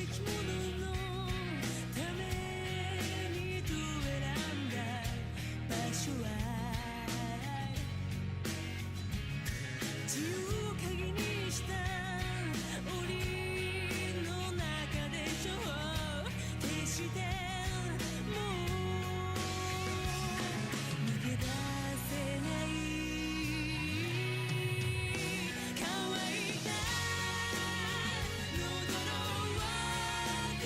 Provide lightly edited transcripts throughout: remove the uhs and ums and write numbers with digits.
きもののためにと選んだ場所は自由を鍵にした檻の中でしょう。決してもう逃げ出せない乾いた喉の奥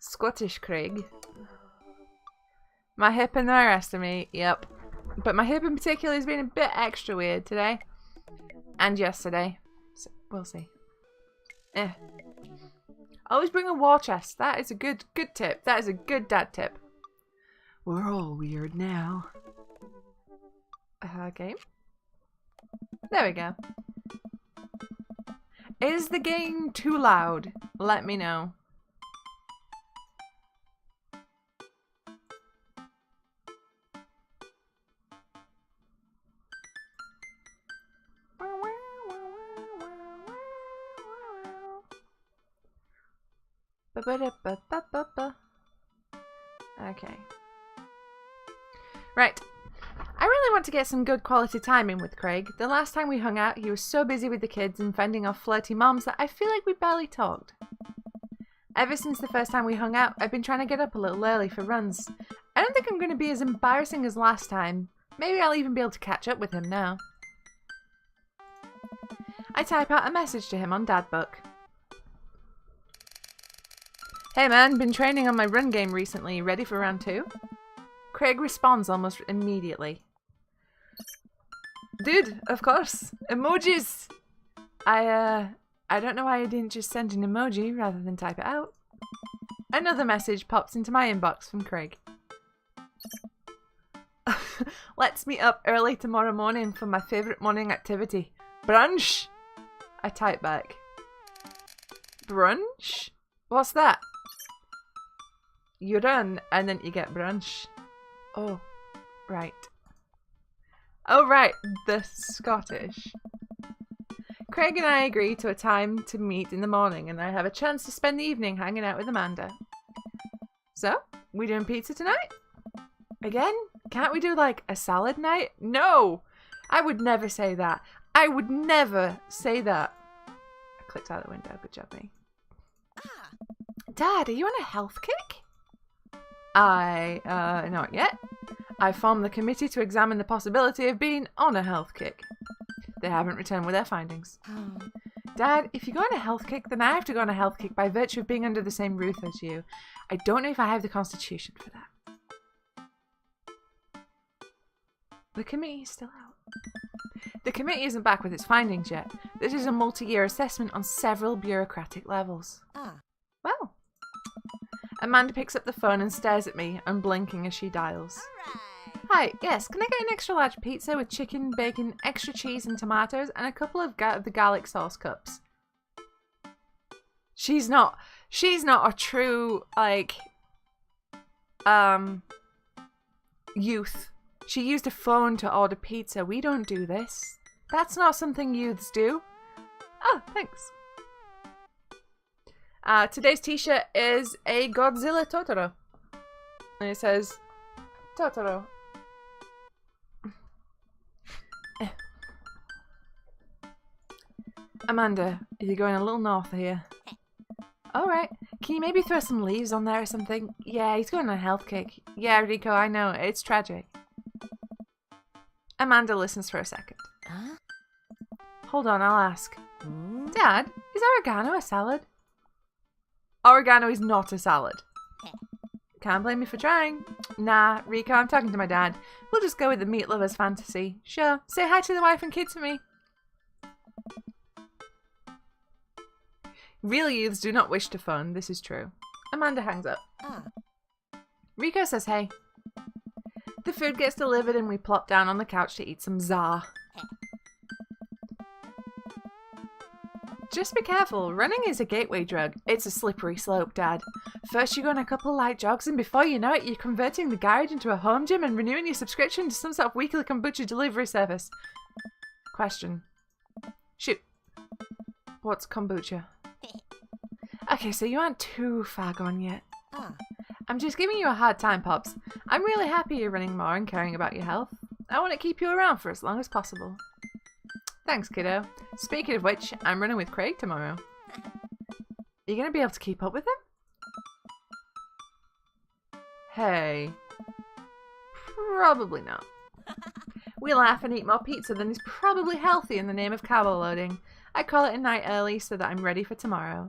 Scottish Craig. My hip and the rest of me, yep. But my hip in particular has been a bit extra weird today. And yesterday. So we'll see. Always bring a war chest. That is a good tip. That is a good dad tip. We're all weird now. Game? There we go. Is the game too loud? Let me know. Okay. Right. I really want to get some good quality time in with Craig. The last time we hung out, he was so busy with the kids and fending off flirty moms that I feel like we barely talked. Ever since the first time we hung out, I've been trying to get up a little early for runs. I don't think I'm going to be as embarrassing as last time. Maybe I'll even be able to catch up with him now. I type out a message to him on Dadbook. Hey man, been training on my run game recently. Ready for round 2? Craig responds almost immediately. Dude, of course. Emojis! I don't know why I didn't just send an emoji rather than type it out. Another message pops into my inbox from Craig. Let's meet up early tomorrow morning for my favourite morning activity. Brunch! I type back. Brunch? What's that? You run and then you get brunch. Oh, right. Oh, right. The Scottish. Craig and I agree to a time to meet in the morning, and I have a chance to spend the evening hanging out with Amanda. So, we doing pizza tonight? Again? Can't we do like a salad night? No! I would never say that. I would never say that. I clicked out the window. Good job, me. Dad, are you on a health kick? Not yet. I formed the committee to examine the possibility of being on a health kick. They haven't returned with their findings. Dad, if you go on a health kick, then I have to go on a health kick by virtue of being under the same roof as you. I don't know if I have the constitution for that. The committee is still out. The committee isn't back with its findings yet. This is a multi-year assessment on several bureaucratic levels. Well. Amanda picks up the phone and stares at me, unblinking as she dials. Hi, yes, can I get an extra large pizza with chicken, bacon, extra cheese and tomatoes, and a couple of the garlic sauce cups? She's not a true, like, youth. She used a phone to order pizza. We don't do this. That's not something youths do. Oh, thanks. Today's t-shirt is a Godzilla Totoro. And it says, Totoro. Amanda, you're going a little north here. Alright, can you maybe throw some leaves on there or something? Yeah, he's going on a health kick. Yeah, Rico, I know, it's tragic. Amanda listens for a second. Hold on, I'll ask. Dad, is oregano a salad? Oregano is not a salad. Can't blame me for trying. Nah, Rico, I'm talking to my dad. We'll just go with the meat lover's fantasy. Sure, say hi to the wife and kids for me. Real youths do not wish to phone, this is true. Amanda hangs up. Rico says hey. The food gets delivered and we plop down on the couch to eat some za. Just be careful, running is a gateway drug. It's a slippery slope, Dad. First you go on a couple light jogs and before you know it, you're converting the garage into a home gym and renewing your subscription to some sort of weekly kombucha delivery service. Question. Shoot. What's kombucha? Okay, so you aren't too far gone yet. I'm just giving you a hard time, Pops. I'm really happy you're running more and caring about your health. I want to keep you around for as long as possible. Thanks, kiddo. Speaking of which, I'm running with Craig tomorrow. Are you going to be able to keep up with him? Hey. Probably not. We laugh and eat more pizza than is probably healthy in the name of carbo loading. I call it a night early so that I'm ready for tomorrow.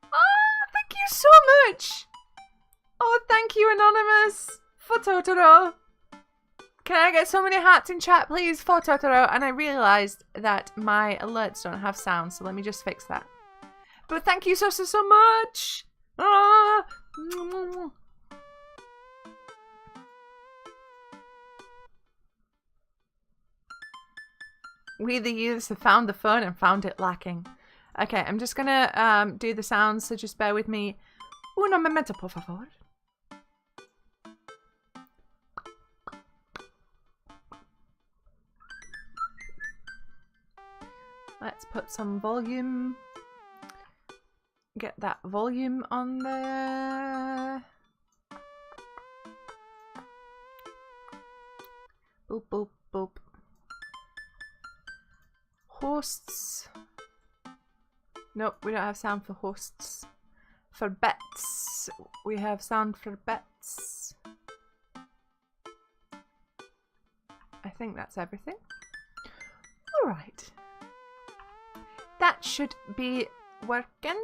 Oh, thank you so much! Oh, thank you, Anonymous, for Totoro. Can I get so many hearts in chat, please, for Totoro? And I realised that my alerts don't have sound, so let me just fix that. But thank you so much. Ah. We the youths have found the phone and found it lacking. Okay, I'm just gonna do the sounds, so just bear with me. Un momento, por favor. Let's put some volume. Get that volume on there. Boop, boop, boop. Hosts. Nope, we don't have sound for hosts. For bets, we have sound for bets. I think that's everything. Alright. That should be working.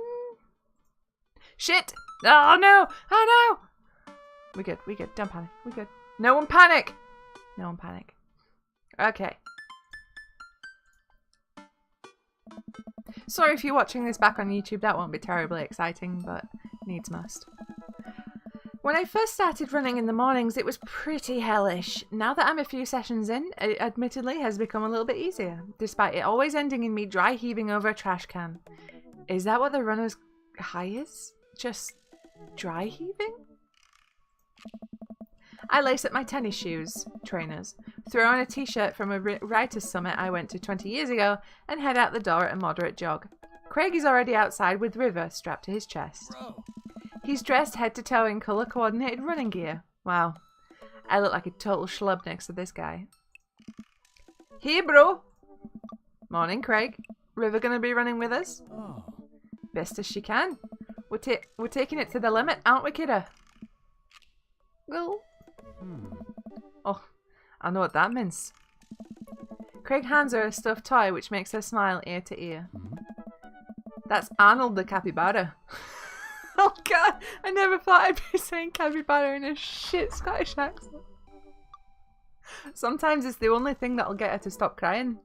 Shit! Oh no! Oh no! We good, we good. Don't panic. We good. No one panic! No one panic. Okay. Sorry if you're watching this back on YouTube, that won't be terribly exciting, but needs must. When I first started running in the mornings, it was pretty hellish. Now that I'm a few sessions in, it admittedly has become a little bit easier, despite it always ending in me dry heaving over a trash can. Is that what the runner's high is? Just dry heaving? I lace up my tennis shoes, trainers, throw on a t-shirt from a writer's summit I went to 20 years ago, and head out the door at a moderate jog. Craig is already outside with River strapped to his chest. Bro. He's dressed head to toe in colour-coordinated running gear. Wow. I look like a total schlub next to this guy. Hey, bro. Morning, Craig. River gonna be running with us? Oh. Best as she can. We're taking it to the limit, aren't we, kiddo? Well. Oh, I know what that means. Craig hands her a stuffed toy, which makes her smile ear to ear. That's Arnold the capybara. Oh god, I never thought I'd be saying capybara in a shit Scottish accent. Sometimes it's the only thing that'll get her to stop crying.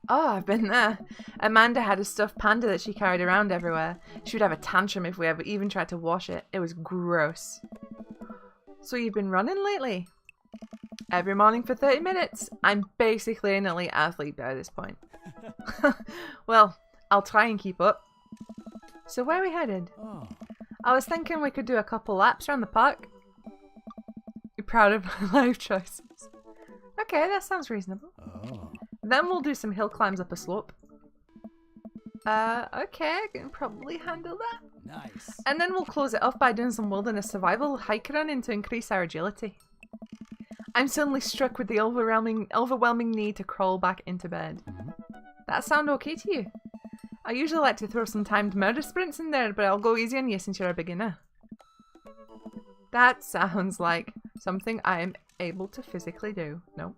Oh, I've been there. Amanda had a stuffed panda that she carried around everywhere. She would have a tantrum if we ever even tried to wash it. It was gross. So you've been running lately? Every morning for 30 minutes. I'm basically an elite athlete by this point. Well, I'll try and keep up. So where are we headed? Oh. I was thinking we could do a couple laps around the park. You're proud of my life choices. Okay, that sounds reasonable. Oh. Then we'll do some hill climbs up a slope. Okay, I can probably handle that. Nice. And then we'll close it off by doing some wilderness survival hike running to increase our agility. I'm suddenly struck with the overwhelming need to crawl back into bed. That sound okay to you? I usually like to throw some timed murder sprints in there, but I'll go easy on you since you're a beginner. That sounds like something I am able to physically do. No.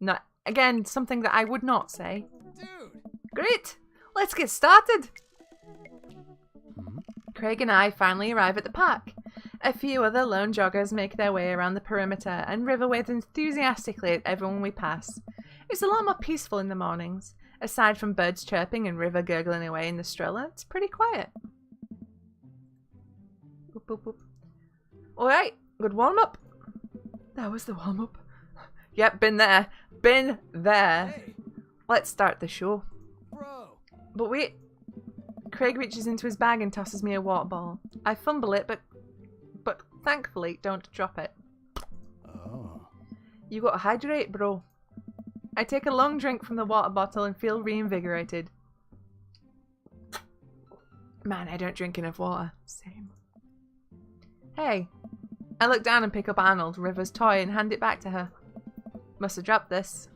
Not again, something that I would not say. Dude. Great! Let's get started! Craig and I finally arrive at the park. A few other lone joggers make their way around the perimeter, and River waves enthusiastically at everyone we pass. It's a lot more peaceful in the mornings. Aside from birds chirping and River gurgling away in the stroller, it's pretty quiet. Boop, boop, boop. Alright, good warm-up. That was the warm-up. Yep, been there. Been there. Hey, Let's start the show. bro. But wait. Craig reaches into his bag and tosses me a water bottle. I fumble it, but thankfully don't drop it. Oh. You gotta hydrate, bro. I take a long drink from the water bottle and feel reinvigorated. Man, I don't drink enough water. Same. Hey. I look down and pick up Arnold, River's toy, and hand it back to her. Must have dropped this.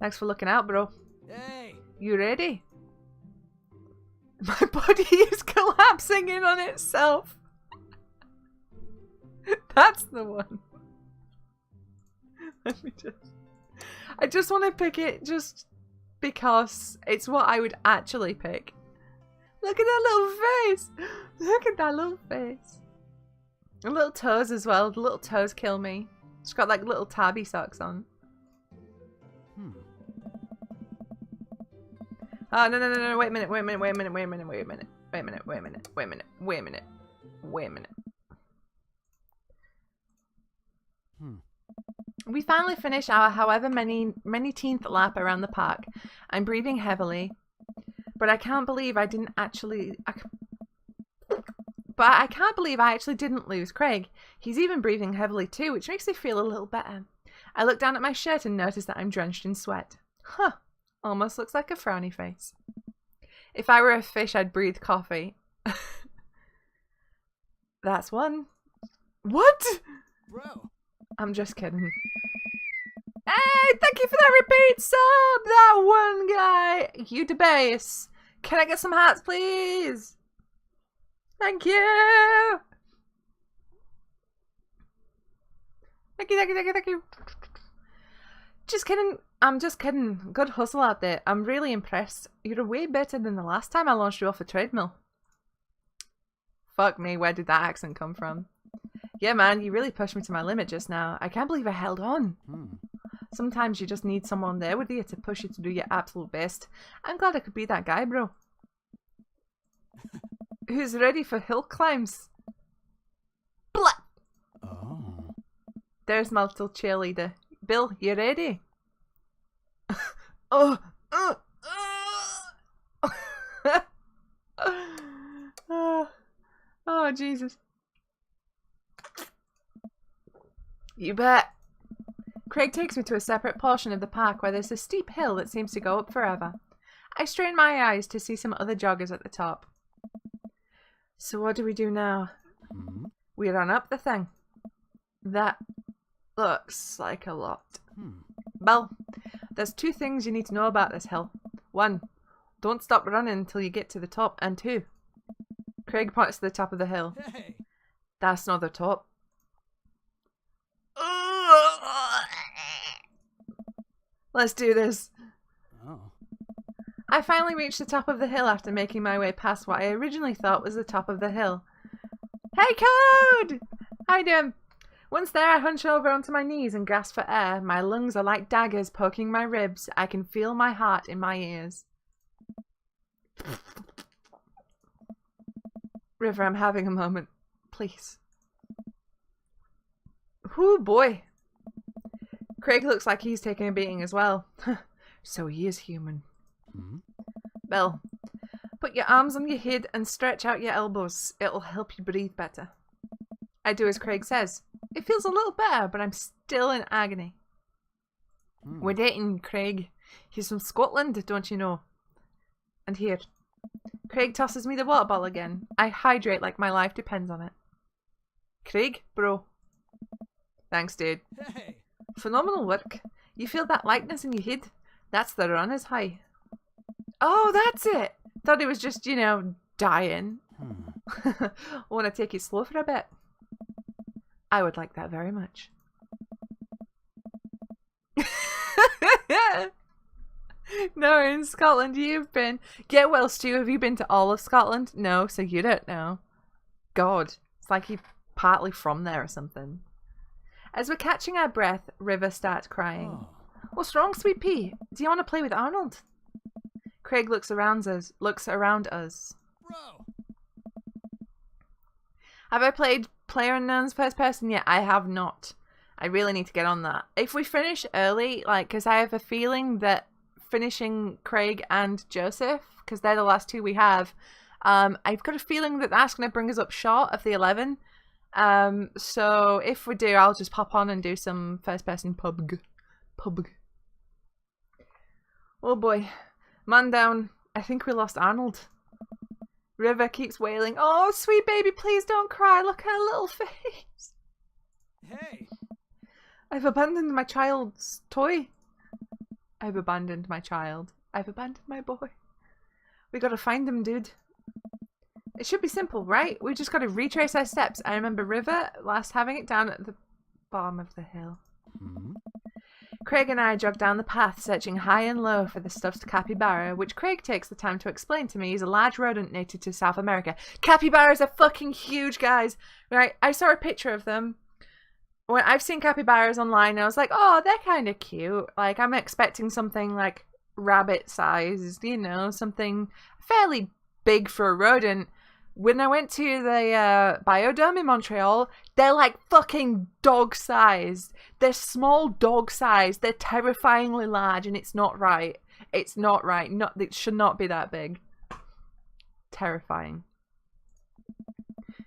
Thanks for looking out, bro. Hey. You ready? My body is collapsing in on itself. That's the one. Let me just... I just want to pick it just because it's what I would actually pick. Look at that little face. Look at that little face. The little toes as well. The little toes kill me. She's got like little tabby socks on. Oh, no. Wait a minute. We finally finish our however many 10th lap around the park. I'm breathing heavily. But I can't believe I can't believe I actually didn't lose Craig. He's even breathing heavily too, which makes me feel a little better. I look down at my shirt and notice that I'm drenched in sweat. Huh. Almost looks like a frowny face. If I were a fish, I'd breathe coffee. That's one. What? Bro. I'm just kidding. Hey, thank you for that repeat sub! That one guy! You debase. Can I get some hearts, please? Thank you! Thank you. Just kidding. I'm just kidding. Good hustle out there. I'm really impressed. You're way better than the last time I launched you off a treadmill. Fuck me, where did that accent come from? Yeah, man, you really pushed me to my limit just now. I can't believe I held on. Sometimes you just need someone there with you to push you to do your absolute best. I'm glad I could be that guy, bro. Who's ready for hill climbs? Blah! Oh. There's my little cheerleader. Bill, you ready? Oh, Jesus. You bet. Craig takes me to a separate portion of the park where there's a steep hill that seems to go up forever. I strain my eyes to see some other joggers at the top. So what do we do now? We run up the thing. That looks like a lot. Well, there's two things you need to know about this hill. One, don't stop running until you get to the top. And two, Craig points to the top of the hill. Hey. That's not the top. Let's do this. Oh. I finally reached the top of the hill after making my way past what I originally thought was the top of the hill. Hey, Code! How you doing? Once there, I hunch over onto my knees and gasp for air. My lungs are like daggers poking my ribs. I can feel my heart in my ears. River, I'm having a moment. Please. Whoo, boy. Craig looks like he's taking a beating as well. So he is human. Bill, put your arms on your head and stretch out your elbows. It'll help you breathe better. I do as Craig says. It feels a little better, but I'm still in agony. We're dating, Craig. He's from Scotland, don't you know? And here. Craig tosses me the water bottle again. I hydrate like my life depends on it. Craig, bro. Thanks, dude. Hey. Phenomenal work. You feel that lightness in your head? That's the runner's high. Oh, that's it. Thought it was just, you know, dying. Want to take it slow for a bit? I would like that very much. No, in Scotland you've been. Get well, Stu. Have you been to all of Scotland? No, so you don't know. God, it's like you're partly from there or something. As we're catching our breath, River starts crying. Oh. What's wrong, sweet pea? Do you want to play with Arnold? Craig looks around us. Bro. Have I played PlayerUnknown's first person yet? I have not. I really need to get on that. If we finish early, like, because I have a feeling that finishing Craig and Joseph, because they're the last two we have, I've got a feeling that that's going to bring us up short of the 11. So if we do, I'll just pop on and do some first person pub. Oh boy. Man down. I think we lost Arnold. River keeps wailing. Oh, sweet baby, please don't cry. Look at her little face. Hey. I've abandoned my child's toy. I've abandoned my child. I've abandoned my boy. We gotta find him, dude. It should be simple, right? We just gotta retrace our steps. I remember River last having it down at the bottom of the hill. Craig and I jog down the path, searching high and low for the stuffed capybara, which Craig takes the time to explain to me is a large rodent native to South America. Capybaras are fucking huge, guys. Right? I saw a picture of them. When I've seen capybaras online, and I was like, oh, they're kind of cute. Like, I'm expecting something like rabbit-sized, you know, something fairly big for a rodent. When I went to the Biodome in Montreal, they're like fucking dog-sized. They're small dog-sized. They're terrifyingly large, and it's not right. It's not right. It should not be that big. Terrifying.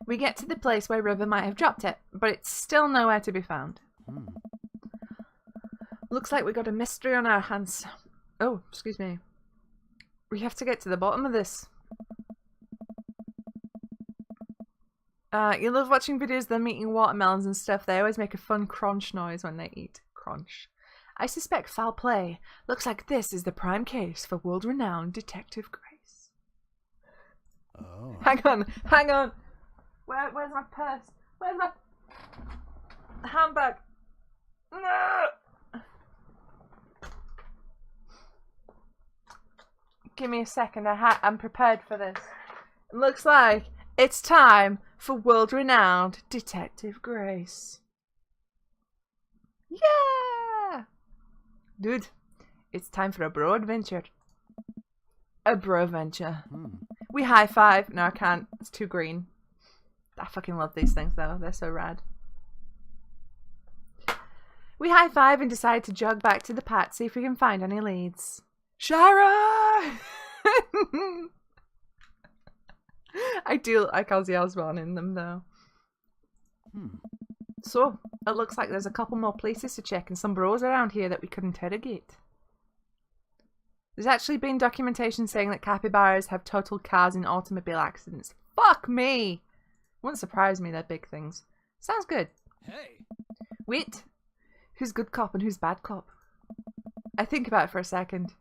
We get to the place where Rubber might have dropped it, but it's still nowhere to be found. Looks like we got a mystery on our hands. Oh, excuse me. We have to get to the bottom of this. You love watching videos of them eating watermelons and stuff. They always make a fun crunch noise when they eat. Crunch. I suspect foul play. Looks like this is the prime case for world-renowned Detective Grace. Oh. Hang on, hang on. Where's my purse? Where's my handbag? No! Give me a second. I'm prepared for this. It looks like it's time for world-renowned Detective Grace. Yeah! Dude, it's time for a bro adventure. A bro venture. We high five. No, I can't. It's too green. I fucking love these things though. They're so rad. We high five and decide to jog back to the pat, see if we can find any leads. Shara! I do like Ozzy Osbourne in them though. So, it looks like there's a couple more places to check and some bros around here that we could interrogate. There's actually been documentation saying that capybaras have totaled cars in automobile accidents. Fuck me! Wouldn't surprise me, they're big things. Sounds good. Hey. Wait. Who's good cop and who's bad cop? I think about it for a second.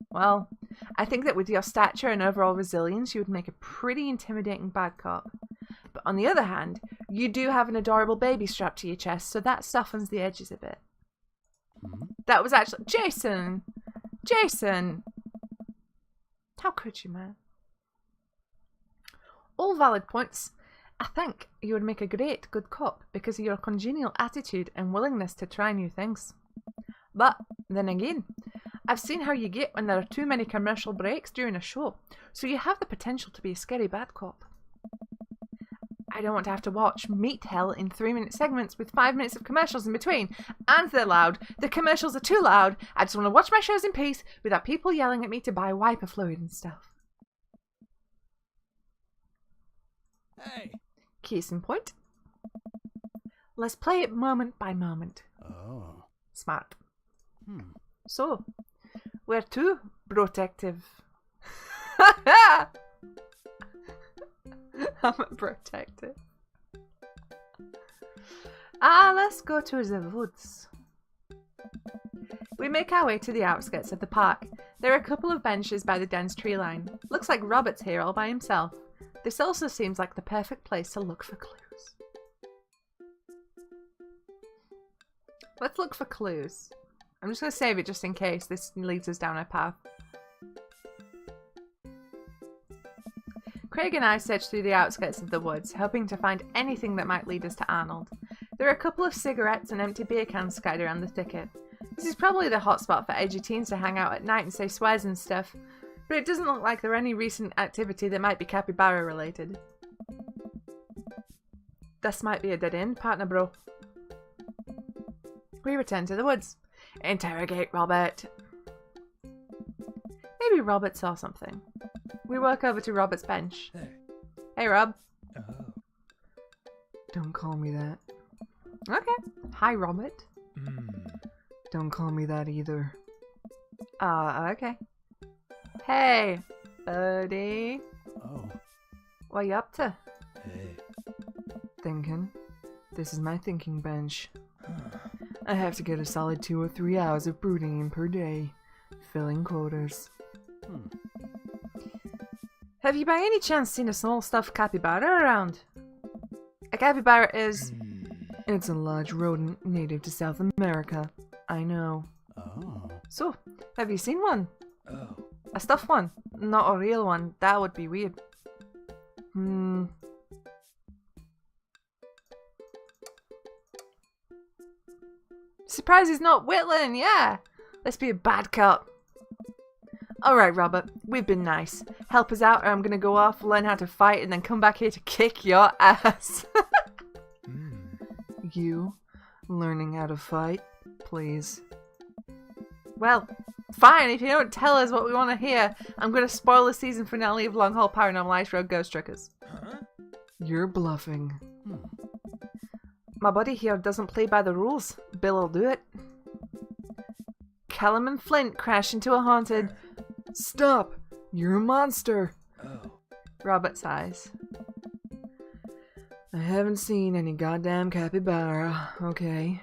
Well, I think that with your stature and overall resilience, you would make a pretty intimidating bad cop. But on the other hand, you do have an adorable baby strapped to your chest, so that softens the edges a bit. That was actually... Jason! Jason! How could you, man? All valid points. I think you would make a great good cop because of your congenial attitude and willingness to try new things. But, then again, I've seen how you get when there are too many commercial breaks during a show, so you have the potential to be a scary bad cop. I don't want to have to watch Meat Hell in 3-minute segments with 5 minutes of commercials in between, and they're loud. The commercials are too loud. I just want to watch my shows in peace without people yelling at me to buy wiper fluid and stuff. Hey. Case in point. Let's play it moment by moment. Oh. Smart. So, where to, protective? I'm a protective. Let's go to the woods. We make our way to the outskirts of the park. There are a couple of benches by the dense tree line. Looks like Robert's here all by himself. This also seems like the perfect place to look for clues. Let's look for clues. I'm just going to save it just in case this leads us down a path. Craig and I search through the outskirts of the woods, hoping to find anything that might lead us to Arnold. There are a couple of cigarettes and empty beer cans scattered around the thicket. This is probably the hotspot for edgy teens to hang out at night and say swears and stuff, but it doesn't look like there any recent activity that might be capybara related. This might be a dead end, partner bro. We return to the woods. Interrogate Robert. Maybe Robert saw something. We walk over to Robert's bench. Hey. Hey, Rob. Oh. Don't call me that. Okay. Hi, Robert. Don't call me that either. Okay. Hey, buddy. Oh. What you up to? Hey. Thinking. This is my thinking bench. I have to get a solid 2 or 3 hours of brooding in per day. Filling quotas. Have you by any chance seen a small stuffed capybara around? A capybara is... It's a large rodent native to South America. I know. Oh. So, have you seen one? Oh. A stuffed one? Not a real one. That would be weird. Surprised he's not whittling, yeah. Let's be a bad cop. Alright, Robert, we've been nice. Help us out or I'm gonna go off, learn how to fight, and then come back here to kick your ass. You learning how to fight? Please. Well, fine, if you don't tell us what we want to hear, I'm gonna spoil the season finale of Long Haul Paranormal Ice Road Ghost Truckers. You're bluffing. My buddy here doesn't play by the rules. Bill'll do it. Callum and Flint crash into a haunted... Stop! You're a monster! Oh. Robert sighs. I haven't seen any goddamn capybara, okay?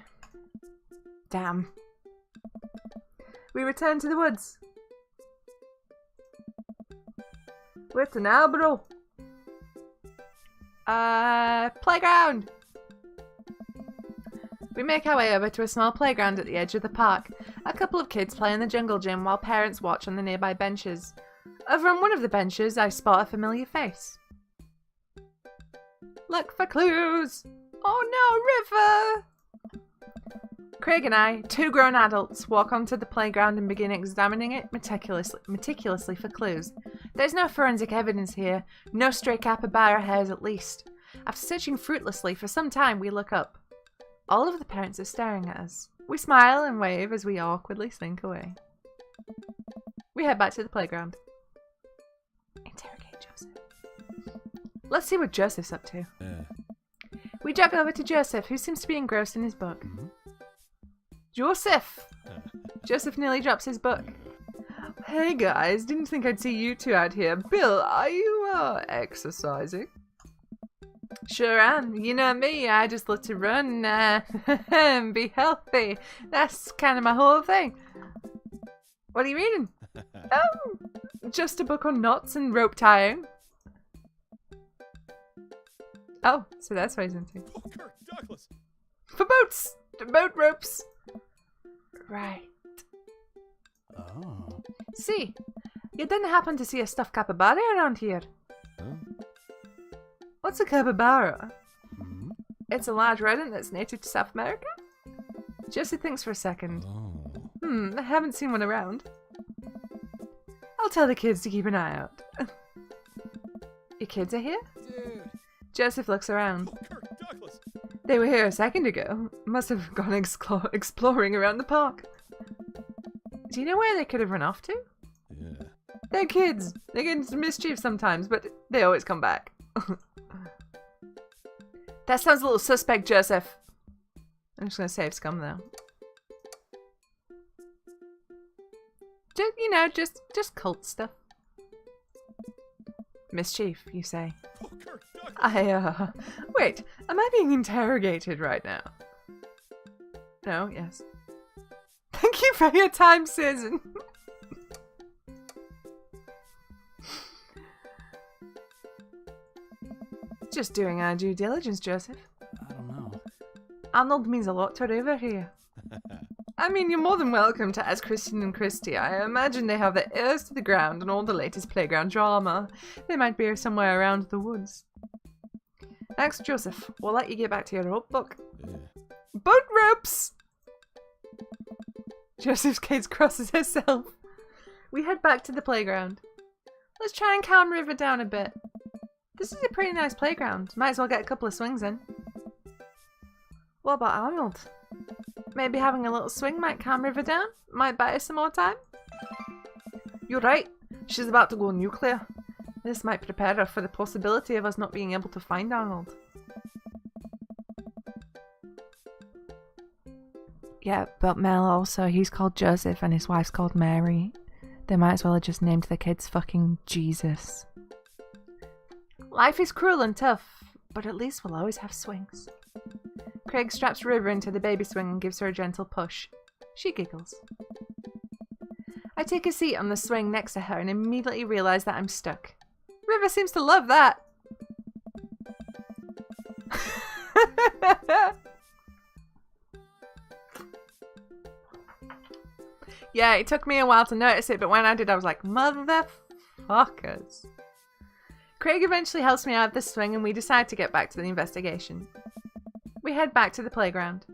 Damn. We return to the woods. Where to now, bro? Playground! We make our way over to a small playground at the edge of the park. A couple of kids play in the jungle gym while parents watch on the nearby benches. Over on one of the benches, I spot a familiar face. Look for clues! Oh no, River! Craig and I, two grown adults, walk onto the playground and begin examining it meticulously for clues. There's no forensic evidence here, no stray capybara hairs at least. After searching fruitlessly for some time, we look up. All of the parents are staring at us. We smile and wave as we awkwardly slink away. We head back to the playground. Interrogate Joseph. Let's see what Joseph's up to. We jog over to Joseph, who seems to be engrossed in his book. Joseph! Joseph nearly drops his book. Hey guys, didn't think I'd see you two out here. Bill, are you, exercising? Sure am. You know me, I just love to run and be healthy. That's kind of my whole thing. What are you reading? Oh, just a book on knots and rope tying. Oh, so that's what he's into. Kirk Douglas. For boats! Boat ropes! Right. Oh. See, you didn't happen to see a stuffed capybara around here. What's a capybara? It's a large rodent that's native to South America? Josie thinks for a second. I haven't seen one around. I'll tell the kids to keep an eye out. Your kids are here? Dude. Joseph looks around. Kirk Douglas. They were here a second ago. Must have gone exploring around the park. Do you know where they could have run off to? Yeah. They're kids. They get into mischief sometimes, but they always come back. That sounds a little suspect, Joseph. I'm just gonna save scum though. Just cult stuff. Mischief, you say? Kirk Douglas. Wait, am I being interrogated right now? No, yes. Thank you for your time, Susan. Just doing our due diligence, Joseph. I don't know. Arnold means a lot to her over here. I mean, you're more than welcome to ask Kristen and Christy. I imagine they have their ears to the ground on all the latest playground drama. They might be somewhere around the woods. Thanks, Joseph. We'll let you get back to your rope book. Yeah. Boat ropes! Joseph's gaze crosses herself. We head back to the playground. Let's try and calm River down a bit. This is a pretty nice playground. Might as well get a couple of swings in. What about Arnold? Maybe having a little swing might calm River down? Might buy us some more time? You're right. She's about to go nuclear. This might prepare her for the possibility of us not being able to find Arnold. Yeah, but Mel also, he's called Joseph and his wife's called Mary. They might as well have just named the kids fucking Jesus. Life is cruel and tough, but at least we'll always have swings. Craig straps River into the baby swing and gives her a gentle push. She giggles. I take a seat on the swing next to her and immediately realize that I'm stuck. River seems to love that. Yeah, it took me a while to notice it, but when I did, I was like, motherfuckers. Craig eventually helps me out of the swing and we decide to get back to the investigation. We head back to the playground.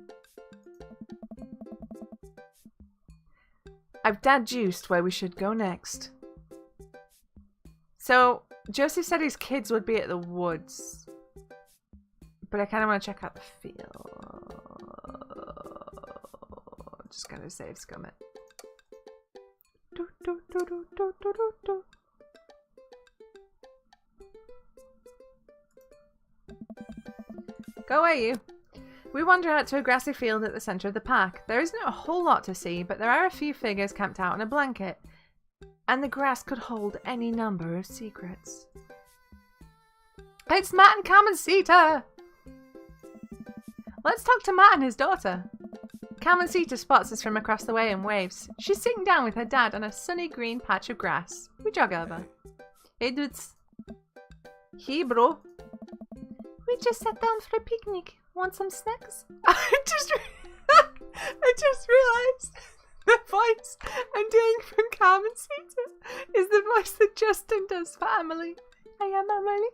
I've dad juiced where we should go next. So, Joseph said his kids would be at the woods. But I kind of want to check out the field. Just gotta save scum it. Go away, you. We wander out to a grassy field at the centre of the park. There isn't a whole lot to see, but there are a few figures camped out on a blanket. And the grass could hold any number of secrets. It's Matt and Carmencita! Let's talk to Matt and his daughter. Carmencita spots us from across the way and waves. She's sitting down with her dad on a sunny green patch of grass. We jog over. Hey dudes. Hey bro. We just sat down for a picnic. Want some snacks? I just realised the voice I'm doing from Carmencita is the voice that Justin does for Emily. I am Emily.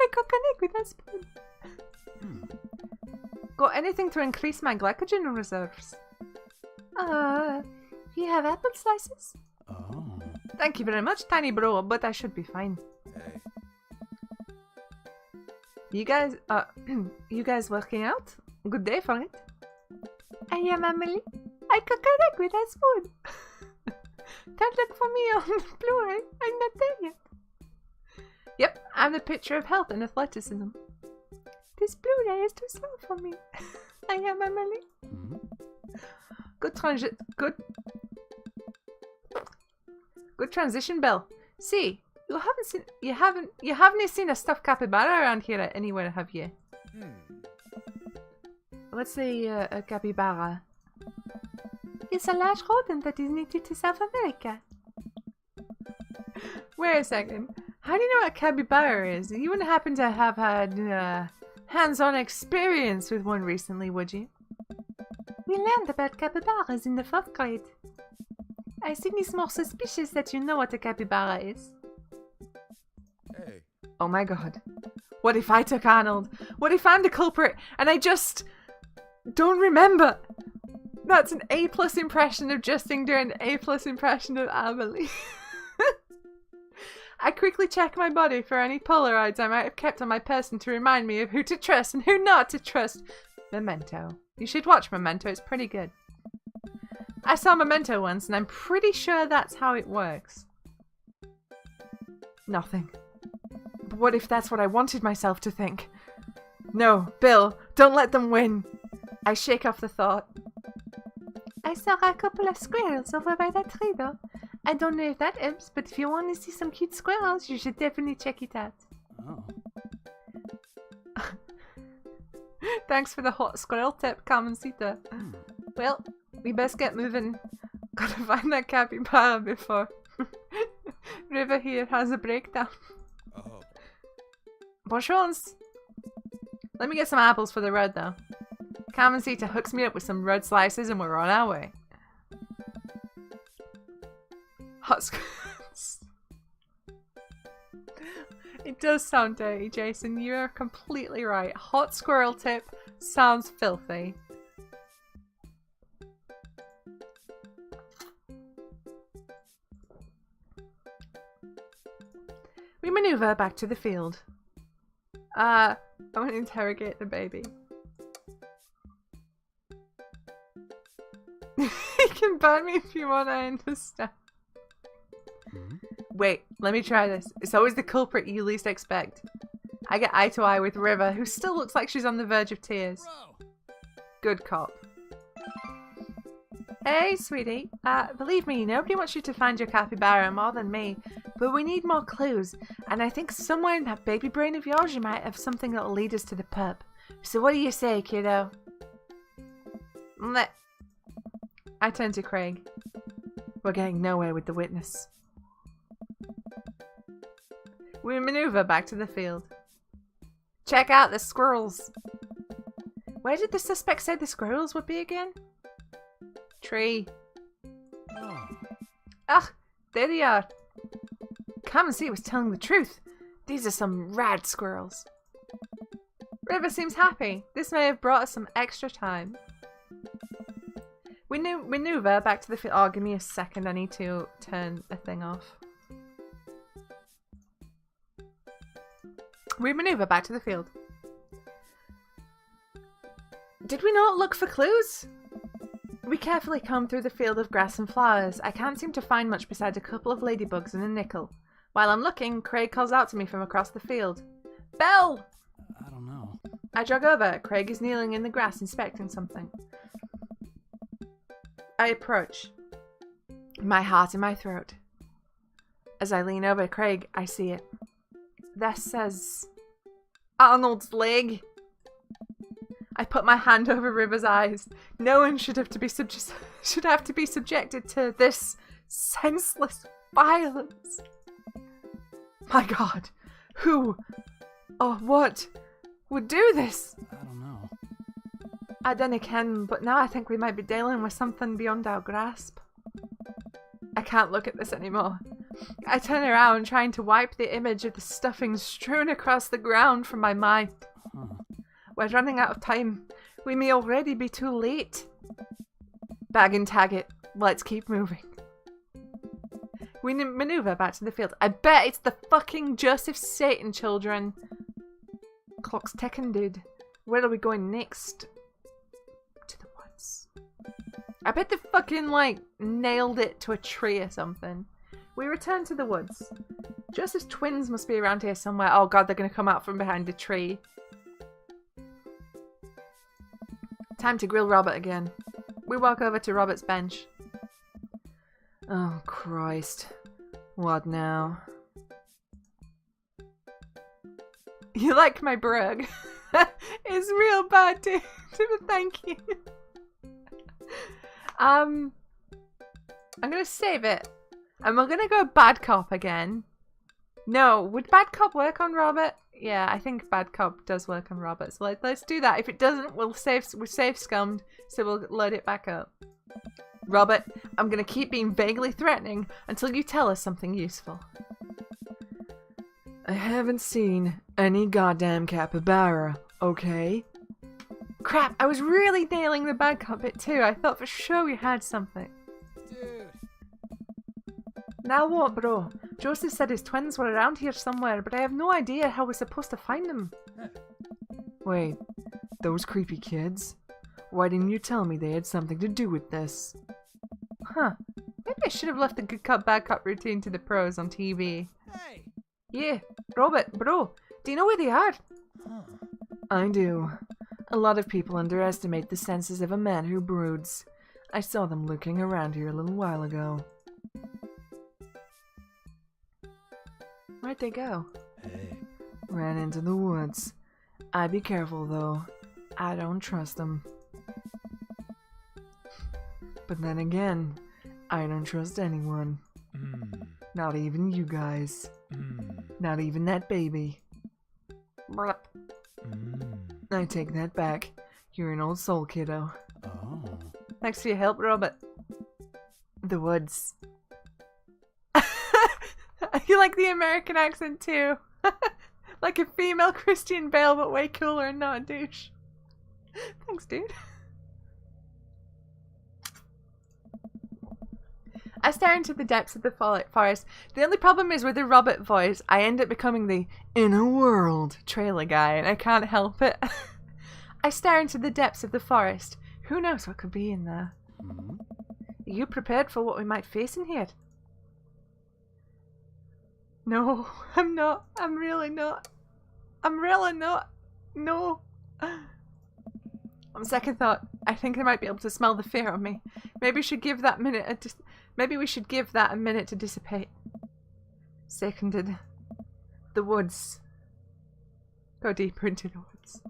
I cook an egg with a spoon. Got anything to increase my glycogen reserves? You have apple slices? Oh. Thank you very much, tiny bro, but I should be fine. Hey. You guys working out? Good day for it. I am Emily. I cook an egg with a spoon. Don't look for me on the Blu-ray. I'm not there yet. Yep, I'm the picture of health and athleticism. This Blu-ray is too slow for me. I am Emily. Mm-hmm. Good transition, Bill. See, you haven't seen a stuffed capybara around here anywhere, have you? What's a capybara? It's a large rodent that is native to South America. Wait a second. How do you know what a capybara is? You wouldn't happen to have had hands-on experience with one recently, would you? We learned about capybaras in the 4th grade. I think it's more suspicious that you know what a capybara is. Hey. Oh my god. What if I took Arnold? What if I'm the culprit and I just don't remember? That's an A+ impression of Justin doing an A+ impression of Emily. I quickly check my body for any Polaroids I might have kept on my person to remind me of who to trust and who not to trust. Memento. You should watch Memento, it's pretty good. I saw Memento once and I'm pretty sure that's how it works. Nothing. But what if that's what I wanted myself to think? No, Bill, don't let them win. I shake off the thought. I saw a couple of squirrels over by that tree though. I don't know if that helps, but if you want to see some cute squirrels, you should definitely check it out. Oh. Thanks for the hot squirrel tip, Carmencita. Well, we best get moving. Gotta find that capybara before River here has a breakdown. Oh. Bon chance. Let me get some apples for the road though. Carmencita hooks me up with some road slices and we're on our way. Hot squirrels. It does sound dirty, Jason. You're completely right. Hot squirrel tip sounds filthy. We maneuver back to the field. I want to interrogate the baby. You can ban me if you want, I understand. Wait, let me try this. It's always the culprit you least expect. I get eye to eye with River, who still looks like she's on the verge of tears. Bro. Good cop. Hey, sweetie. Believe me, nobody wants you to find your capybara more than me. But we need more clues. And I think somewhere in that baby brain of yours you might have something that'll lead us to the pub. So what do you say, kiddo? Meh. I turn to Craig. We're getting nowhere with the witness. We maneuver back to the field. Check out the squirrels. Where did the suspect say the squirrels would be again? Tree. Oh. Ah, there they are. Come and see it was telling the truth. These are some rad squirrels. River seems happy. This may have brought us some extra time. We maneuver back to the field. Oh, give me a second. I need to turn the thing off. We maneuver back to the field. Did we not look for clues? We carefully comb through the field of grass and flowers. I can't seem to find much besides a couple of ladybugs and a nickel. While I'm looking, Craig calls out to me from across the field. Belle! I don't know. I jog over. Craig is kneeling in the grass inspecting something. I approach, my heart in my throat. As I lean over Craig, I see it. This says Arnold's leg. I put my hand over River's eyes. No one should have to be subjected to this senseless violence. My God, who or what would do this? I don't know. I dunno ken, but now I think we might be dealing with something beyond our grasp. I can't look at this anymore. I turn around, trying to wipe the image of the stuffing strewn across the ground from my mind. Huh. We're running out of time. We may already be too late. Bag and tag it. Let's keep moving. We maneuver back to the field. I bet it's the fucking Joseph Satan children. Clock's ticking, dude. Where are we going next? To the woods. I bet they fucking, like, nailed it to a tree or something. We return to the woods. Joseph's twins must be around here somewhere. Oh God, they're going to come out from behind a tree. Time to grill Robert again. We walk over to Robert's bench. Oh, Christ. What now? You like my brug? It's real bad, dude. Thank you. I'm gonna save it. And we're gonna go bad cop again. No, would bad cop work on Robert? Yeah, I think bad cop does work on Robert. So let's do that. If it doesn't, we're safe scummed, so we'll load it back up. Robert, I'm gonna keep being vaguely threatening until you tell us something useful. I haven't seen any goddamn capybara, okay? Crap, I was really nailing the bad cop bit too. I thought for sure we had something. Dude. Now what, bro? Joseph said his twins were around here somewhere, but I have no idea how we're supposed to find them. Wait, those creepy kids? Why didn't you tell me they had something to do with this? Huh. Maybe I should have left the good cop, bad cop routine to the pros on TV. Hey. Yeah, Robert, bro, do you know where they are? Huh. I do. A lot of people underestimate the senses of a man who broods. I saw them looking around here a little while ago. Where'd they go? Hey. Ran into the woods. I'd be careful though. I don't trust them. But then again, I don't trust anyone. Not even you guys. Not even that baby. Blup. I take that back. You're an old soul, kiddo. Oh. Thanks for your help, Robert. The woods. You like the American accent too. Like a female Christian Bale, but way cooler and not a douche. Thanks, dude. I stare into the depths of the forest. The only problem is with the Robert voice, I end up becoming the inner world trailer guy, and I can't help it. I stare into the depths of the forest. Who knows what could be in there? Are you prepared for what we might face in here? No, I'm not. I'm really not. I'm really not. No. On second thought, I think I might be able to smell the fear on me. Maybe we should give that a minute to dissipate. Seconded. The woods. Go deeper into the woods.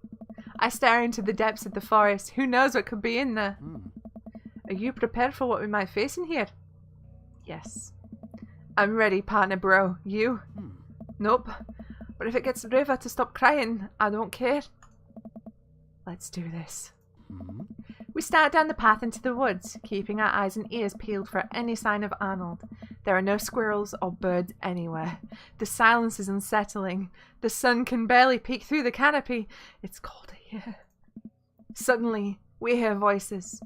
I stare into the depths of the forest. Who knows what could be in there? Are you prepared for what we might face in here? Yes. I'm ready, partner bro. You? Nope. But if it gets River to stop crying, I don't care. Let's do this. We start down the path into the woods, keeping our eyes and ears peeled for any sign of Arnold. There are no squirrels or birds anywhere. The silence is unsettling. The sun can barely peek through the canopy. It's cold here. Suddenly, we hear voices.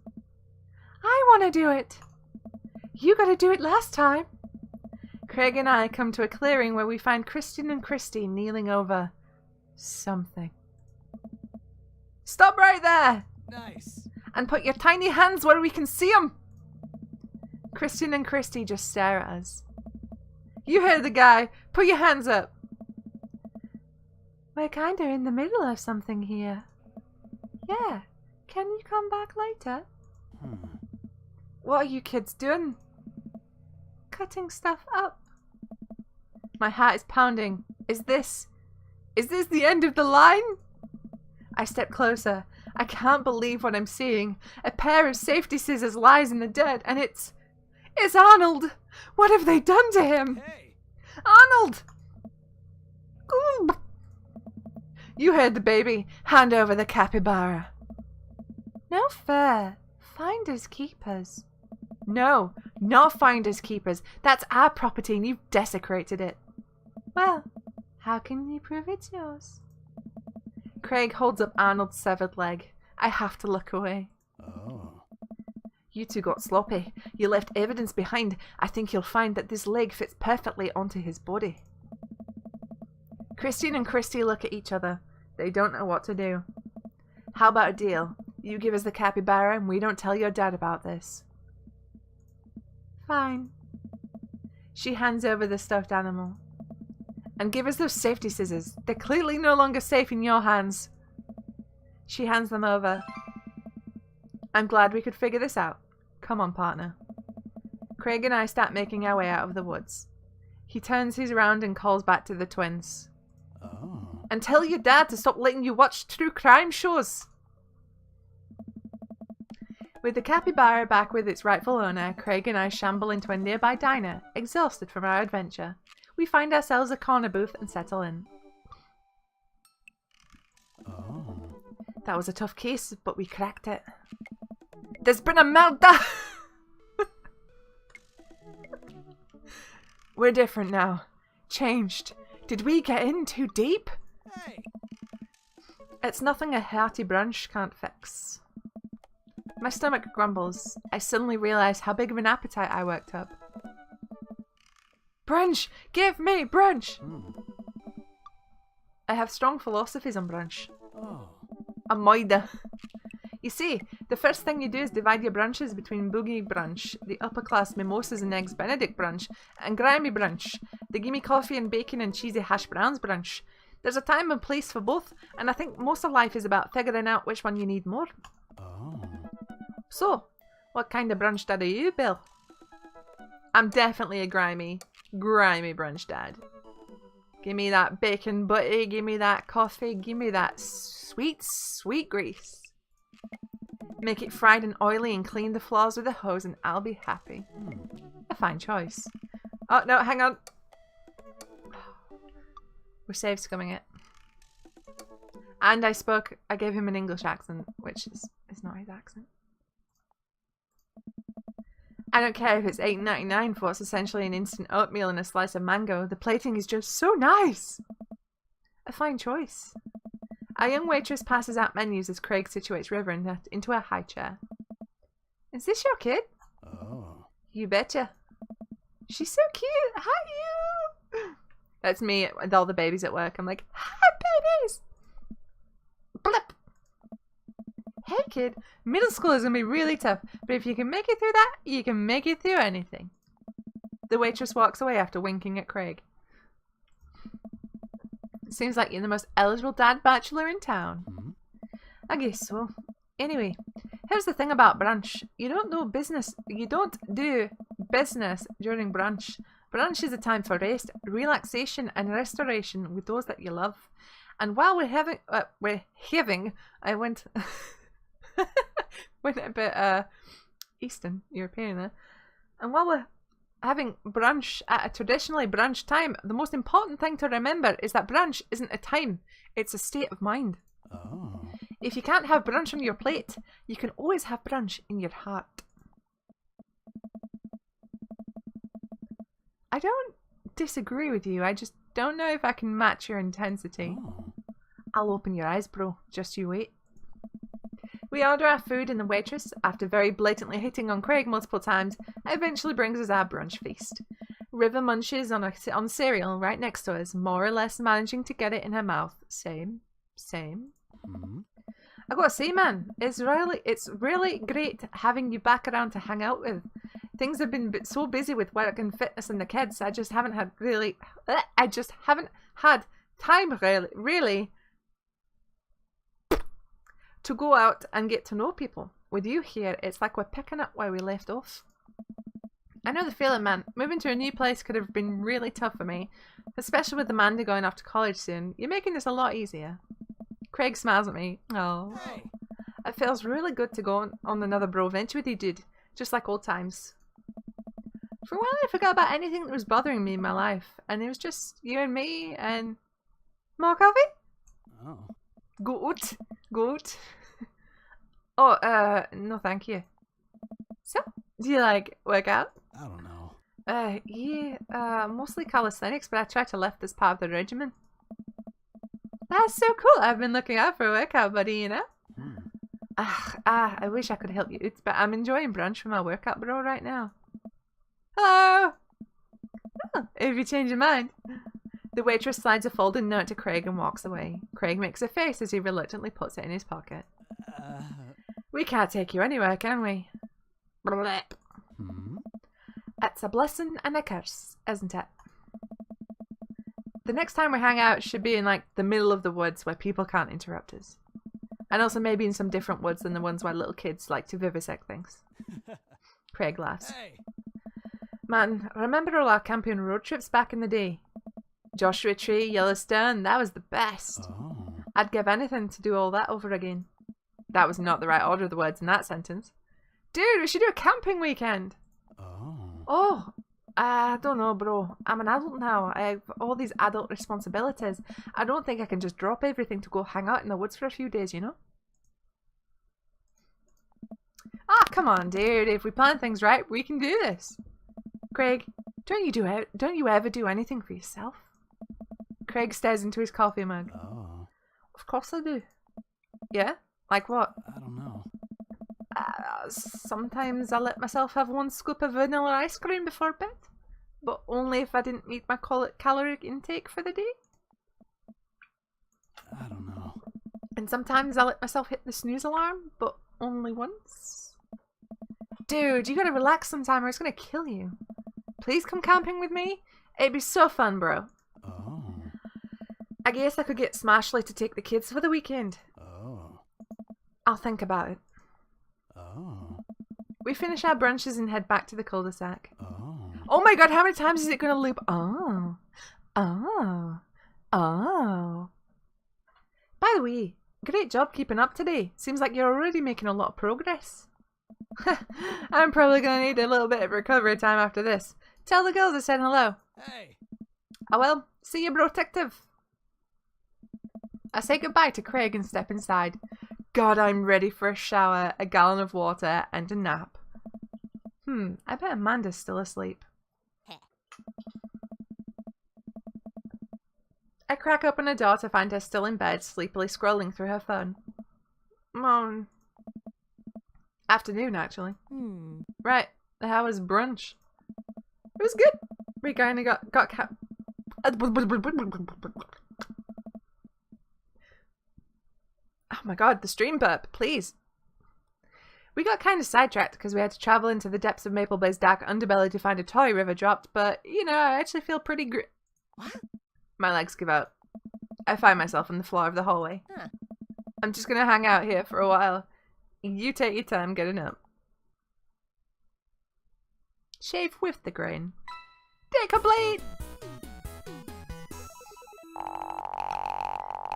I want to do it. You got to do it last time. Craig and I come to a clearing where we find Christian and Christy kneeling over something. Stop right there! Nice. And put your tiny hands where we can see them! Christian and Christy just stare at us. You heard the guy. Put your hands up. We're kinda in the middle of something here. Yeah. Can you come back later? What are you kids doing? Cutting stuff up. My heart is pounding. Is this the end of the line? I step closer. I can't believe what I'm seeing. A pair of safety scissors lies in the dirt, and it's Arnold. What have they done to him? Hey. Arnold! Ooh. You heard the baby. Hand over the capybara. No fair. Finders keepers. No, not finders keepers. That's our property and you've desecrated it. Well, how can you prove it's yours? Craig holds up Arnold's severed leg. I have to look away. Oh. You two got sloppy. You left evidence behind. I think you'll find that this leg fits perfectly onto his body. Christine and Christy look at each other. They don't know what to do. How about a deal? You give us the capybara and we don't tell your dad about this. Fine. She hands over the stuffed animal. And give us those safety scissors. They're clearly no longer safe in your hands. She hands them over. I'm glad we could figure this out. Come on, partner. Craig and I start making our way out of the woods. He turns his round and calls back to the twins. Oh. And tell your dad to stop letting you watch true crime shows. With the capybara back with its rightful owner, Craig and I shamble into a nearby diner, exhausted from our adventure. We find ourselves a corner booth and settle in. Oh. That was a tough case, but we cracked it. There's been a meltdown! We're different now. Changed. Did we get in too deep? Hey. It's nothing a hearty brunch can't fix. My stomach grumbles. I suddenly realise how big of an appetite I worked up. Brunch! Give me brunch! I have strong philosophies on brunch. Oh. A moida. You see, the first thing you do is divide your brunches between boogie brunch, the upper class mimosas and eggs benedict brunch, and grimy brunch, the gimme coffee and bacon and cheesy hash browns brunch. There's a time and place for both, and I think most of life is about figuring out which one you need more. Oh. So, what kind of brunch dad are you, Bill? I'm definitely a grimy brunch dad. Give me that bacon butty, give me that coffee, give me that sweet grease. Make it fried and oily and clean the floors with a hose and I'll be happy. A fine choice. Oh, no, hang on. We're save scumming it. And I gave him an English accent, which is not his accent. I don't care if it's $8.99 for what's essentially an instant oatmeal and a slice of mango. The plating is just so nice. A fine choice. Our young waitress passes out menus as Craig situates River into a high chair. Is this your kid? Oh. You betcha. She's so cute. Hi, you. That's me with all the babies at work. I'm like, hi, babies. Blip. Hey, kid. Middle school is going to be really tough, but if you can make it through that, you can make it through anything. The waitress walks away after winking at Craig. Seems like you're the most eligible dad bachelor in town. I guess so. Anyway, here's the thing about brunch. You don't do business during brunch. Brunch is a time for rest, relaxation, and restoration with those that you love. And while I went a bit Eastern European there. And while we're having brunch at a traditionally brunch time, the most important thing to remember is that brunch isn't a time, it's a state of mind. Oh. If you can't have brunch on your plate, you can always have brunch in your heart. I don't disagree with you. I just don't know if I can match your intensity. Oh. I'll open your eyes, bro. Just you wait. We order our food and the waitress, after very blatantly hitting on Craig multiple times, eventually brings us our brunch feast. River munches on cereal right next to us, more or less managing to get it in her mouth. Same. Hmm. I gotta say, man, it's really great having you back around to hang out with. Things have been so busy with work and fitness and the kids. I just haven't had time really to go out and get to know people. With you here, it's like we're picking up where we left off. I know the feeling, man. Moving to a new place could have been really tough for me, especially with Amanda going off to college soon. You're making this a lot easier. Craig smiles at me. Oh, Hey. it feels really good to go on another bro venture with you, dude. Just like old times. For a while, I forgot about anything that was bothering me in my life, and it was just you and me and more coffee. Oh. Good. Oh, no, thank you. So, do you like work out? I don't know. Yeah, mostly calisthenics, but I try to left this part of the regimen. That's so cool. I've been looking out for a workout buddy, you know? Hmm. I wish I could help you, but I'm enjoying brunch with my workout bro right now. Hello! Oh, if you change your mind. The waitress slides a folded note to Craig and walks away. Craig makes a face as he reluctantly puts it in his pocket. We can't take you anywhere, can we? Blech. Hmm. It's a blessing and a curse, isn't it? The next time we hang out should be in like the middle of the woods where people can't interrupt us. And also maybe in some different woods than the ones where little kids like to vivisect things. Craig laughs. Hey. Man, remember all our camping road trips back in the day? Joshua Tree, Yellowstone, that was the best. Oh. I'd give anything to do all that over again. That was not the right order of the words in that sentence. Dude, we should do a camping weekend. Oh. Oh, I don't know, bro. I'm an adult now. I have all these adult responsibilities. I don't think I can just drop everything to go hang out in the woods for a few days, you know? Ah, come on, dude. If we plan things right, we can do this. Craig, don't you ever do anything for yourself? Craig stares into his coffee mug. Oh. Of course I do. Yeah? Like what? I don't know. Sometimes I let myself have one scoop of vanilla ice cream before bed, but only if I didn't meet my caloric intake for the day. I don't know. And sometimes I let myself hit the snooze alarm, but only once. Dude, you gotta relax sometime or it's gonna kill you. Please come camping with me. It'd be so fun, bro. Oh. I guess I could get Smashly to take the kids for the weekend. Oh. I'll think about it. Oh. We finish our brunches and head back to the cul-de-sac. Oh. Oh my god, how many times is it gonna loop? Oh. By the way, great job keeping up today. Seems like you're already making a lot of progress. I'm probably gonna need a little bit of recovery time after this. Tell the girls I said hello. Hey. I will. See you, protective. I say goodbye to Craig and step inside. God, I'm ready for a shower, a gallon of water, and a nap. I bet Amanda's still asleep. I crack open a door to find her still in bed, sleepily scrolling through her phone. Afternoon, actually. Right, how was brunch? It was good. We kinda got Oh my god, the stream burp, please. We got kind of sidetracked because we had to travel into the depths of Maple Bay's dark underbelly to find a toy River dropped, but, you know, I actually feel pretty What? My legs give out. I find myself on the floor of the hallway. I'm just gonna hang out here for a while. You take your time getting up. Shave with the grain. Day complete!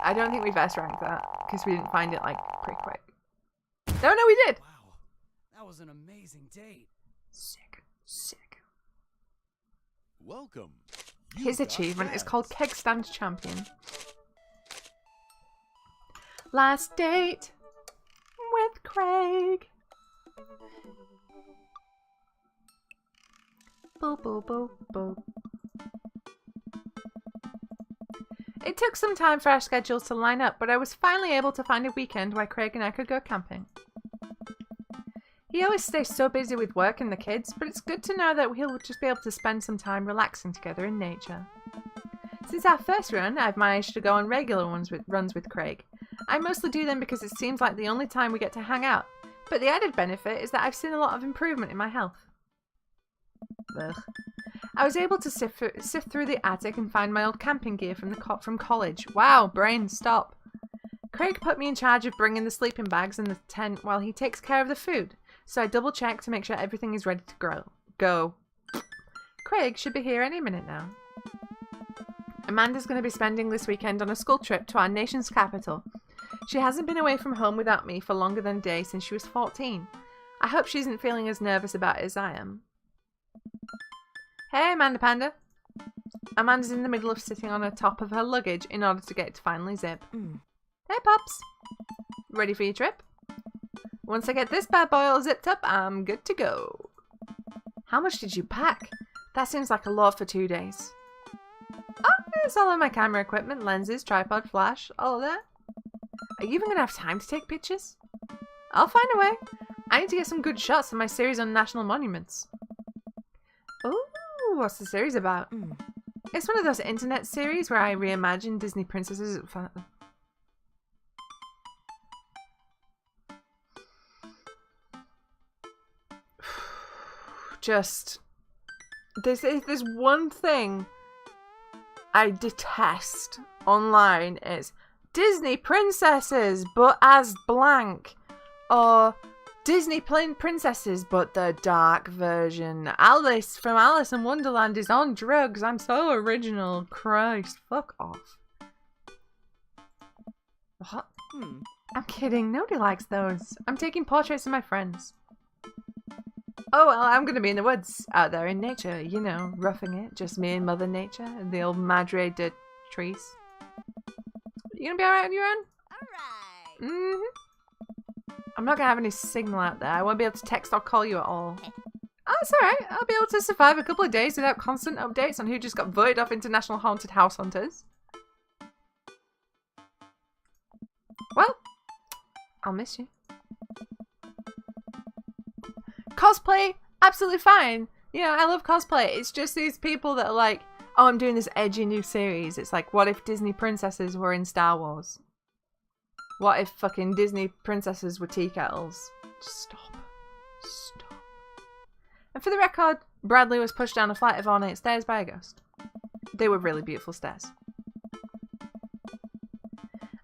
I don't think we've S-ranked that, because we didn't find it, like, pretty quick. No, we did! Wow. That was an amazing date. Sick. Welcome. His achievement is called Keg Stand Champion. Last date. with Craig. Boop, boop, boop, boop. It took some time for our schedules to line up, but I was finally able to find a weekend where Craig and I could go camping. He always stays so busy with work and the kids, but it's good to know that he'll just be able to spend some time relaxing together in nature. Since our first run, I've managed to go on regular runs with Craig. I mostly do them because it seems like the only time we get to hang out, but the added benefit is that I've seen a lot of improvement in my health. Ugh. I was able to sift through the attic and find my old camping gear from college. Wow, brain, stop. Craig put me in charge of bringing the sleeping bags and the tent while he takes care of the food, so I double check to make sure everything is ready to go. Craig should be here any minute now. Amanda's going to be spending this weekend on a school trip to our nation's capital. She hasn't been away from home without me for longer than a day since she was 14. I hope she isn't feeling as nervous about it as I am. Hey, Amanda Panda. Amanda's in the middle of sitting on the top of her luggage in order to get it to finally zip. Hey, Pops. Ready for your trip? Once I get this bad boy all zipped up, I'm good to go. How much did you pack? That seems like a lot for 2 days. Oh, it's all of my camera equipment, lenses, tripod, flash, all of that. Are you even going to have time to take pictures? I'll find a way. I need to get some good shots of my series on national monuments. Ooh, what's the series about? It's one of those internet series where I reimagine Disney princesses. Just... There's one thing I detest online. It's Disney princesses but as blank, or Disney princesses but the dark version. Alice from Alice in Wonderland is on drugs. I'm so original. Christ, fuck off. What? I'm kidding. Nobody likes those. I'm taking portraits of my friends. Oh, well, I'm going to be in the woods, out there in nature, you know, roughing it. Just me and Mother Nature and the old Madre de trees. You going to be alright on your own? Alright. I'm not going to have any signal out there. I won't be able to text or call you at all. Oh, it's alright. I'll be able to survive a couple of days without constant updates on who just got voted off International Haunted House Hunters. Well, I'll miss you. Cosplay, absolutely fine. You know, I love cosplay. It's just these people that are like, oh, I'm doing this edgy new series. It's like, what if Disney princesses were in Star Wars? What if fucking Disney princesses were tea kettles? Just stop. Stop. And for the record, Bradley was pushed down a flight of ornate stairs by a ghost. They were really beautiful stairs.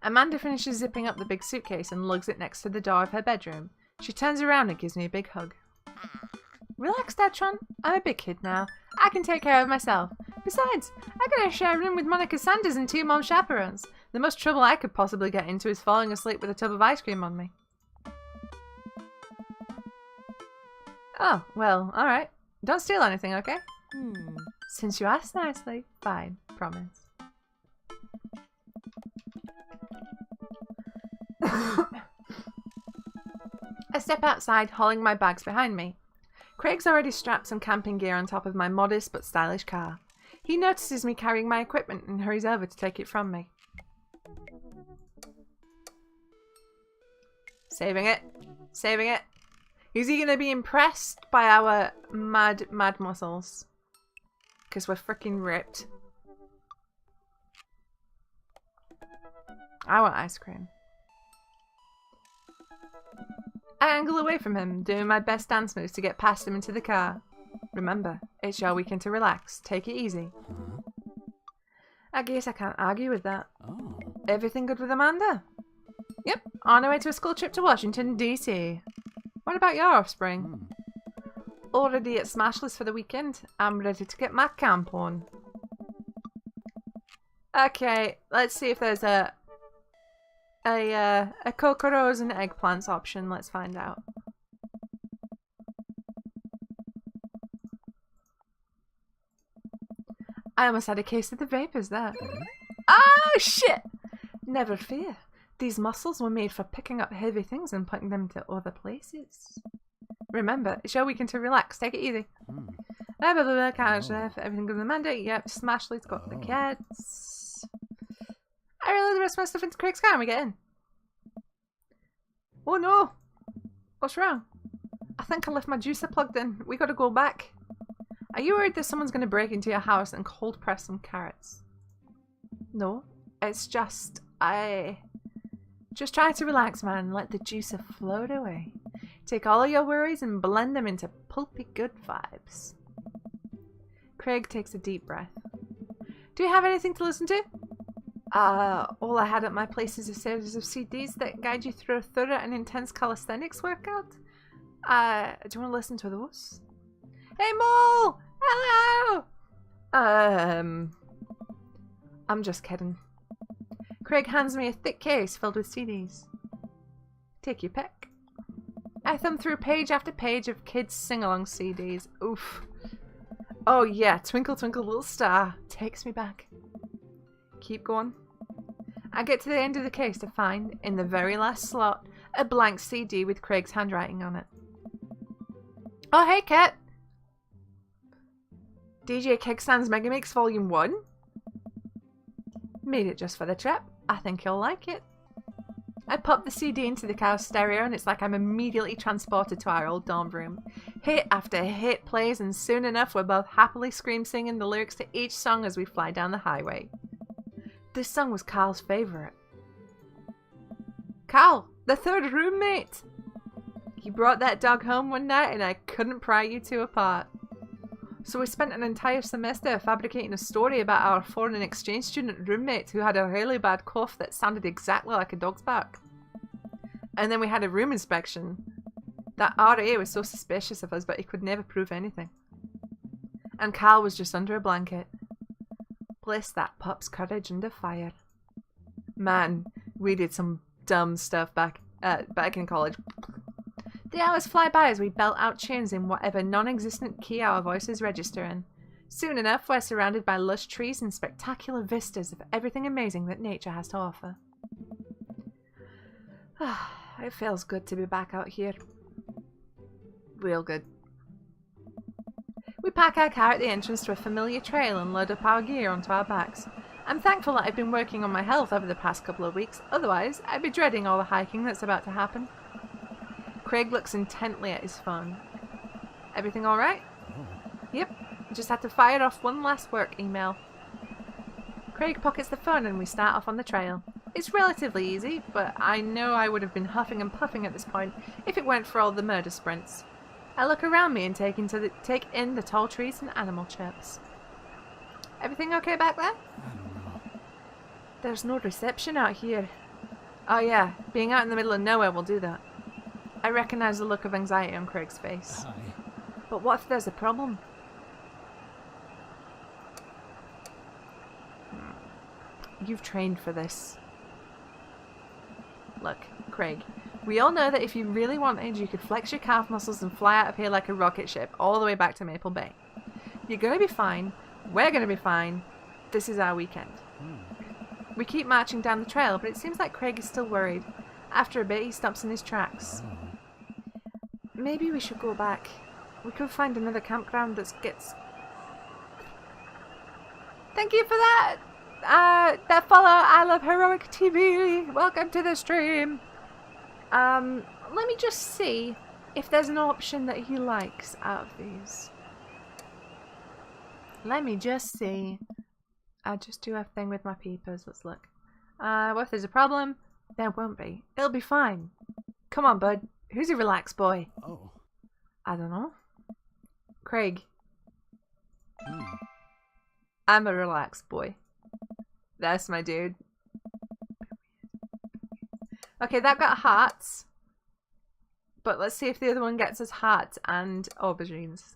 Amanda finishes zipping up the big suitcase and lugs it next to the door of her bedroom. She turns around and gives me a big hug. Relax, Datron. I'm a big kid now. I can take care of myself. Besides, I got to share a room with Monica Sanders and 2 mom chaperones. The most trouble I could possibly get into is falling asleep with a tub of ice cream on me. Oh, well, alright. Don't steal anything, okay? Since you asked nicely, fine. Promise. I step outside, hauling my bags behind me. Craig's already strapped some camping gear on top of my modest but stylish car. He notices me carrying my equipment and hurries over to take it from me. Saving it. Saving it. Is he going to be impressed by our mad muscles? Because we're freaking ripped. I want ice cream. I angle away from him, doing my best dance moves to get past him into the car. Remember, it's your weekend to relax. Take it easy. I guess I can't argue with that. Oh. Everything good with Amanda? Yep, on our way to a school trip to Washington, D.C. What about your offspring? Already at Smashless for the weekend. I'm ready to get my camp on. Okay, let's see if there's a cocoa rose and eggplants option. Let's find out. I almost had a case of the vapors there. Oh shit! Never fear. These muscles were made for picking up heavy things and putting them to other places. Remember, it's your weekend to relax. Take it easy. Blah, blah, blah, cat chef. Everything goes to Amanda. Yep, Smashley's got the cats. I reload the rest of my stuff into Craig's car and we get in. Oh no! What's wrong? I think I left my juicer plugged in. We gotta go back. Are you worried that someone's gonna break into your house and cold press some carrots? No, it's just... Just try to relax, man. Let the juicer float away. Take all of your worries and blend them into pulpy good vibes. Craig takes a deep breath. Do you have anything to listen to? All I had at my place is a series of CDs that guide you through a thorough and intense calisthenics workout. Do you want to listen to those? Hey, Mo! Hello! I'm just kidding. Craig hands me a thick case filled with CDs. Take your pick. I thumb through page after page of kids' sing-along CDs. Oof. Oh yeah, Twinkle Twinkle Little Star takes me back. Keep going. I get to the end of the case to find, in the very last slot, a blank CD with Craig's handwriting on it. Oh hey, Kit! DJ Kickstand's Megamix Volume 1? Made it just for the trip. I think you'll like it. I pop the CD into the car's stereo and it's like I'm immediately transported to our old dorm room. Hit after hit plays and soon enough we're both happily scream singing the lyrics to each song as we fly down the highway. This song was Carl's favourite. Carl, the third roommate! You brought that dog home one night and I couldn't pry you two apart. So we spent an entire semester fabricating a story about our foreign exchange student roommate who had a really bad cough that sounded exactly like a dog's bark. And then we had a room inspection. That RA was so suspicious of us, but he could never prove anything. And Carl was just under a blanket. Bless that pup's courage under fire. Man, we did some dumb stuff back in college. The hours fly by as we belt out tunes in whatever non-existent key our voices register in. Soon enough, we're surrounded by lush trees and spectacular vistas of everything amazing that nature has to offer. It feels good to be back out here. Real good. We park our car at the entrance to a familiar trail and load up our gear onto our backs. I'm thankful that I've been working on my health over the past couple of weeks, otherwise I'd be dreading all the hiking that's about to happen. Craig looks intently at his phone. Everything alright? Yep, just had to fire off one last work email. Craig pockets the phone and we start off on the trail. It's relatively easy, but I know I would have been huffing and puffing at this point if it weren't for all the murder sprints. I look around me and take in the tall trees and animal chirps. Everything okay back there? I don't know. There's no reception out here. Oh yeah, being out in the middle of nowhere will do that. I recognize the look of anxiety on Craig's face. Hi. But what if there's a problem? You've trained for this. Look, Craig, we all know that if you really wanted, you could flex your calf muscles and fly out of here like a rocket ship all the way back to Maple Bay. You're gonna be fine. We're gonna be fine. This is our weekend. We keep marching down the trail, but it seems like Craig is still worried. After a bit, he stops in his tracks. Maybe we should go back. We could find another campground that gets... Thank you for that! That follow, I Love Heroic TV. Welcome to the stream. Let me just see if there's an option that he likes out of these. Let me just see. I just do a thing with my peepers. Let's look. What if there's a problem? There won't be. It'll be fine. Come on, bud. Who's a relaxed boy? Oh. I don't know. Craig. I'm a relaxed boy. That's my dude. Okay, that got hearts. But let's see if the other one gets us hearts and aubergines.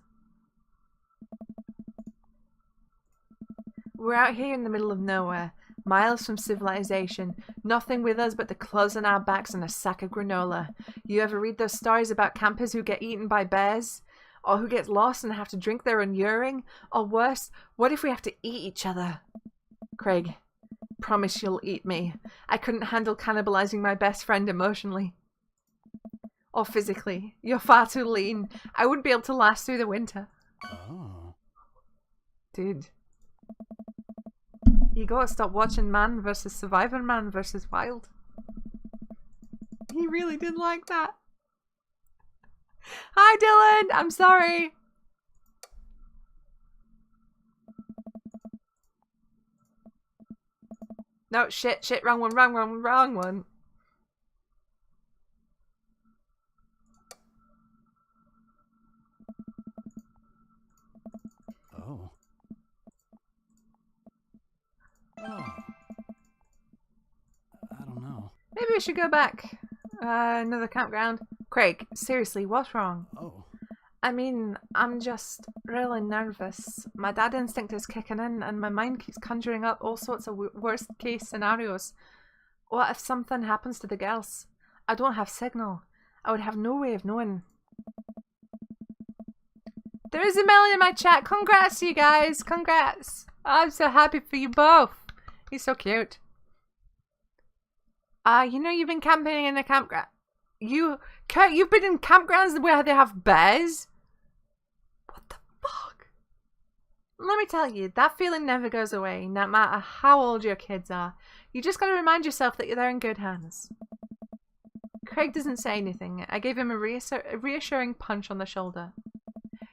We're out here in the middle of nowhere, miles from civilization, nothing with us but the clothes on our backs and a sack of granola. You ever read those stories about campers who get eaten by bears? Or who get lost and have to drink their own urine? Or worse, what if we have to eat each other? Craig, Promise you'll eat me. I couldn't handle cannibalizing my best friend emotionally. Or physically. You're far too lean. I wouldn't be able to last through the winter. Oh. Dude. You gotta stop watching Man versus Survivor Man versus Wild. He really did like that. Hi Dylan! I'm sorry! No, shit, wrong one. Oh. Oh. I don't know. Maybe we should go back. Another campground. Craig, seriously, what's wrong? Oh. I mean, I'm just really nervous. My dad instinct is kicking in and my mind keeps conjuring up all sorts of worst case scenarios. What if something happens to the girls? I don't have signal. I would have no way of knowing. There is a million in my chat. Congrats, you guys. Congrats. I'm so happy for you both. He's so cute. You know you've been camping in a campground. Kurt, you've been in campgrounds where they have bears? What the fuck? Let me tell you, that feeling never goes away, no matter how old your kids are. You just gotta remind yourself that they're in good hands. Craig doesn't say anything. I gave him a reassuring punch on the shoulder.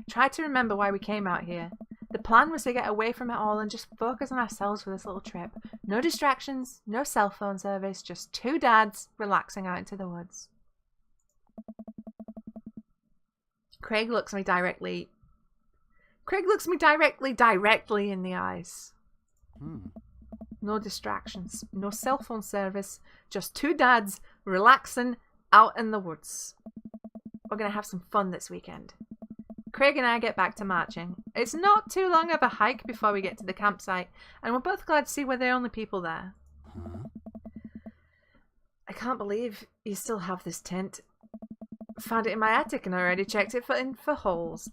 Try to remember why we came out here. The plan was to get away from it all and just focus on ourselves for this little trip. No distractions, no cell phone service, just two dads relaxing out into the woods. Craig looks me directly in the eyes. No distractions, no cell phone service, just two dads relaxing out in the woods. We're gonna have some fun this weekend. Craig and I get back to marching. It's not too long of a hike before we get to the campsite, and we're both glad to see we're the only people there. I can't believe you still have this tent. Found it in my attic and I already checked it for holes.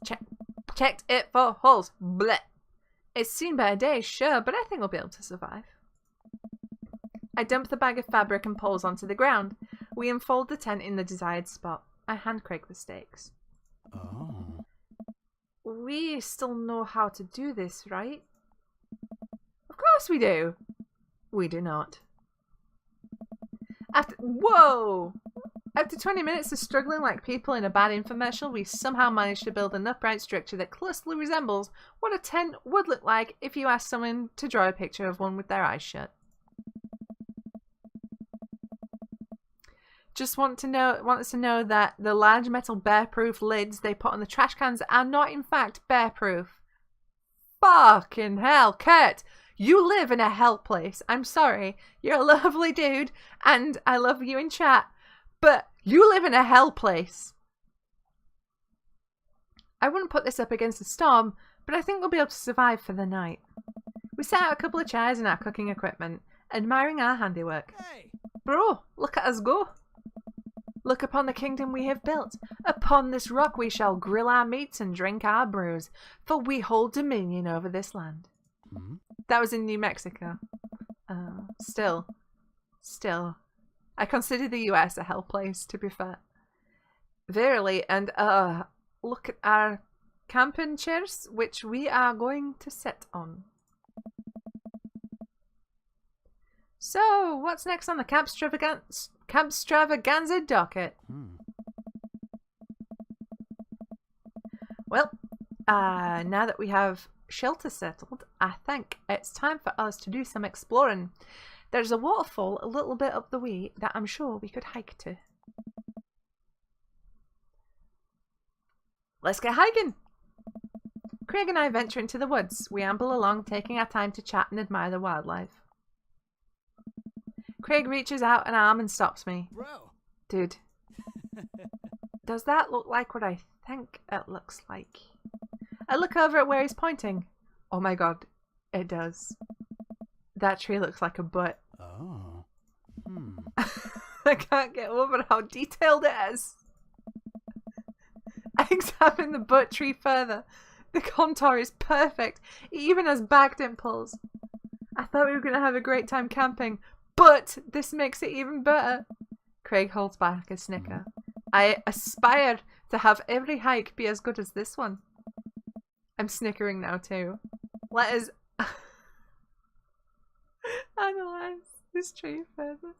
Checked it for holes. Blech. It's seen better days, sure, but I think we'll be able to survive. I dump the bag of fabric and poles onto the ground. We unfold the tent in the desired spot. I hand Craig the stakes. Oh. We still know how to do this, right? Of course we do. We do not. Whoa! After 20 minutes of struggling like people in a bad infomercial, we somehow managed to build an upright structure that closely resembles what a tent would look like if you asked someone to draw a picture of one with their eyes shut. Just want us to know that the large metal bear-proof lids they put on the trash cans are not in fact bear-proof. Fucking hell, Kurt! You live in a hell place. I'm sorry. You're a lovely dude, and I love you in chat. But you live in a hell place. I wouldn't put this up against a storm, but I think we'll be able to survive for the night. We set out a couple of chairs and our cooking equipment, admiring our handiwork. Hey. Bro, look at us go. Look upon the kingdom we have built. Upon this rock we shall grill our meats and drink our brews, for we hold dominion over this land. That was in New Mexico. Still. I consider the US a hell place, to be fair. Verily, and look at our camping chairs, which we are going to sit on. So, what's next on the Camp Extravaganza docket? Well, now that we have shelter settled, I think it's time for us to do some exploring. There's a waterfall a little bit up the way that I'm sure we could hike to. Let's get hiking! Craig and I venture into the woods. We amble along, taking our time to chat and admire the wildlife. Craig reaches out an arm and stops me. Bro. Dude. Does that look like what I think it looks like? I look over at where he's pointing. Oh my god, it does. That tree looks like a butt. Oh. I can't get over how detailed it is. I examine the butt tree further. The contour is perfect. It even has back dimples. I thought we were going to have a great time camping, but this makes it even better. Craig holds back a snicker. I aspire to have every hike be as good as this one. I'm snickering now too. Let us analyze this tree further.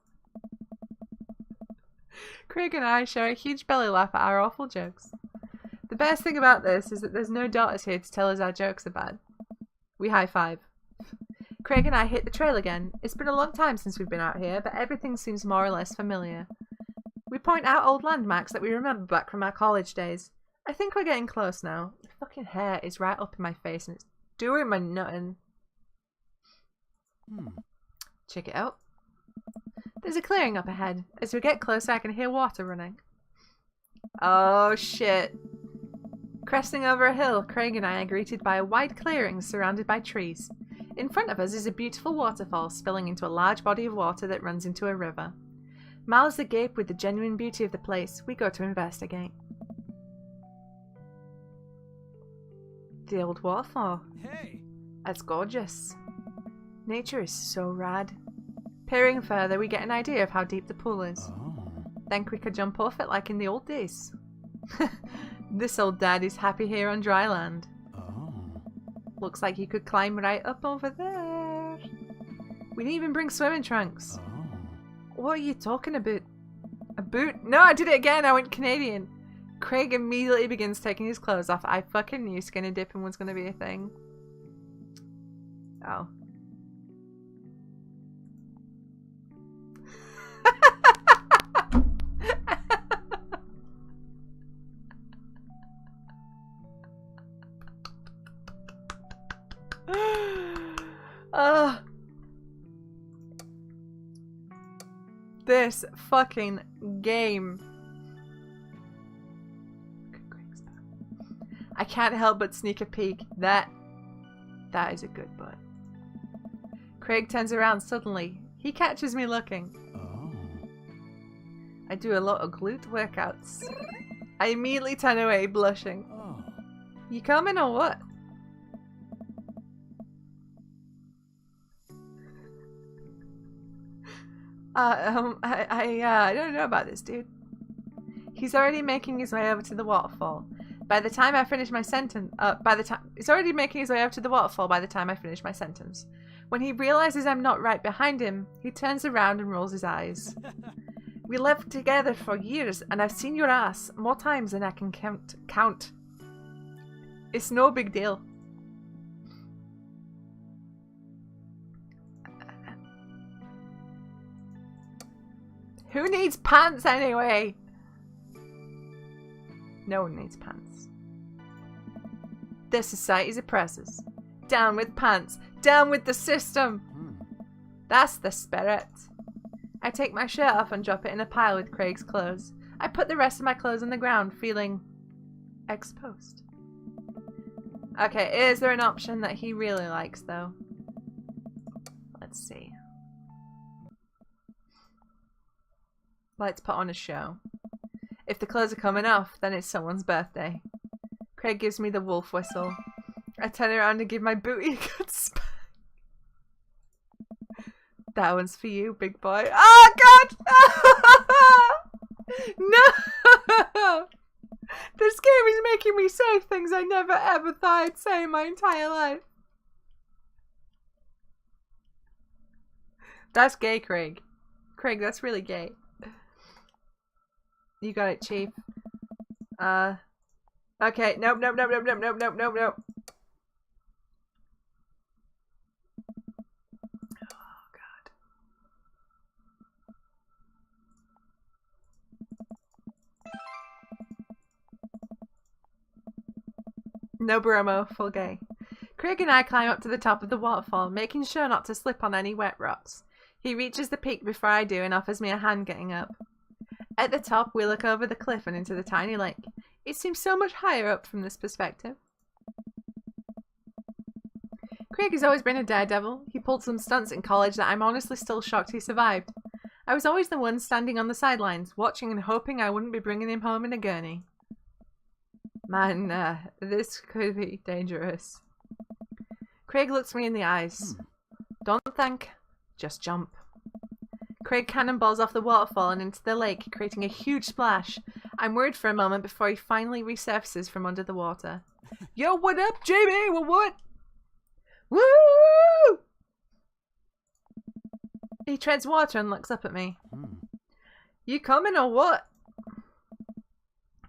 Craig and I share a huge belly laugh at our awful jokes. The best thing about this is that there's no daughters here to tell us our jokes are bad. We high five. Craig and I hit the trail again. It's been a long time since we've been out here, but everything seems more or less familiar. We point out old landmarks that we remember back from our college days. I think we're getting close now. The fucking hair is right up in my face and it's doing my nutting. Check it out. There's a clearing up ahead. As we get closer, I can hear water running. Oh shit. Cresting over a hill, Craig and I are greeted by a wide clearing surrounded by trees. In front of us is a beautiful waterfall spilling into a large body of water that runs into a river. Mouths agape with the genuine beauty of the place, we go to investigate. The old waterfall. Hey! That's gorgeous. Nature is so rad. Peering further, we get an idea of how deep the pool is. Oh. Then we could jump off it like in the old days. This old dad is happy here on dry land. Oh. Looks like you could climb right up over there. We didn't even bring swimming trunks. Oh. What are you talking about? A boot? No, I did it again. I went Canadian. Craig immediately begins taking his clothes off. I fucking knew skinny dipping was going to be a thing. Oh. This fucking game. I can't help but sneak a peek. That is a good butt. Craig turns around suddenly. He catches me looking. Oh. I do a lot of glute workouts. I immediately turn away, blushing. Oh. You coming or what? I don't know about this, dude. He's already making his way over to the waterfall. By the time I finish my sentence, he's already making his way over to the waterfall by the time I finish my sentence. When he realizes I'm not right behind him, he turns around and rolls his eyes. We lived together for years, and I've seen your ass more times than I can count. It's no big deal. Who needs pants anyway? No one needs pants. This society's oppressors. Down with pants. Down with the system. That's the spirit. I take my shirt off and drop it in a pile with Craig's clothes. I put the rest of my clothes on the ground, feeling exposed. Okay, is there an option that he really likes though? Let's see. Let's put on a show. If the clothes are coming off, then it's someone's birthday. Craig gives me the wolf whistle. I turn around and give my booty a good spank. That one's for you, big boy. Oh, God! No! This game is making me say things I never ever thought I'd say in my entire life. That's gay, Craig. Craig, that's really gay. You got it, Chief. Okay, nope. Oh, God. No bromo, full gay. Craig and I climb up to the top of the waterfall, making sure not to slip on any wet rocks. He reaches the peak before I do and offers me a hand getting up. At the top, we look over the cliff and into the tiny lake. It seems so much higher up from this perspective. Craig has always been a daredevil. He pulled some stunts in college that I'm honestly still shocked he survived. I was always the one standing on the sidelines, watching and hoping I wouldn't be bringing him home in a gurney. Man, this could be dangerous. Craig looks me in the eyes. Don't think, just jump. Craig cannonballs off the waterfall and into the lake, creating a huge splash. I'm worried for a moment before he finally resurfaces from under the water. Yo, what up, Jamie? What? Woo! He treads water and looks up at me. You coming or what?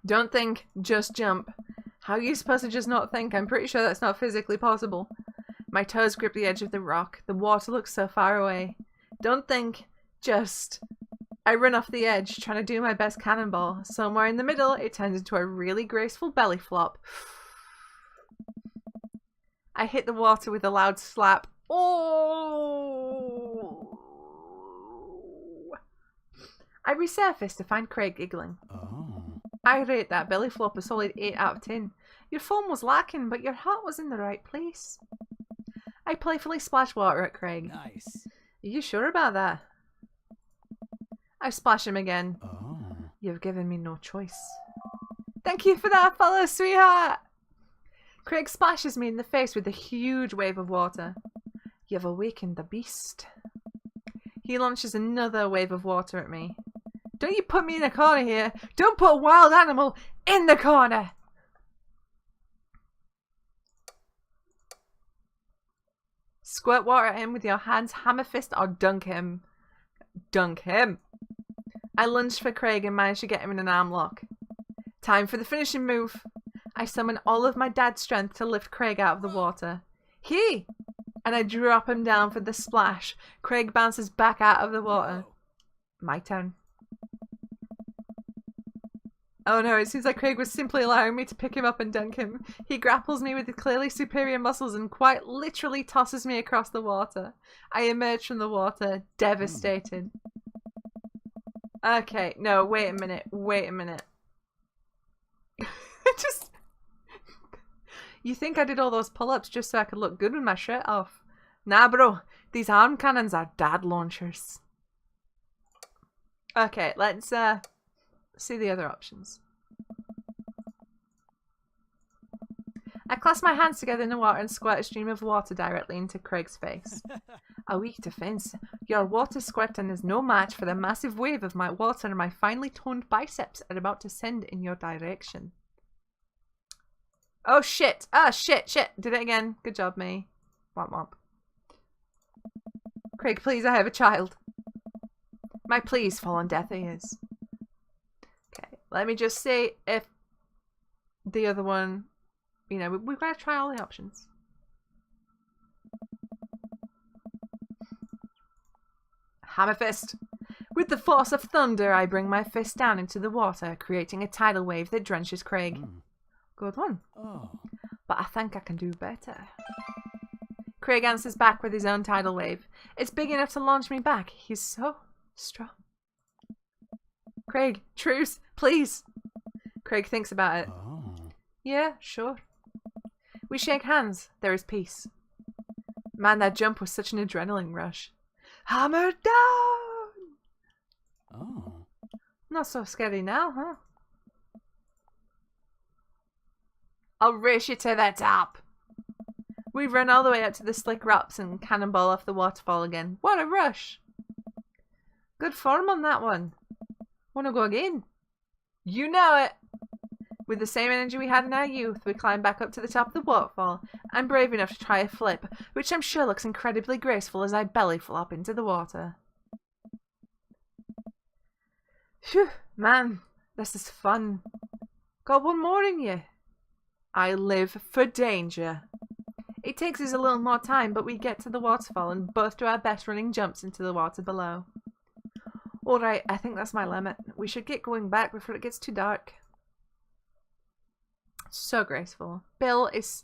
Don't think, just jump. How are you supposed to just not think? I'm pretty sure that's not physically possible. My toes grip the edge of the rock. The water looks so far away. Don't think, just... I run off the edge, trying to do my best cannonball. Somewhere in the middle, it turns into a really graceful belly flop. I hit the water with a loud slap. Oh! I resurface to find Craig giggling. Oh. I rate that belly flop a solid 8 out of 10. Your form was lacking, but your heart was in the right place. I playfully splash water at Craig. Nice. Are you sure about that? I splash him again. Oh. You've given me no choice. Thank you for that follow, sweetheart! Craig splashes me in the face with a huge wave of water. You've awakened the beast. He launches another wave of water at me. Don't you put me in a corner here. Don't put a wild animal in the corner. Squirt water at him with your hands, hammer fist, or dunk him. Dunk him. I lunge for Craig and manage to get him in an arm lock. Time for the finishing move. I summon all of my dad's strength to lift Craig out of the water. He! And I drop him down for the splash. Craig bounces back out of the water. My turn. Oh no, it seems like Craig was simply allowing me to pick him up and dunk him. He grapples me with his clearly superior muscles and quite literally tosses me across the water. I emerge from the water, devastated. Okay, no, wait a minute. Just... You think I did all those pull-ups just so I could look good with my shirt off? Nah, bro. These arm cannons are dad launchers. Okay, let's see the other options. I clasp my hands together in the water and squirt a stream of water directly into Craig's face. A weak defense. Your water squirting is no match for the massive wave of my water and my finely toned biceps are about to send in your direction. Oh shit! Ah, shit! Did it again. Good job, me. Womp womp. Craig, please, I have a child. My pleas fall on deaf ears. Okay, let me just see if the other one... You know, we've got to try all the options. Hammer fist. With the force of thunder, I bring my fist down into the water, creating a tidal wave that drenches Craig. Good one. Oh. But I think I can do better. Craig answers back with his own tidal wave. It's big enough to launch me back. He's so strong. Craig, truce, please. Craig thinks about it. Oh. Yeah, sure. We shake hands. There is peace. Man, that jump was such an adrenaline rush. Hammer down! Oh. Not so scary now, huh? I'll race you to the top. We run all the way up to the slick rocks and cannonball off the waterfall again. What a rush! Good form on that one. Wanna go again? You know it! With the same energy we had in our youth, we climb back up to the top of the waterfall. I'm brave enough to try a flip, which I'm sure looks incredibly graceful as I belly flop into the water. Phew, man, this is fun. Got one more in you. I live for danger. It takes us a little more time, but we get to the waterfall and both do our best running jumps into the water below. Alright, I think that's my limit. We should get going back before it gets too dark. So graceful. Bill is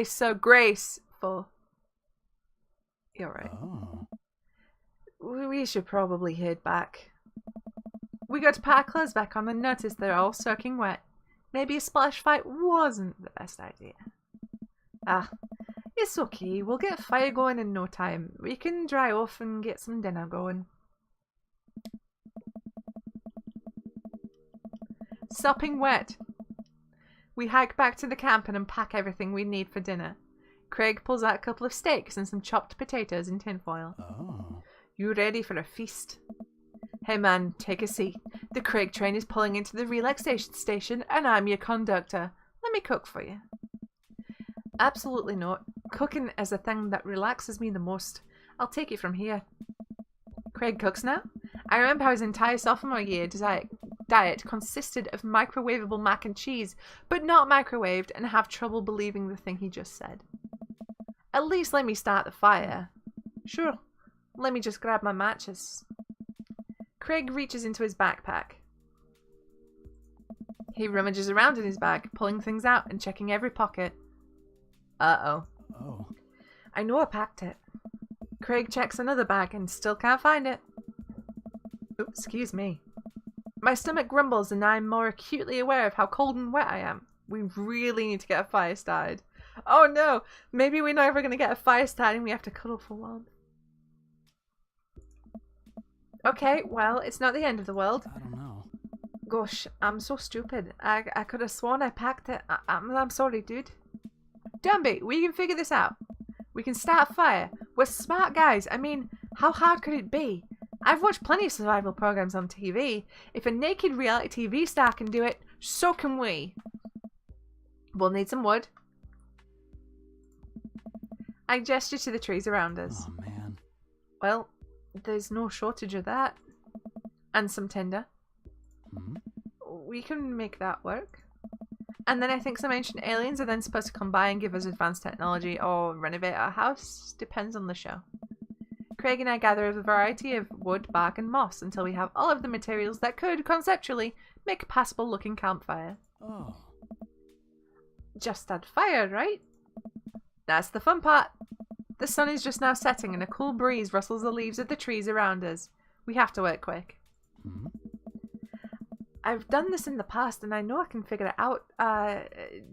so graceful. You're right. Oh. We should probably head back. We got to put our clothes back on and notice they're all soaking wet. Maybe a splash fight wasn't the best idea. Ah, it's okay. We'll get a fire going in no time. We can dry off and get some dinner going. Sopping wet. We hike back to the camp and unpack everything we need for dinner. Craig pulls out a couple of steaks and some chopped potatoes in tinfoil. Oh. You ready for a feast? Hey man, take a seat. The Craig train is pulling into the relaxation station and I'm your conductor. Let me cook for you. Absolutely not. Cooking is the thing that relaxes me the most. I'll take it from here. Craig cooks now? I remember how his entire sophomore year diet consisted of microwavable mac and cheese, but not microwaved, and have trouble believing the thing he just said. At least let me start the fire. Sure. Let me just grab my matches. Craig reaches into his backpack. He rummages around in his bag, pulling things out and checking every pocket. Uh-oh. Oh. I know I packed it. Craig checks another bag and still can't find it. Oops, excuse me. My stomach grumbles and I'm more acutely aware of how cold and wet I am. We really need to get a fire started. Oh no! Maybe we're never going to get a fire started and we have to cuddle for warmth. Okay, well, it's not the end of the world. I don't know. Gosh, I'm so stupid. I could have sworn I packed it. I'm sorry, dude. Don't be. We can figure this out. We can start a fire. We're smart guys. I mean, how hard could it be? I've watched plenty of survival programs on TV. If a naked reality TV star can do it, so can we. We'll need some wood. I gesture to the trees around us. Oh, man. Well, there's no shortage of that. And some tinder. Hmm? We can make that work. And then I think some ancient aliens are then supposed to come by and give us advanced technology or renovate our house. Depends on the show. Craig and I gather a variety of wood, bark and moss until we have all of the materials that could, conceptually, make a passable looking campfire. Oh. Just add fire, right? That's the fun part. The sun is just now setting and a cool breeze rustles the leaves of the trees around us. We have to work quick. Hmm? I've done this in the past and I know I can figure it out.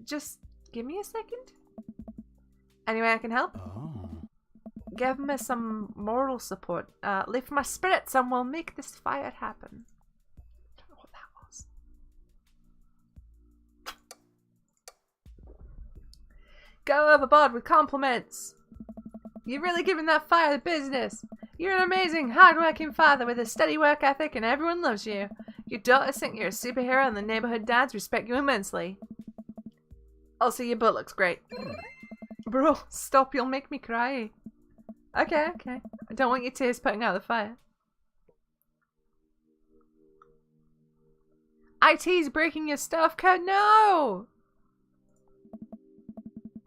Just give me a second. Any way I can help? Oh. Give me some moral support. Lift my spirits and we'll make this fire happen. I don't know what that was. Go overboard with compliments. You're really giving that fire the business. You're an amazing, hard-working father with a steady work ethic and everyone loves you. Your daughters think you're a superhero and the neighborhood dads respect you immensely. Also, your butt looks great. Bro, stop, you'll make me cry. Okay. I don't want your tears putting out the fire. IT's breaking your stuff, Kurt, no!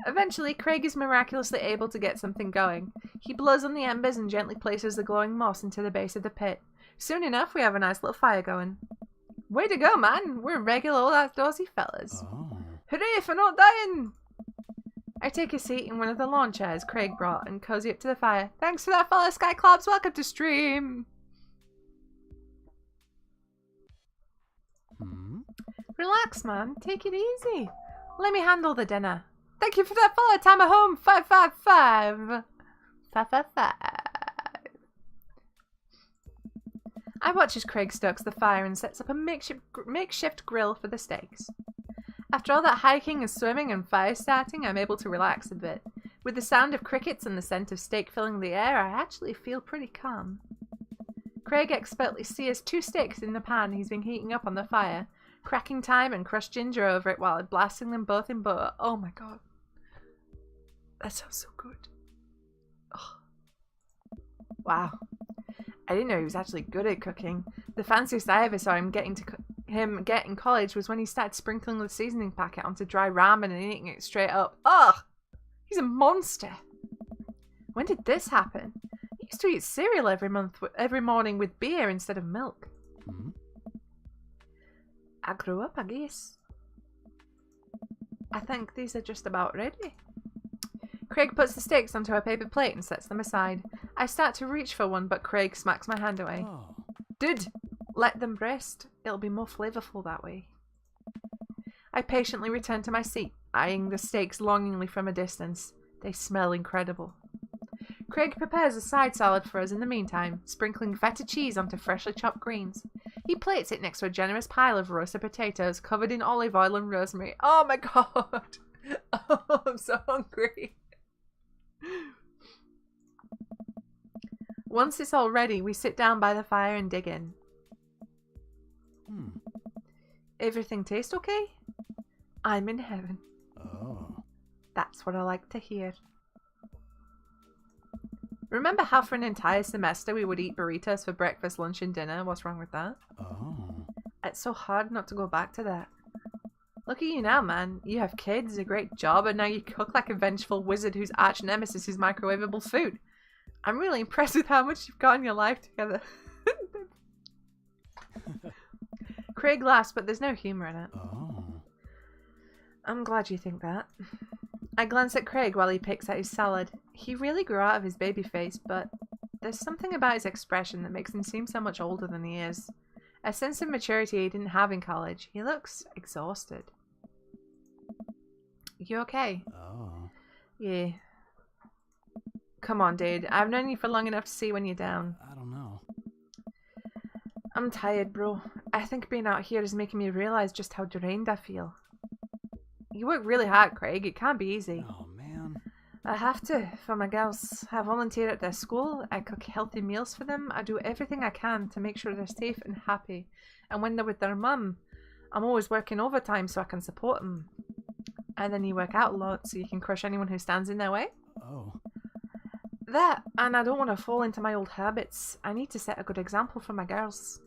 Eventually, Craig is miraculously able to get something going. He blows on the embers and gently places the glowing moss into the base of the pit. Soon enough, we have a nice little fire going. Way to go, man! We're regular old outdoorsy fellas. Oh. Hooray for not dying! I take a seat in one of the lawn chairs Craig brought and cozy up to the fire. Thanks for that, fellow Skyclops. Welcome to stream. Hmm? Relax, man. Take it easy. Let me handle the dinner. Thank you for that follow. Time at home. 555. 555. I watch as Craig stokes the fire and sets up a makeshift grill for the steaks. After all that hiking and swimming and fire starting, I'm able to relax a bit. With the sound of crickets and the scent of steak filling the air, I actually feel pretty calm. Craig expertly sears 2 steaks in the pan he's been heating up on the fire, cracking thyme and crushed ginger over it while blasting them both in butter. Oh my god. That sounds so good. Oh. Wow. I didn't know he was actually good at cooking. The fanciest I ever saw him get in college was when he started sprinkling the seasoning packet onto dry ramen and eating it straight up. Ugh! He's a monster. When did this happen? He used to eat cereal every morning with beer instead of milk. Hmm? I grew up, I guess. I think these are just about ready. Craig puts the steaks onto a paper plate and sets them aside. I start to reach for one, but Craig smacks my hand away. Oh. Dude, let them rest. It'll be more flavorful that way. I patiently return to my seat, eyeing the steaks longingly from a distance. They smell incredible. Craig prepares a side salad for us in the meantime, sprinkling feta cheese onto freshly chopped greens. He plates it next to a generous pile of roasted potatoes covered in olive oil and rosemary. Oh my god! Oh, I'm so hungry. Once it's all ready, we sit down by the fire and dig in. Hmm. Everything taste okay? I'm in heaven. Oh. That's what I like to hear. Remember how for an entire semester we would eat burritos for breakfast, lunch, and dinner? What's wrong with that? Oh. It's so hard not to go back to that. Look at you now, man. You have kids, a great job, and now you cook like a vengeful wizard whose arch nemesis is microwavable food. I'm really impressed with how much you've got in your life together. Craig laughs, but there's no humour in it. Oh. I'm glad you think that. I glance at Craig while he picks at his salad. He really grew out of his baby face, but there's something about his expression that makes him seem so much older than he is. A sense of maturity he didn't have in college. He looks exhausted. You okay? Oh. Yeah. Come on, dude. I've known you for long enough to see when you're down. I don't know. I'm tired, bro. I think being out here is making me realize just how drained I feel. You work really hard, Craig. It can't be easy. Oh, man. I have to, for my girls. I volunteer at their school. I cook healthy meals for them. I do everything I can to make sure they're safe and happy. And when they're with their mum, I'm always working overtime so I can support them. And then you work out a lot so you can crush anyone who stands in their way. Oh. That, and I don't want to fall into my old habits. I need to set a good example for my girls.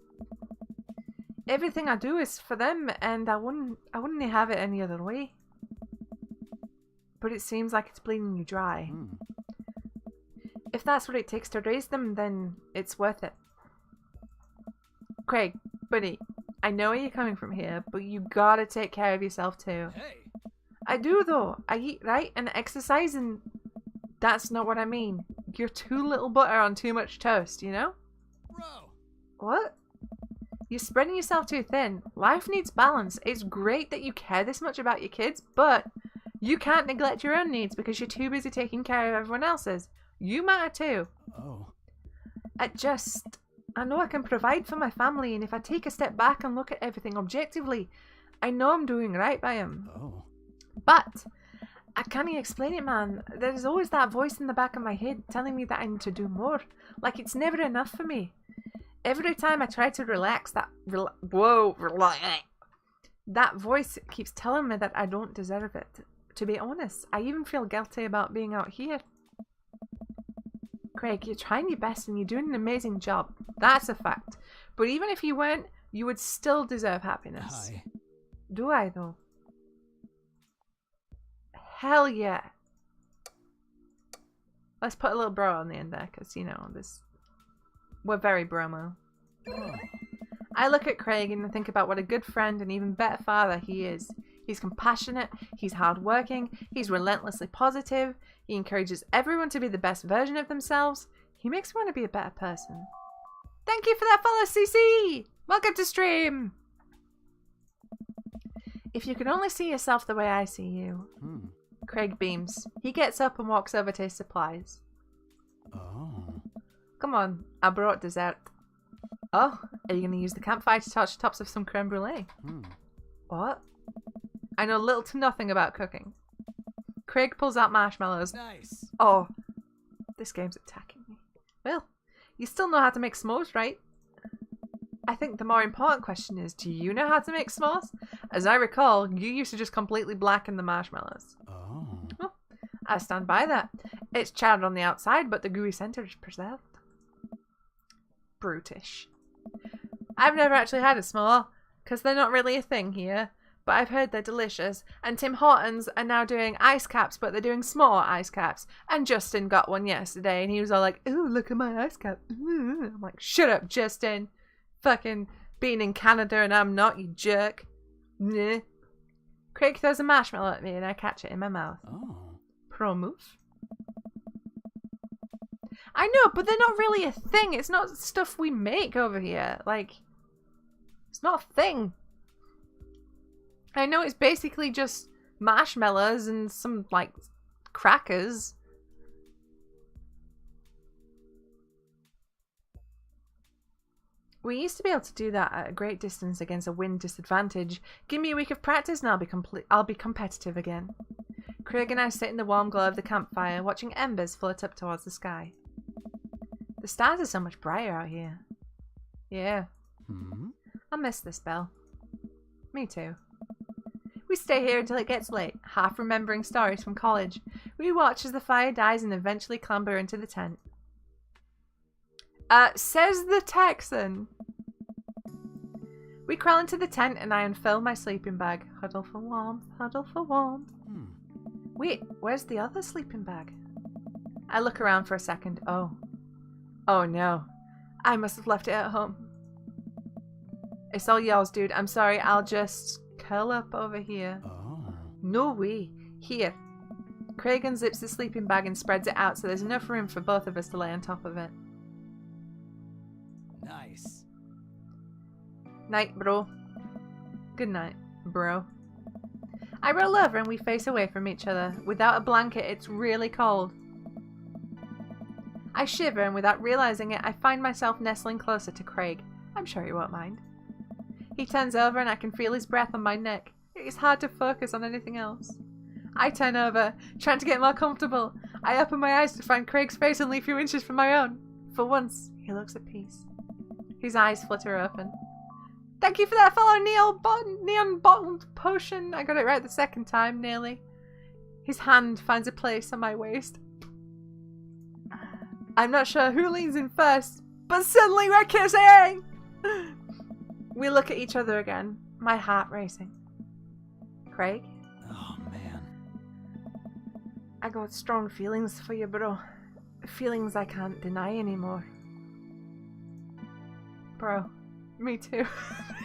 Everything I do is for them, and I wouldn't have it any other way. But it seems like it's bleeding you dry. Hmm. If that's what it takes to raise them, then it's worth it. Craig, buddy, I know where you're coming from here, but you gotta take care of yourself too. Hey. I do though. I eat right and exercise, and that's not what I mean. You're too little butter on too much toast, you know? Bro. What? You're spreading yourself too thin. Life needs balance. It's great that you care this much about your kids, but you can't neglect your own needs because you're too busy taking care of everyone else's. You matter too. Oh. I know I can provide for my family, and if I take a step back and look at everything objectively, I know I'm doing right by them. Oh. But I can't explain it, man. There's always that voice in the back of my head telling me that I need to do more. Like it's never enough for me. Every time I try to relax, that voice keeps telling me that I don't deserve it. To be honest, I even feel guilty about being out here. Craig, you're trying your best and you're doing an amazing job. That's a fact. But even if you weren't, you would still deserve happiness. Hi. Do I, though? Hell yeah. Let's put a little bro on the end there, because, you know, we're very bromo. Oh. I look at Craig and think about what a good friend and even better father he is. He's compassionate, he's hardworking, he's relentlessly positive, he encourages everyone to be the best version of themselves. He makes me want to be a better person. Thank you for that follow, CC! Welcome to stream! If you could only see yourself the way I see you. Hmm. Craig beams. He gets up and walks over to his supplies. Oh. Come on, I brought dessert. Oh, are you going to use the campfire to touch the tops of some creme brulee? Hmm. What? I know little to nothing about cooking. Craig pulls out marshmallows. Nice. Oh, this game's attacking me. Well, you still know how to make s'mores, right? I think the more important question is, do you know how to make s'mores? As I recall, you used to just completely blacken the marshmallows. Oh. Well, I stand by that. It's charred on the outside, but the gooey center is preserved. Brutish. I've never actually had a s'more, because they're not really a thing here. But I've heard they're delicious, and Tim Hortons are now doing ice caps, but they're doing s'more ice caps. And Justin got one yesterday, and he was all like, "Ooh, look at my ice cap." Ooh. I'm like, shut up, Justin. Fucking being in Canada and I'm not, you jerk. Nah. Craig throws a marshmallow at me, and I catch it in my mouth. Oh. Pro move. I know, but they're not really a thing. It's not stuff we make over here. Like, it's not a thing. I know it's basically just marshmallows and some, like, crackers. We used to be able to do that at a great distance against a wind disadvantage. Give me a week of practice and I'll be competitive again. Craig and I sit in the warm glow of the campfire, watching embers float up towards the sky. The stars are so much brighter out here. Yeah. Hmm? I miss this bell. Me too. We stay here until it gets late, half remembering stories from college. We watch as the fire dies and eventually clamber into the tent. Says the Texan. We crawl into the tent and I unfurl my sleeping bag. Huddle for warmth, huddle for warmth. Hmm. Wait, where's the other sleeping bag? I look around for a second. Oh. Oh no. I must have left it at home. It's all yours, dude. I'm sorry. I'll just curl up over here. Oh. No way. Here. Craig unzips the sleeping bag and spreads it out so there's enough room for both of us to lay on top of it. Nice. Night, bro. Good night, bro. I roll over and we face away from each other. Without a blanket, it's really cold. I shiver and without realizing it, I find myself nestling closer to Craig. I'm sure he won't mind. He turns over and I can feel his breath on my neck. It's hard to focus on anything else. I turn over, trying to get more comfortable. I open my eyes to find Craig's face only a few inches from my own. For once, he looks at peace. His eyes flutter open. Thank you for that fellow neon bottled potion. I got it right the second time, nearly. His hand finds a place on my waist. I'm not sure who leans in first, but suddenly we're kissing! We look at each other again, my heart racing. Craig? Oh, man. I got strong feelings for you, bro. Feelings I can't deny anymore. Bro, me too.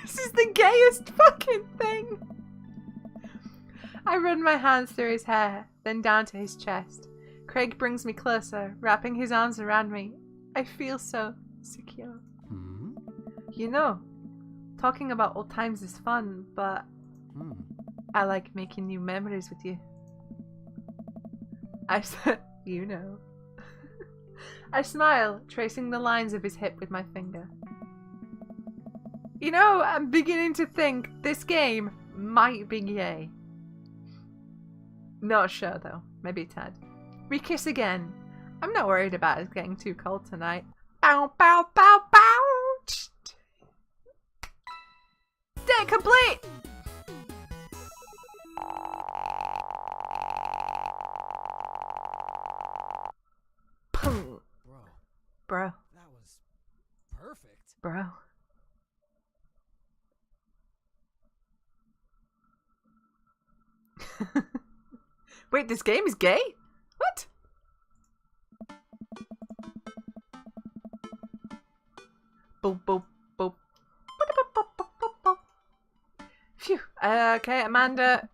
This is the gayest fucking thing! I run my hands through his hair, then down to his chest. Craig brings me closer, wrapping his arms around me. I feel so secure. Hmm? You know, talking about old times is fun, but Hmm. I like making new memories with you. I said, you know. I smile, tracing the lines of his hip with my finger. You know, I'm beginning to think this game might be gay. Not sure though, maybe a tad. We kiss again. I'm not worried about it getting too cold tonight. Bow, bow, bow, bow! Day complete! Boom. Bro. That was perfect. Bro. Wait, this game is gay? What? Boop, boop, boop. Phew. Okay, Amanda.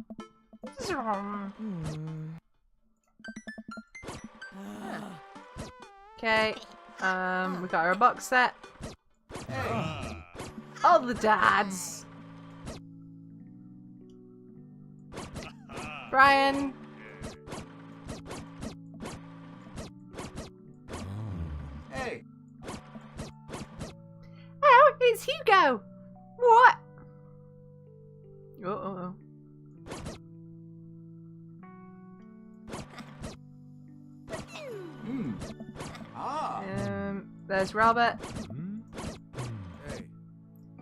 Okay. We got our box set. All the dads. Brian. Hey. Oh, it's Hugo. What? Uh-oh. Hmm. Ah. There's Robert. Hey.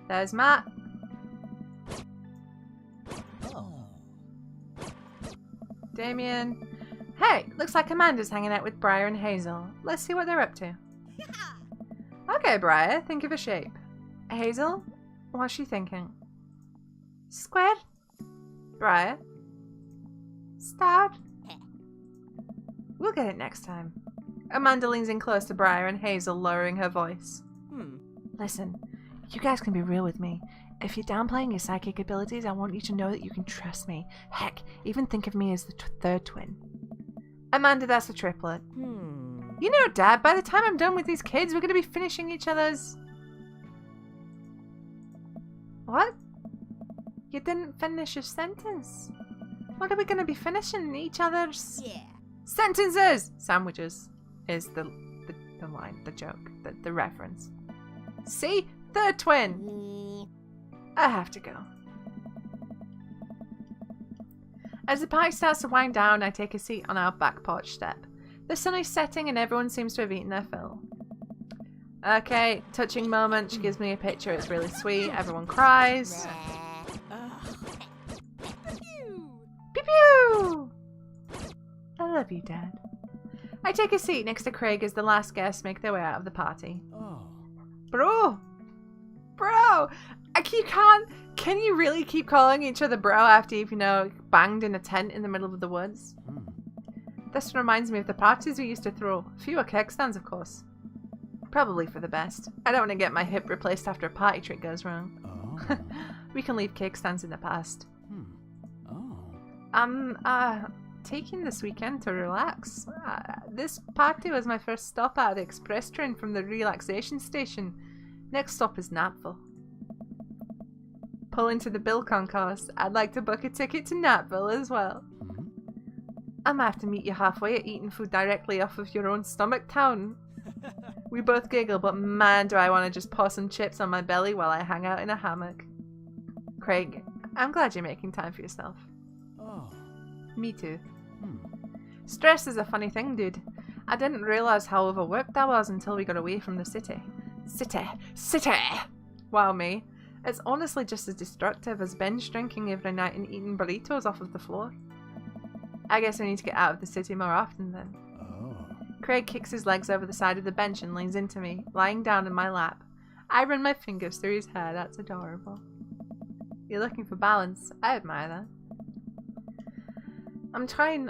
There's Matt. Oh. Damien. Hey, looks like Amanda's hanging out with Briar and Hazel. Let's see what they're up to. Okay, Briar, think of a shape. Hazel, what's she thinking? Square? Briar? Star? We'll get it next time. Amanda leans in close to Briar and Hazel, lowering her voice. Listen, you guys can be real with me. If you're downplaying your psychic abilities, I want you to know that you can trust me. Heck, even think of me as the third twin. Amanda, that's a triplet. You know, Dad, by the time I'm done with these kids, we're going to be finishing each other's... What? You didn't finish your sentence. What are we going to be finishing each other's... Yeah. Sentences! Sandwiches is the line, the joke, the reference. See? Third twin! I have to go. As the party starts to wind down, I take a seat on our back porch step. The sun is setting and everyone seems to have eaten their fill. Okay, touching moment. She gives me a picture. It's really sweet. Everyone cries. Pew pew! I love you, Dad. I take a seat next to Craig as the last guests make their way out of the party. Oh. Bro! Bro! You can't... Can you really keep calling each other bro after you've, you know, banged in a tent in the middle of the woods? This reminds me of the parties we used to throw. Fewer keg stands, of course. Probably for the best. I don't want to get my hip replaced after a party trick goes wrong. Oh. We can leave cake stands in the past. Oh. I'm, taking this weekend to relax. This party was my first stop at the express train from the relaxation station. Next stop is Napville. Pull into the bill concourse. I'd like to book a ticket to Napville as well. I might have to meet you halfway at eating food directly off of your own stomach town. We both giggle, but man, do I want to just pour some chips on my belly while I hang out in a hammock. Craig, I'm glad you're making time for yourself. Oh. Me too. Stress is a funny thing, dude. I didn't realize how overworked I was until we got away from the city. City! Wow, me. It's honestly just as destructive as binge drinking every night and eating burritos off of the floor. I guess I need to get out of the city more often then. Oh. Craig kicks his legs over the side of the bench and leans into me, lying down in my lap. I run my fingers through his hair. That's adorable. You're looking for balance. I admire that. I'm trying...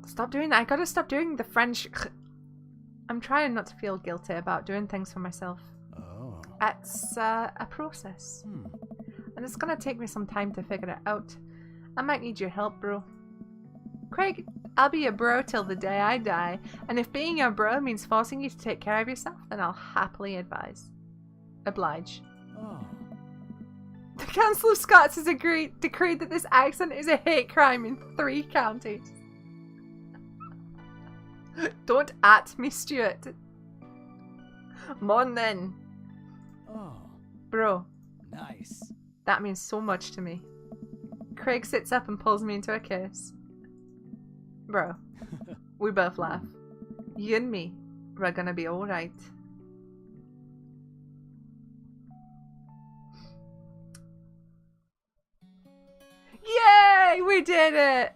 Stop doing that. I gotta stop doing the French... I'm trying not to feel guilty about doing things for myself. Oh. It's a process. And it's gonna take me some time to figure it out. I might need your help, bro. Craig, I'll be your bro till the day I die. And if being your bro means forcing you to take care of yourself, then I'll happily advise. Oblige. Oh. The Council of Scots has decreed that this accent is a hate crime in 3 counties. Don't at me, Stuart. Mon then. Oh. Bro, Nice. that means so much to me. Craig sits up and pulls me into a kiss. Bro, we both laugh. You and me, we're gonna be alright. Yay! We did it!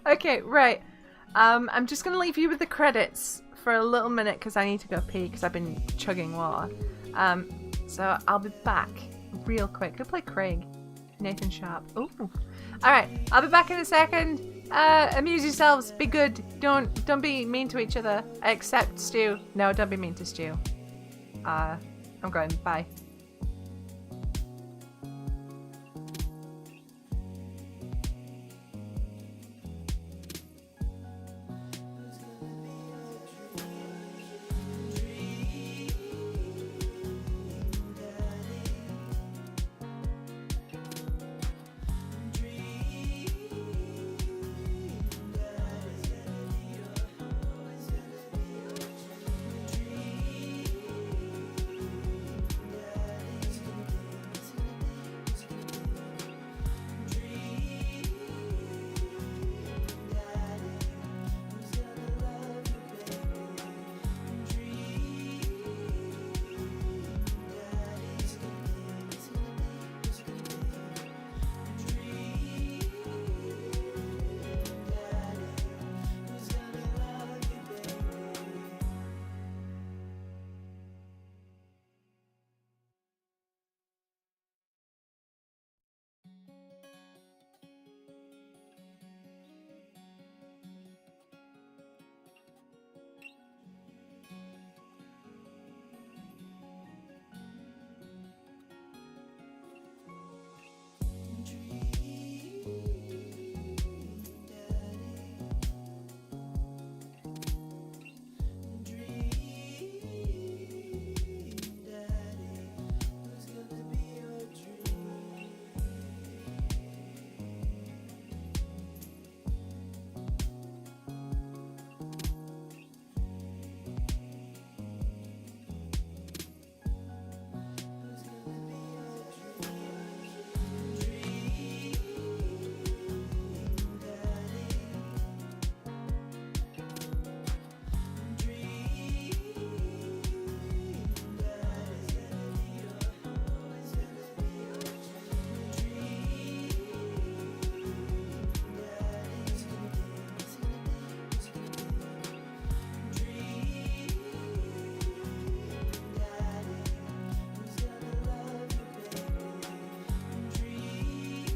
Okay, right. I'm just gonna leave you with the credits for a little minute because I need to go pee because I've been chugging water. So I'll be back real quick. Go play Craig. Nathan Sharp. Ooh. Alright, I'll be back in a second. Amuse yourselves. Be good. Don't be mean to each other. Except Stu. No, don't be mean to Stu. I'm going. Bye.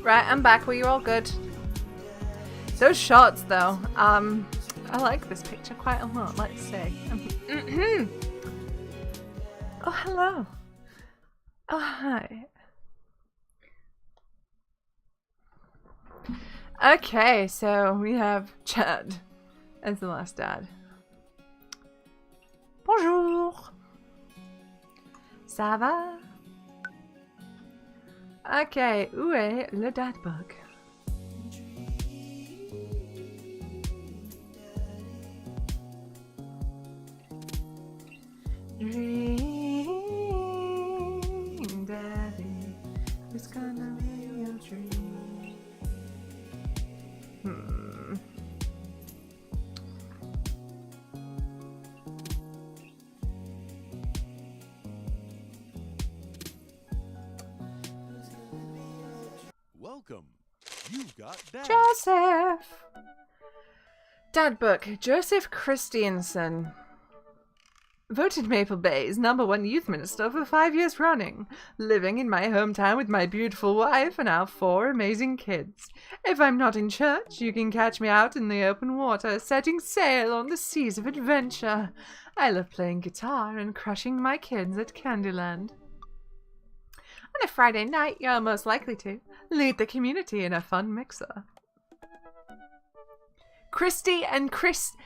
Right, I'm back. Were you all good? Those shots, though. I like this picture quite a lot. Let's see. Oh, hello. Oh, hi. Okay, so we have Chad as the last dad. Bonjour. Ça va? Okay, où est le dad book? Dream, daddy, who's gonna be your dream? Welcome. You've got Dad. Joseph! Dad book, Joseph Christiansen. Voted Maple Bay's #1 youth minister for 5 years running, living in my hometown with my beautiful wife and our 4 amazing kids. If I'm not in church, you can catch me out in the open water, setting sail on the seas of adventure. I love playing guitar and crushing my kids at Candyland. On a Friday night, you're most likely to lead the community in a fun mixer. Christian and Christy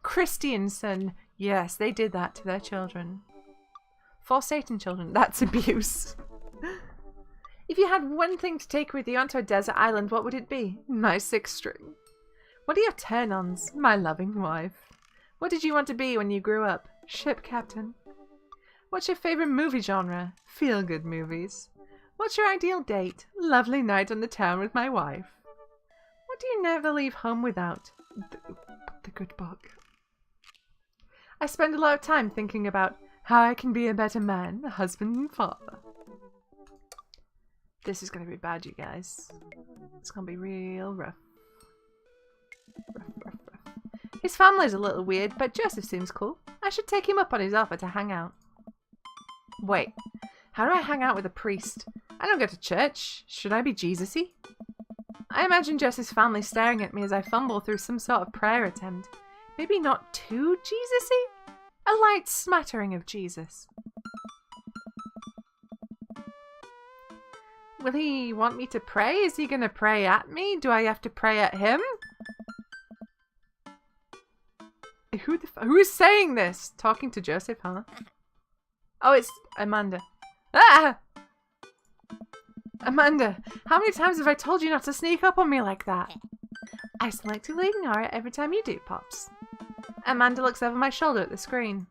Christiansen. Yes, they did that to their children. For Satan children, that's abuse. If you had one thing to take with you onto a desert island, what would it be? My 6 string. What are your turn-ons? My loving wife. What did you want to be when you grew up? Ship captain. What's your favorite movie genre? Feel-good movies. What's your ideal date? Lovely night on the town with my wife. What do you never leave home without? The good book. I spend a lot of time thinking about how I can be a better man, a husband and father. This is going to be bad, you guys. It's going to be real rough. Rough. His family's a little weird, but Joseph seems cool. I should take him up on his offer to hang out. Wait, how do I hang out with a priest? I don't go to church. Should I be Jesus-y? I imagine Joseph's family staring at me as I fumble through some sort of prayer attempt. Maybe not too Jesus-y? A light smattering of Jesus. Will he want me to pray? Is he going to pray at me? Do I have to pray at him? Who is saying this? Talking to Joseph, huh? Oh, it's Amanda. Ah! Amanda, how many times have I told you not to sneak up on me like that? I selectively ignore it every time you do, Pops. Amanda looks over my shoulder at the screen.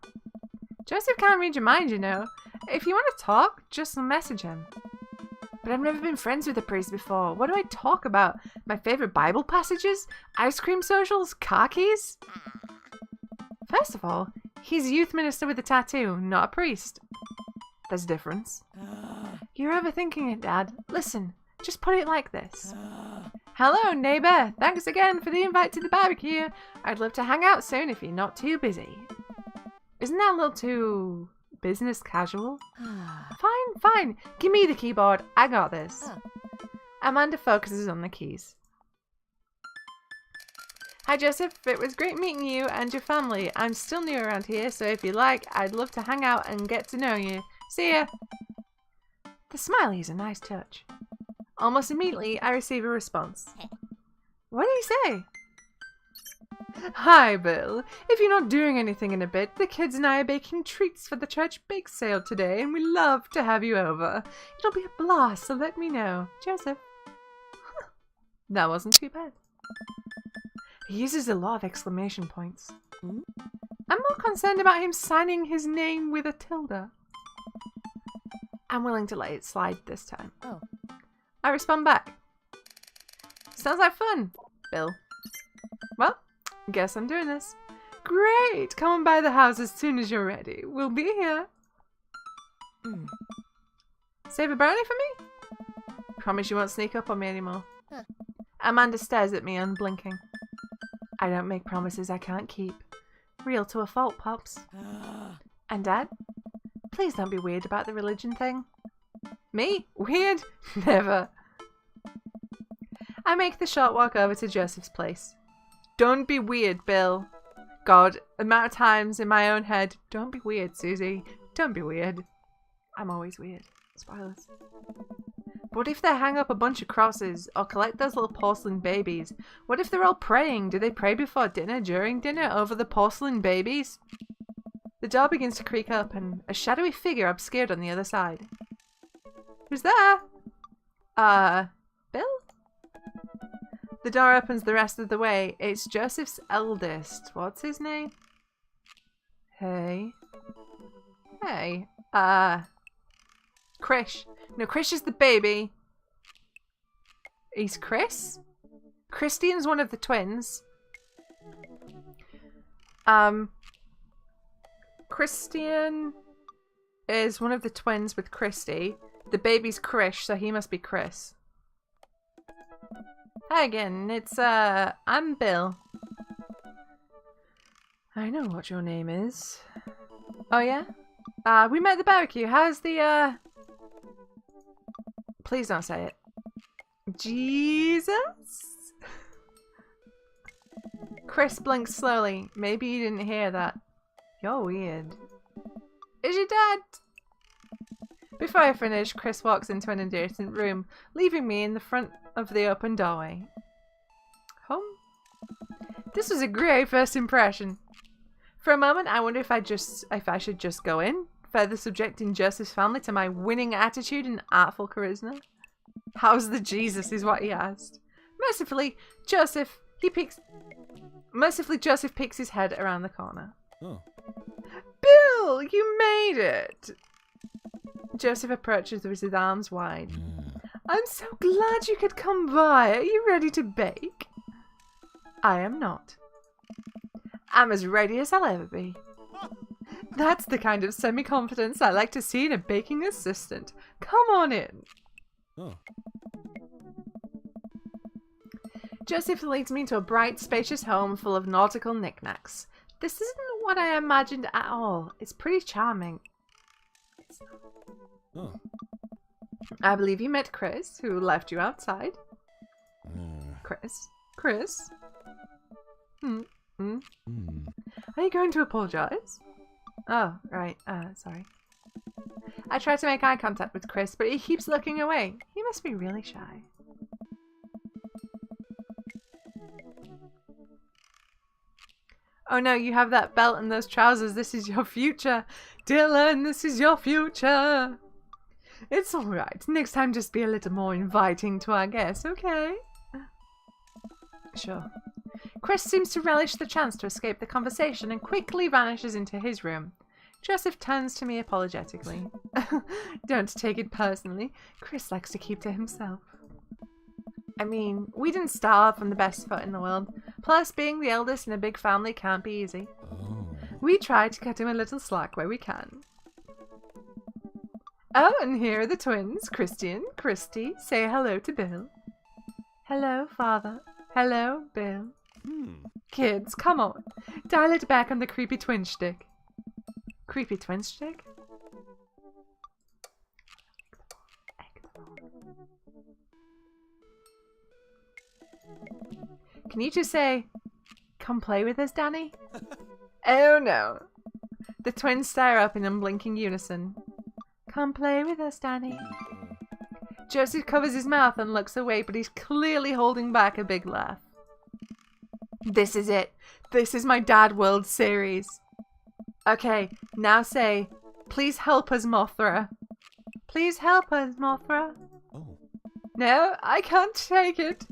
Joseph can't read your mind, you know. If you want to talk, just message him. But I've never been friends with a priest before. What do I talk about? My favorite Bible passages? Ice cream socials? Car keys? First of all, he's a youth minister with a tattoo, not a priest. There's a difference. You're overthinking it, Dad. Listen, just put it like this. Hello, neighbor. Thanks again for the invite to the barbecue. I'd love to hang out soon if you're not too busy. Isn't that a little too business casual? Fine. Give me the keyboard. I got this. Amanda focuses on the keys. Hi, Joseph. It was great meeting you and your family. I'm still new around here, so if you like, I'd love to hang out and get to know you. See ya. The smiley is a nice touch. Almost immediately, I receive a response. What did he say? Hi, Bill. If you're not doing anything in a bit, the kids and I are baking treats for the church bake sale today, and we'd love to have you over. It'll be a blast, so let me know. Joseph. That wasn't too bad. He uses a lot of exclamation points. I'm more concerned about him signing his name with a tilde. I'm willing to let it slide this time. I respond back. Sounds like fun, Bill. Well, guess I'm doing this. Great! Come on by the house as soon as you're ready. We'll be here. Save a brownie for me? Promise you won't sneak up on me anymore. Amanda stares at me unblinking. I don't make promises I can't keep. Real to a fault, Pops. And Dad? Please don't be weird about the religion thing. Me? Weird? Never. I make the short walk over to Joseph's place. Don't be weird, Bill. God, amount of times in my own head. Don't be weird, Susie. Don't be weird. I'm always weird. Spoilers. What if they hang up a bunch of crosses or collect those little porcelain babies? What if they're all praying? Do they pray before dinner, during dinner, over the porcelain babies? The door begins to creak open, a shadowy figure obscured on the other side. Who's there? Bill? The door opens the rest of the way. It's Joseph's eldest. What's his name? Hey. Hey. Krish. No, Krish is the baby. He's Chris? Christian's one of the twins. Christian is one of the twins with Christy. The baby's Krish, so he must be Chris. Hi again, it's, I'm Bill. I know what your name is. Oh yeah? We met at the barbecue. How's the, Please don't say it. Jesus? Chris blinks slowly. Maybe you didn't hear that. You're weird. Is your dad? Before I finish, Chris walks into an adjacent room, leaving me in the front of the open doorway. Home? This was a great first impression. For a moment, I wonder if I should just go in, further subjecting Joseph's family to my winning attitude and artful charisma. How's the Jesus is what he asked. Mercifully, Joseph peeks his head around the corner. Oh. Bill, you made it! Joseph approaches with his arms wide. I'm so glad you could come by. Are you ready to bake? I am not. I'm as ready as I'll ever be. That's the kind of semi-confidence I like to see in a baking assistant. Come on in. Oh. Joseph leads me to a bright, spacious home full of nautical knickknacks. This isn't what I imagined at all. It's pretty charming. Oh. I believe you met Chris, who left you outside. Chris? Are you going to apologize? Oh, right. Sorry. I try to make eye contact with Chris, but he keeps looking away. He must be really shy. Oh no, you have that belt and those trousers. This is your future. Dylan, this is your future. It's alright. Next time just be a little more inviting to our guests, okay? Sure. Chris seems to relish the chance to escape the conversation and quickly vanishes into his room. Joseph turns to me apologetically. Don't take it personally. Chris likes to keep to himself. I mean, we didn't start off on the best foot in the world. Plus, being the eldest in a big family can't be easy. Oh. We try to cut him a little slack where we can. Oh, and here are the twins, Christian, Christy. Say hello to Bill. Hello, Father. Hello, Bill. Kids, come on. Dial it back on the creepy twin shtick. Creepy twin shtick? Can you just say, come play with us, Danny? Oh no. The twins stare up in unblinking unison. Come play with us, Danny. Joseph covers his mouth and looks away, but he's clearly holding back a big laugh. This is it. This is my Dad World series. Okay, now say, please help us, Mothra. Please help us, Mothra. Oh. No, I can't take it.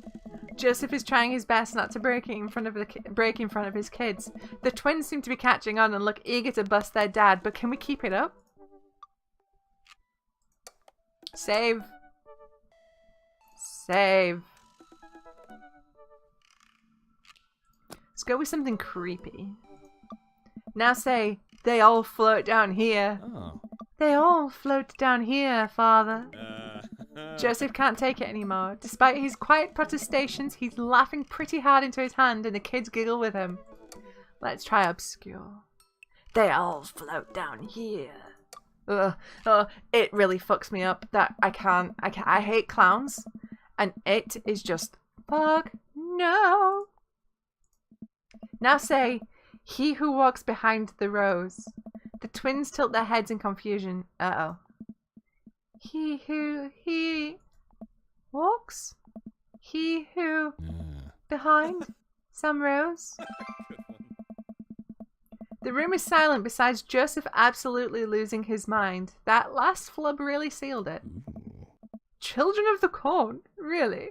Joseph is trying his best not to break in front of his kids. The twins seem to be catching on and look eager to bust their dad, but can we keep it up? Save. Save. Let's go with something creepy. Now say, they all float down here. Oh. They all float down here, Father. Joseph can't take it anymore. Despite his quiet protestations, he's laughing pretty hard into his hand and the kids giggle with him. Let's try obscure. They all float down here. It really fucks me up that I hate clowns, and it is just fuck no. Now say, he who walks behind the rose. The twins tilt their heads in confusion. Uh-oh. He walks? He who behind some rose? The room is silent besides Joseph absolutely losing his mind. That last flub really sealed it. Children of the Corn? Really?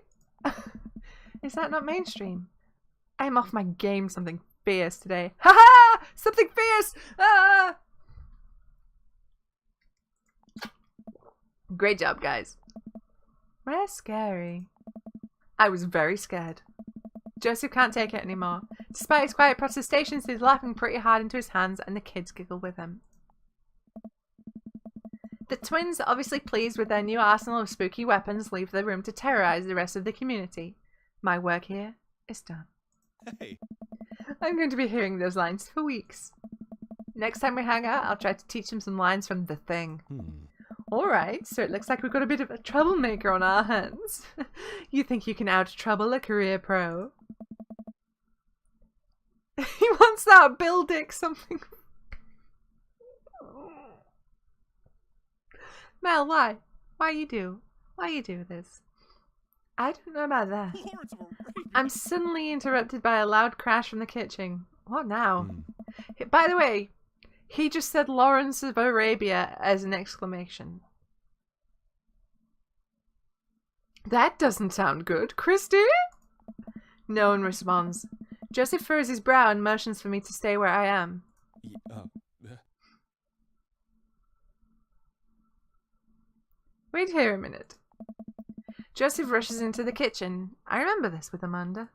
Is that not mainstream? I'm off my game something fierce today. Ha ha! Something fierce! Ah! Great job, guys. We're scary. I was very scared. Joseph can't take it anymore. Despite his quiet protestations, he's laughing pretty hard into his hands, and the kids giggle with him. The twins, obviously pleased with their new arsenal of spooky weapons, leave the room to terrorize the rest of the community. My work here is done. Hey. I'm going to be hearing those lines for weeks. Next time we hang out, I'll try to teach them some lines from The Thing. Alright, so it looks like we've got a bit of a troublemaker on our hands. You think you can out-trouble a career pro? He wants that Bill Dick something. Mel, why? Why you do this? I don't know about that. Lords of Arabia. I'm suddenly interrupted by a loud crash from the kitchen. What now? By the way, he just said Lawrence of Arabia as an exclamation. That doesn't sound good, Christy? No one responds. Joseph furrows his brow and motions for me to stay where I am. Wait here a minute. Joseph rushes into the kitchen. I remember this with Amanda.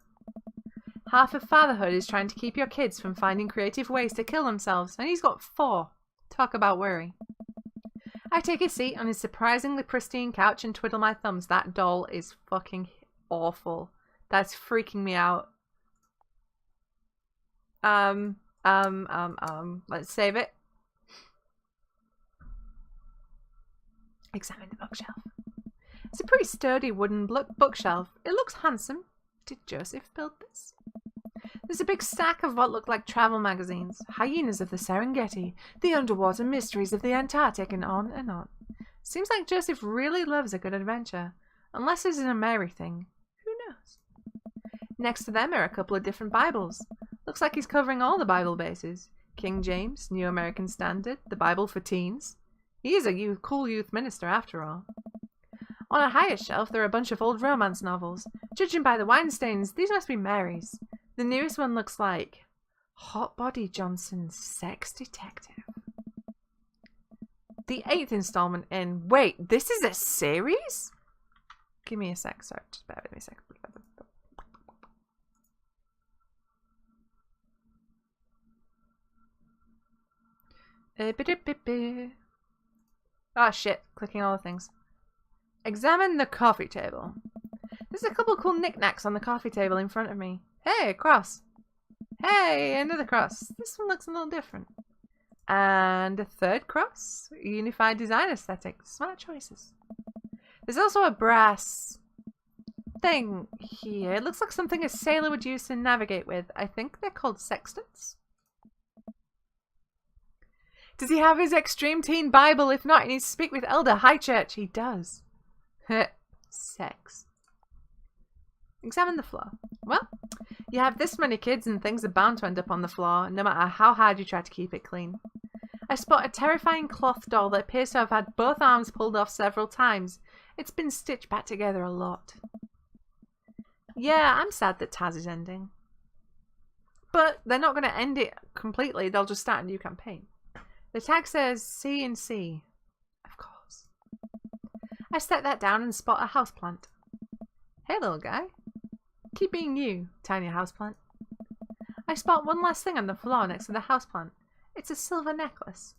Half of fatherhood is trying to keep your kids from finding creative ways to kill themselves, and he's got 4. Talk about worry. I take a seat on his surprisingly pristine couch and twiddle my thumbs. That doll is fucking awful. That's freaking me out. Let's save it. Examine the bookshelf. It's a pretty sturdy wooden bookshelf. It looks handsome. Did Joseph build this? There's a big stack of what look like travel magazines. Hyenas of the Serengeti, the underwater mysteries of the Antarctic, and on and on. Seems like Joseph really loves a good adventure. Unless it's a Mary thing. Who knows? Next to them are a couple of different Bibles. Looks like he's covering all the Bible bases. King James, New American Standard, the Bible for teens. He is a cool youth minister after all. On a higher shelf, there are a bunch of old romance novels. Judging by the wine stains, these must be Mary's. The newest one looks like Hot Body Johnson's Sex Detective. The 8th installment in... Wait, this is a series? Give me a sec, sorry, just bear with me a sec. Ah, shit, clicking all the things. Examine the coffee table. There's a couple cool knickknacks on the coffee table in front of me. Hey, a cross. Hey, another cross. This one looks a little different. And a third cross. Unified design aesthetic. Smart choices. There's also a brass thing here. It looks like something a sailor would use to navigate with. I think they're called sextants. Does he have his Extreme Teen Bible? If not, he needs to speak with Elder High Church. He does. Sex. Examine the floor. Well, you have this many kids and things are bound to end up on the floor, no matter how hard you try to keep it clean. I spot a terrifying cloth doll that appears to have had both arms pulled off several times. It's been stitched back together a lot. Yeah, I'm sad that Taz is ending. But they're not going to end it completely, they'll just start a new campaign. The tag says C and C. Of course. I set that down and spot a houseplant. Hey, little guy. Keep being you, tiny houseplant. I spot one last thing on the floor next to the houseplant. It's a silver necklace.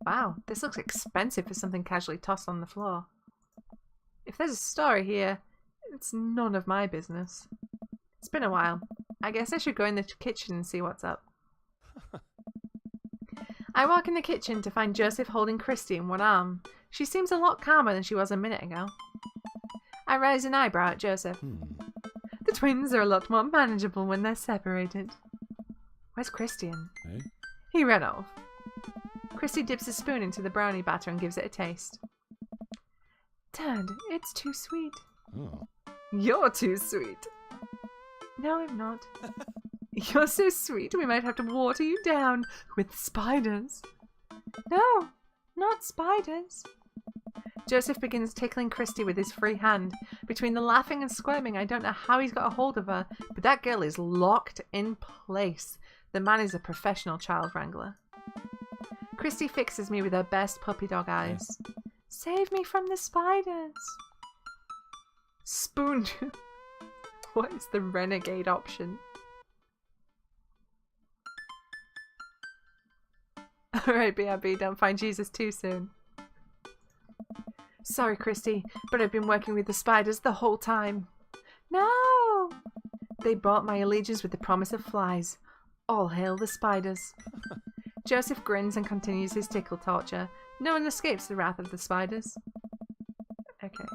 Wow, this looks expensive for something casually tossed on the floor. If there's a story here, it's none of my business. It's been a while. I guess I should go in the kitchen and see what's up. I walk in the kitchen to find Joseph holding Christy in one arm. She seems a lot calmer than she was a minute ago. I raise an eyebrow at Joseph. The twins are a lot more manageable when they're separated. Where's Christian? Eh? He ran off. Christy dips a spoon into the brownie batter and gives it a taste. Dad, it's too sweet. Oh. You're too sweet. No, I'm not. You're so sweet we might have to water you down with spiders. No, not spiders. Joseph begins tickling Christy with his free hand. Between the laughing and squirming, I don't know how he's got a hold of her, but that girl is locked in place. The man is a professional child wrangler. Christy fixes me with her best puppy dog eyes. Save me from the spiders. Spoon. What is the renegade option? Alright, BRB, don't find Jesus too soon. Sorry, Christy, but I've been working with the spiders the whole time. No! They bought my allegiance with the promise of flies. All hail the spiders. Joseph grins and continues his tickle torture. No one escapes the wrath of the spiders. Okay.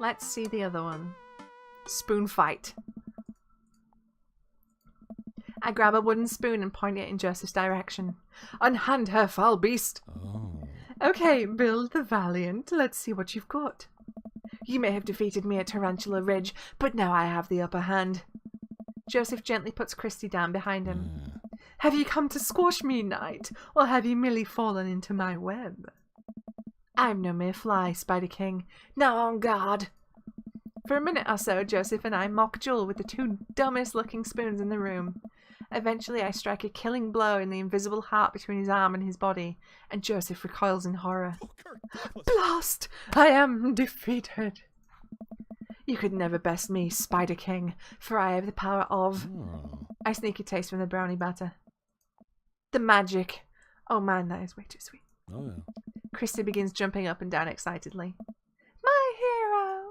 Let's see the other one. Spoon fight. I grab a wooden spoon and point it in Joseph's direction. Unhand her, foul beast! Oh. Okay, Bill the Valiant, let's see what you've got. You may have defeated me at Tarantula Ridge, but now I have the upper hand. Joseph gently puts Christy down behind him. Have you come to squash me, knight, or have you merely fallen into my web? I'm no mere fly, Spider King. Now on guard! For a minute or so, Joseph and I mock duel with the two dumbest looking spoons in the room. Eventually, I strike a killing blow in the invisible heart between his arm and his body, and Joseph recoils in horror. Blast! I am defeated! You could never best me, Spider King, for I have the power of... Oh. I sneak a taste from the brownie batter. The magic. Oh man, that is way too sweet. Oh, yeah. Christy begins jumping up and down excitedly. My hero!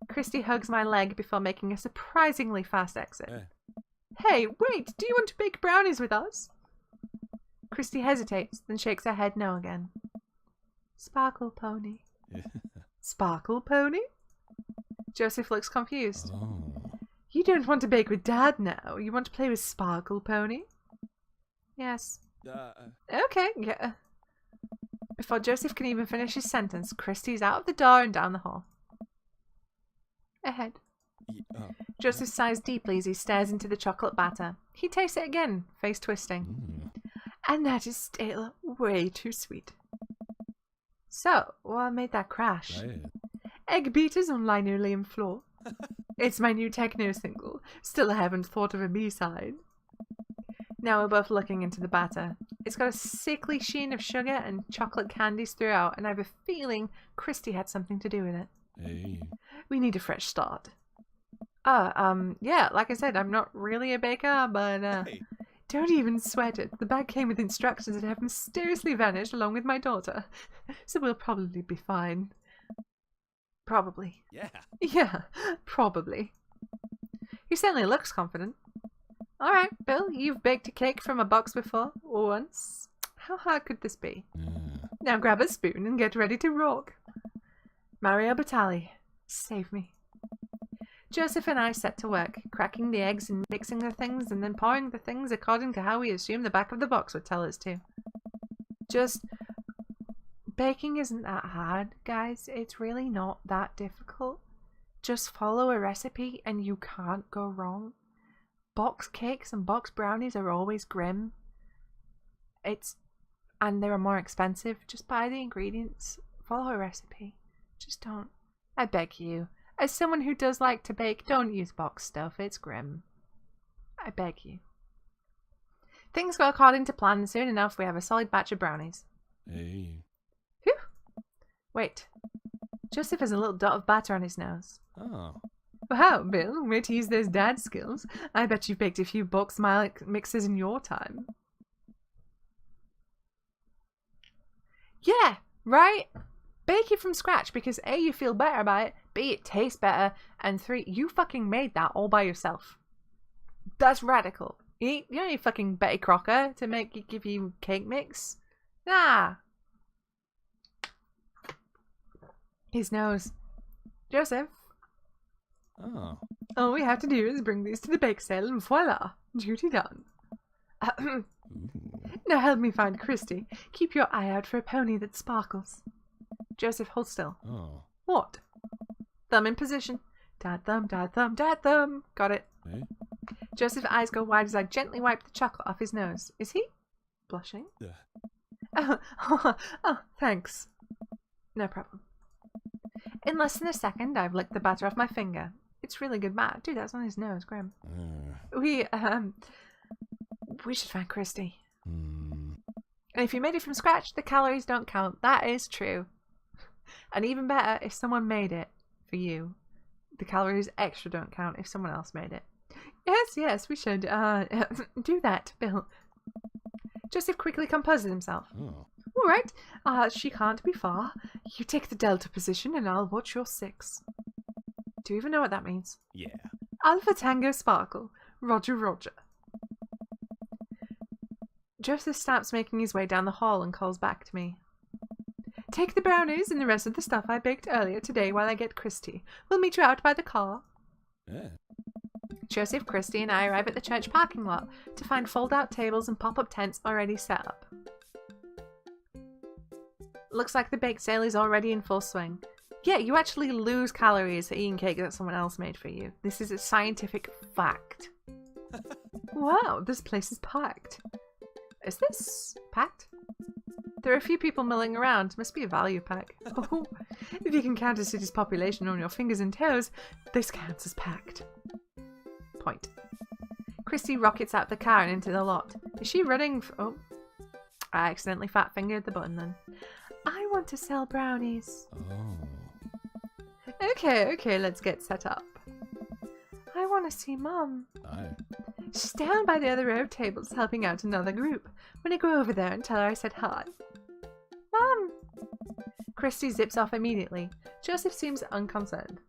Christy hugs my leg before making a surprisingly fast exit. Eh. Hey, wait! Do you want to bake brownies with us? Christy hesitates, then shakes her head no again. Sparkle pony. Yeah. Sparkle pony? Joseph looks confused. Oh. You don't want to bake with Dad now. You want to play with Sparkle pony? Yes. Okay, yeah. Before Joseph can even finish his sentence, Christy's out of the door and down the hall. Ahead. Oh. Joseph sighs deeply as he stares into the chocolate batter. He tastes it again, face twisting. And that is still way too sweet. So, what made that crash? Right. Egg beaters on linoleum floor. It's my new techno single. Still I haven't thought of a B-side. Now we're both looking into the batter. It's got a sickly sheen of sugar and chocolate candies throughout, and I have a feeling Christy had something to do with it. Hey. We need a fresh start. Yeah, like I said, I'm not really a baker, but Hey. don't even sweat it. The bag came with instructions that have mysteriously vanished along with my daughter. So we'll probably be fine. Probably. Yeah. Yeah, probably. He certainly looks confident. Alright, Bill, you've baked a cake from a box before. Once. How hard could this be? Now grab a spoon and get ready to rock. Mario Batali, save me. Joseph and I set to work, cracking the eggs and mixing the things and then pouring the things according to how we assumed the back of the box would tell us to. Just... baking isn't that hard, guys. It's really not that difficult. Just follow a recipe and you can't go wrong. Box cakes and box brownies are always grim. And they're more expensive. Just buy the ingredients. Follow a recipe. Just don't. I beg you. As someone who does like to bake, don't use box stuff. It's grim. I beg you. Things go according to plan. Soon enough, we have a solid batch of brownies. Hey. Phew. Wait. Joseph has a little dot of batter on his nose. Oh. Wow, Bill, way to use those dad skills. I bet you've baked a few box mixes in your time. Yeah, right? Bake it from scratch because A, you feel better about it, B, it tastes better, and 3, you fucking made that all by yourself. That's radical. You don't need fucking Betty Crocker to give you cake mix. Nah. His nose. Joseph. Oh. All we have to do is bring these to the bake sale and voila, duty done. Ooh. Now help me find Christy. Keep your eye out for a pony that sparkles. Joseph, hold still. Oh. What? Thumb in position. Dad thumb, dad thumb, dad thumb. Got it. Eh? Joseph's eyes go wide as I gently wipe the chocolate off his nose. Is he blushing? Oh, thanks. No problem. In less than a second, I've licked the batter off my finger. It's really good batter. Dude, that's on his nose, Grim. We should find Christy. Hmm. And if you made it from scratch, the calories don't count. That is true. And even better, if someone made it for you, the calories extra don't count if someone else made it. Yes, we should do that, Bill. Joseph quickly composes himself. Oh. All right, she can't be far. You take the delta position and I'll watch your 6. Do you even know what that means? Yeah. Alpha Tango Sparkle. Roger, Roger. Joseph stops making his way down the hall and calls back to me. Take the brownies and the rest of the stuff I baked earlier today while I get Christy. We'll meet you out by the car. Yeah. Joseph, Christy, and I arrive at the church parking lot to find fold-out tables and pop-up tents already set up. Looks like the bake sale is already in full swing. Yeah, you actually lose calories for eating cake that someone else made for you. This is a scientific fact. Wow, this place is packed. Is this packed? There are a few people milling around. Must be a value pack. Oh, if you can count a city's population on your fingers and toes, this counts as packed. Point. Christy rockets out the car and into the lot. Is she running? Oh, I accidentally fat-fingered the button then. I want to sell brownies. Oh. Okay, let's get set up. I want to see Mum. Aye. She's down by the other row of tables helping out another group. When I go over there and tell her I said hi. Mum! Christy zips off immediately. Joseph seems unconcerned.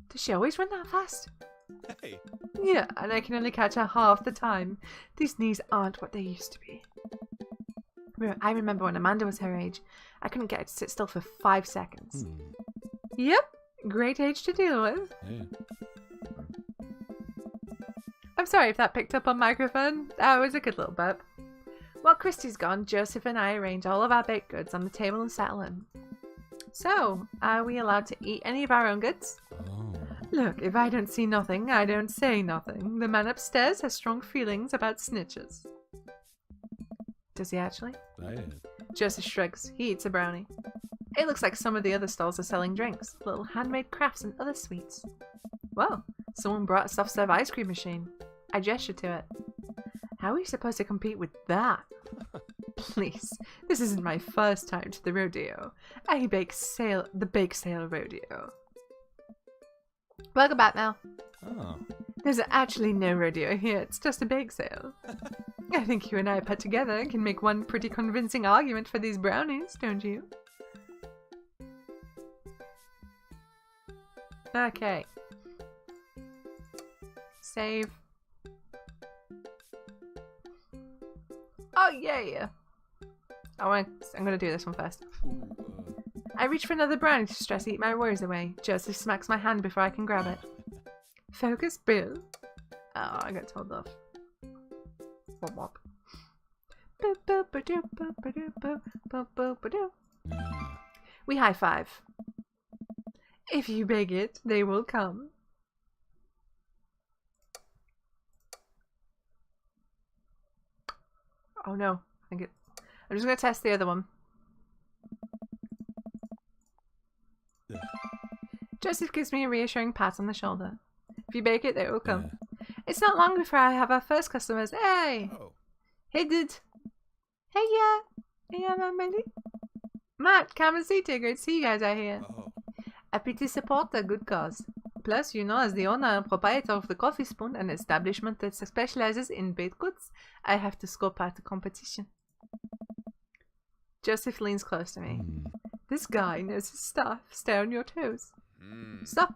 Does she always run that fast? Hey. Yeah, and I can only catch her half the time. These knees aren't what they used to be. I remember when Amanda was her age, I couldn't get her to sit still for 5 seconds. Yep, great age to deal with. Yeah. I'm sorry if that picked up on microphone. That was a good little burp. While Christy's gone, Joseph and I arrange all of our baked goods on the table and settle in. So, are we allowed to eat any of our own goods? Oh. Look, if I don't see nothing, I don't say nothing. The man upstairs has strong feelings about snitches. Does he actually? Aye. Joseph shrugs. He eats a brownie. It looks like some of the other stalls are selling drinks, little handmade crafts and other sweets. Well, someone brought a soft-serve ice cream machine. I gesture to it. How are we supposed to compete with that? Please, this isn't my first time to the rodeo. The bake sale rodeo. Welcome back, Mel. Oh. There's actually no rodeo here, it's just a bake sale. I think you and I put together can make one pretty convincing argument for these brownies, don't you? Okay. Save. Oh, yeah. I'm gonna do this one first. Ooh, I reach for another brownie to stress eat my worries away. Joseph smacks my hand before I can grab it. Focus, Bill. Oh, I got told off. Wop wop. We high five. If you beg it, they will come. Oh no. I'm just gonna test the other one. Joseph gives me a reassuring pat on the shoulder. If you bake it, they will come. Yeah. It's not long before I have our first customers. Hey! Oh. Hey, dude. Hey, yeah. Hey, I'm Mandy. Matt, come and see. Great to see you guys out here. Oh. Happy to support a good cause. Plus, you know, as the owner and proprietor of the Coffee Spoon, an establishment that specializes in baked goods, I have to scope out the competition. Joseph leans close to me. This guy knows his stuff. Stay on your toes. Stop.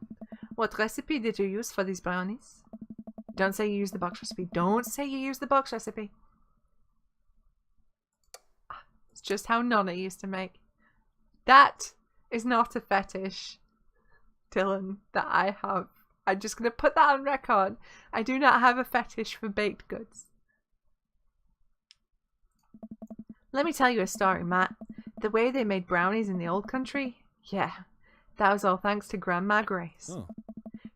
What recipe did you use for these brownies? Don't say you use the box recipe. Don't say you use the box recipe. It's just how Nonna used to make. That is not a fetish, Dylan, that I have. I'm just going to put that on record. I do not have a fetish for baked goods. Let me tell you a story, Matt. The way they made brownies in the old country, yeah, that was all thanks to Grandma Grace. Oh.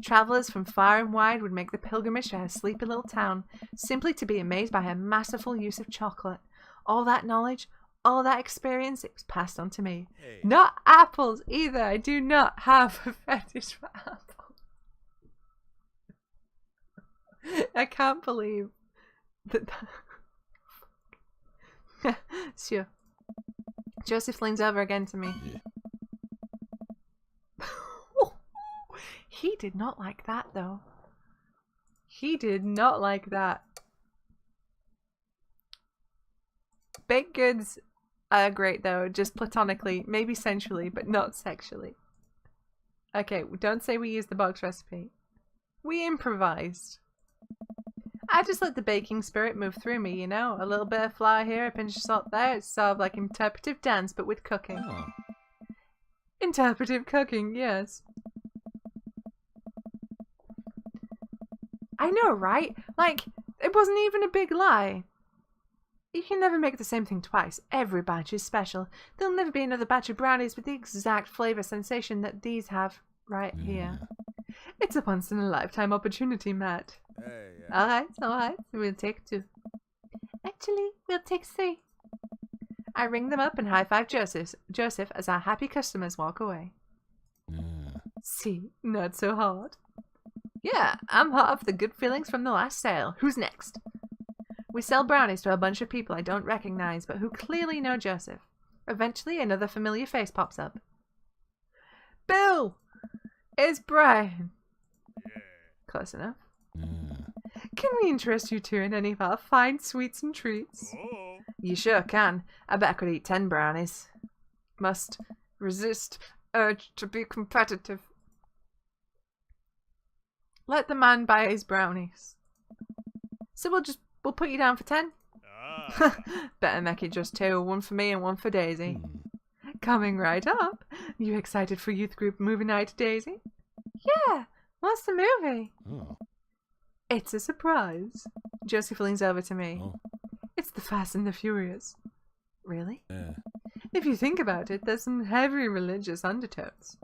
Travellers from far and wide would make the pilgrimage to her sleepy little town, simply to be amazed by her masterful use of chocolate. All that knowledge, all that experience, it was passed on to me. Hey. Not apples either. I do not have a fetish for apples. I can't believe that. Sure. Joseph leans over again to me. Yeah. He did not like that, though. He did not like that. Baked goods are great, though, just platonically, maybe sensually, but not sexually. Okay, don't say we used the box recipe. We improvised. I just let the baking spirit move through me, you know? A little bit of flour here, a pinch of salt there. It's sort of like interpretive dance, but with cooking. Oh. Interpretive cooking, yes. I know, right? Like, it wasn't even a big lie. You can never make the same thing twice. Every batch is special. There'll never be another batch of brownies with the exact flavour sensation that these have right here. It's a once-in-a-lifetime opportunity, Matt. Hey, yeah. Alright. We'll take 2. Actually, we'll take 3. I ring them up and high-five Joseph as our happy customers walk away. See, not so hard. Yeah, I'm hot off the good feelings from the last sale. Who's next? We sell brownies to a bunch of people I don't recognize, but who clearly know Joseph. Eventually, another familiar face pops up. Bill! It's Brian. Yeah. Close enough. Can we interest you two in any of our fine sweets and treats? Oh. You sure can. I bet I could eat 10 brownies. Must resist urge to be competitive. Let the man buy his brownies. So we'll put you down for 10. Ah. Better make it just 2, 1 for me and 1 for Daisy. Coming right up. You excited for youth group movie night, Daisy? Yeah. What's the movie? Oh. It's a surprise. Joseph leans over to me. Oh. It's The Fast and the Furious. Really? Yeah. If you think about it, there's some heavy religious undertones.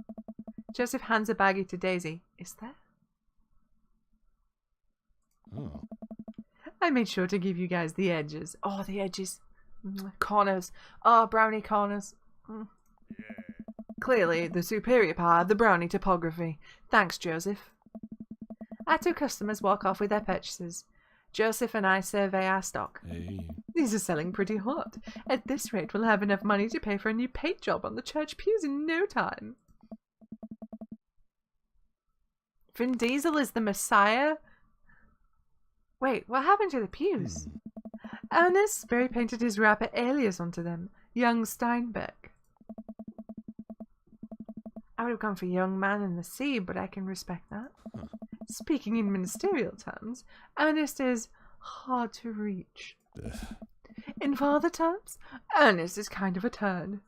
Joseph hands a baggie to Daisy. Is there? Oh. I made sure to give you guys the edges. Oh, the edges. Corners. Oh, brownie corners. Clearly, the superior part of the brownie topography. Thanks, Joseph. Our 2 customers walk off with their purchases. Joseph and I survey our stock. Hey. These are selling pretty hot. At this rate, we'll have enough money to pay for a new paint job on the church pews in no time. Vin Diesel is the Messiah? Wait, what happened to the pews? Ernest spray painted his rapper alias onto them. Young Steinbeck. I would have gone for Young Man in the Sea, but I can respect that. Speaking in ministerial terms, Ernest is hard to reach. In father terms, Ernest is kind of a turd.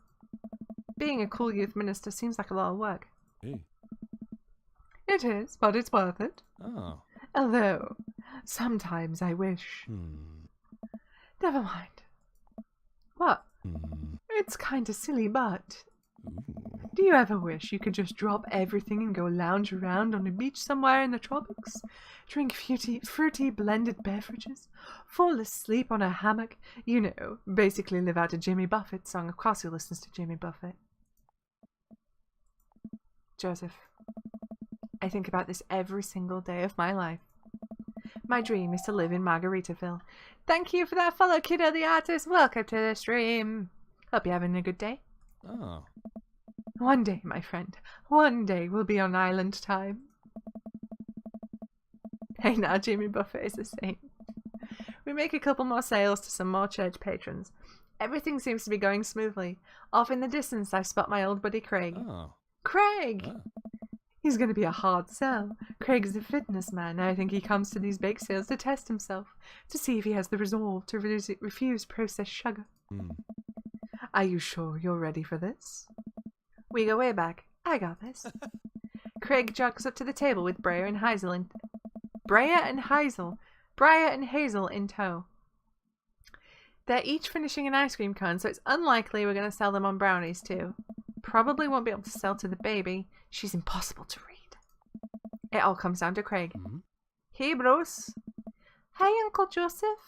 Being a cool youth minister seems like a lot of work. Hey. It is, but it's worth it. Oh. Although, sometimes I wish... Never mind. What? It's kinda silly, but... Do you ever wish you could just drop everything and go lounge around on a beach somewhere in the tropics? Drink fruity blended beverages? Fall asleep on a hammock? You know, basically live out a Jimmy Buffett song. Of course he listens to Jimmy Buffett. Joseph, I think about this every single day of my life. My dream is to live in Margaritaville. Thank you for that follow, Kiddo the Artist. Welcome to the stream. Hope you're having a good day. Oh. One day, my friend, one day we'll be on island time. Hey now, Jimmy Buffett is a saint. We make a couple more sales to some more church patrons. Everything seems to be going smoothly. Off in the distance, I spot my old buddy Craig. Oh. Craig! Oh. He's going to be a hard sell. Craig's a fitness man. I think he comes to these bake sales to test himself, to see if he has the resolve to refuse processed sugar. Hmm. Are you sure you're ready for this? We go way back. I got this. Craig jogs up to the table with Briar and Hazel in tow. They're each finishing an ice cream cone, so it's unlikely we're going to sell them on brownies too. Probably won't be able to sell to the baby. She's impossible to read. It all comes down to Craig. Hmm. Hey, bros. Hi, Uncle Joseph.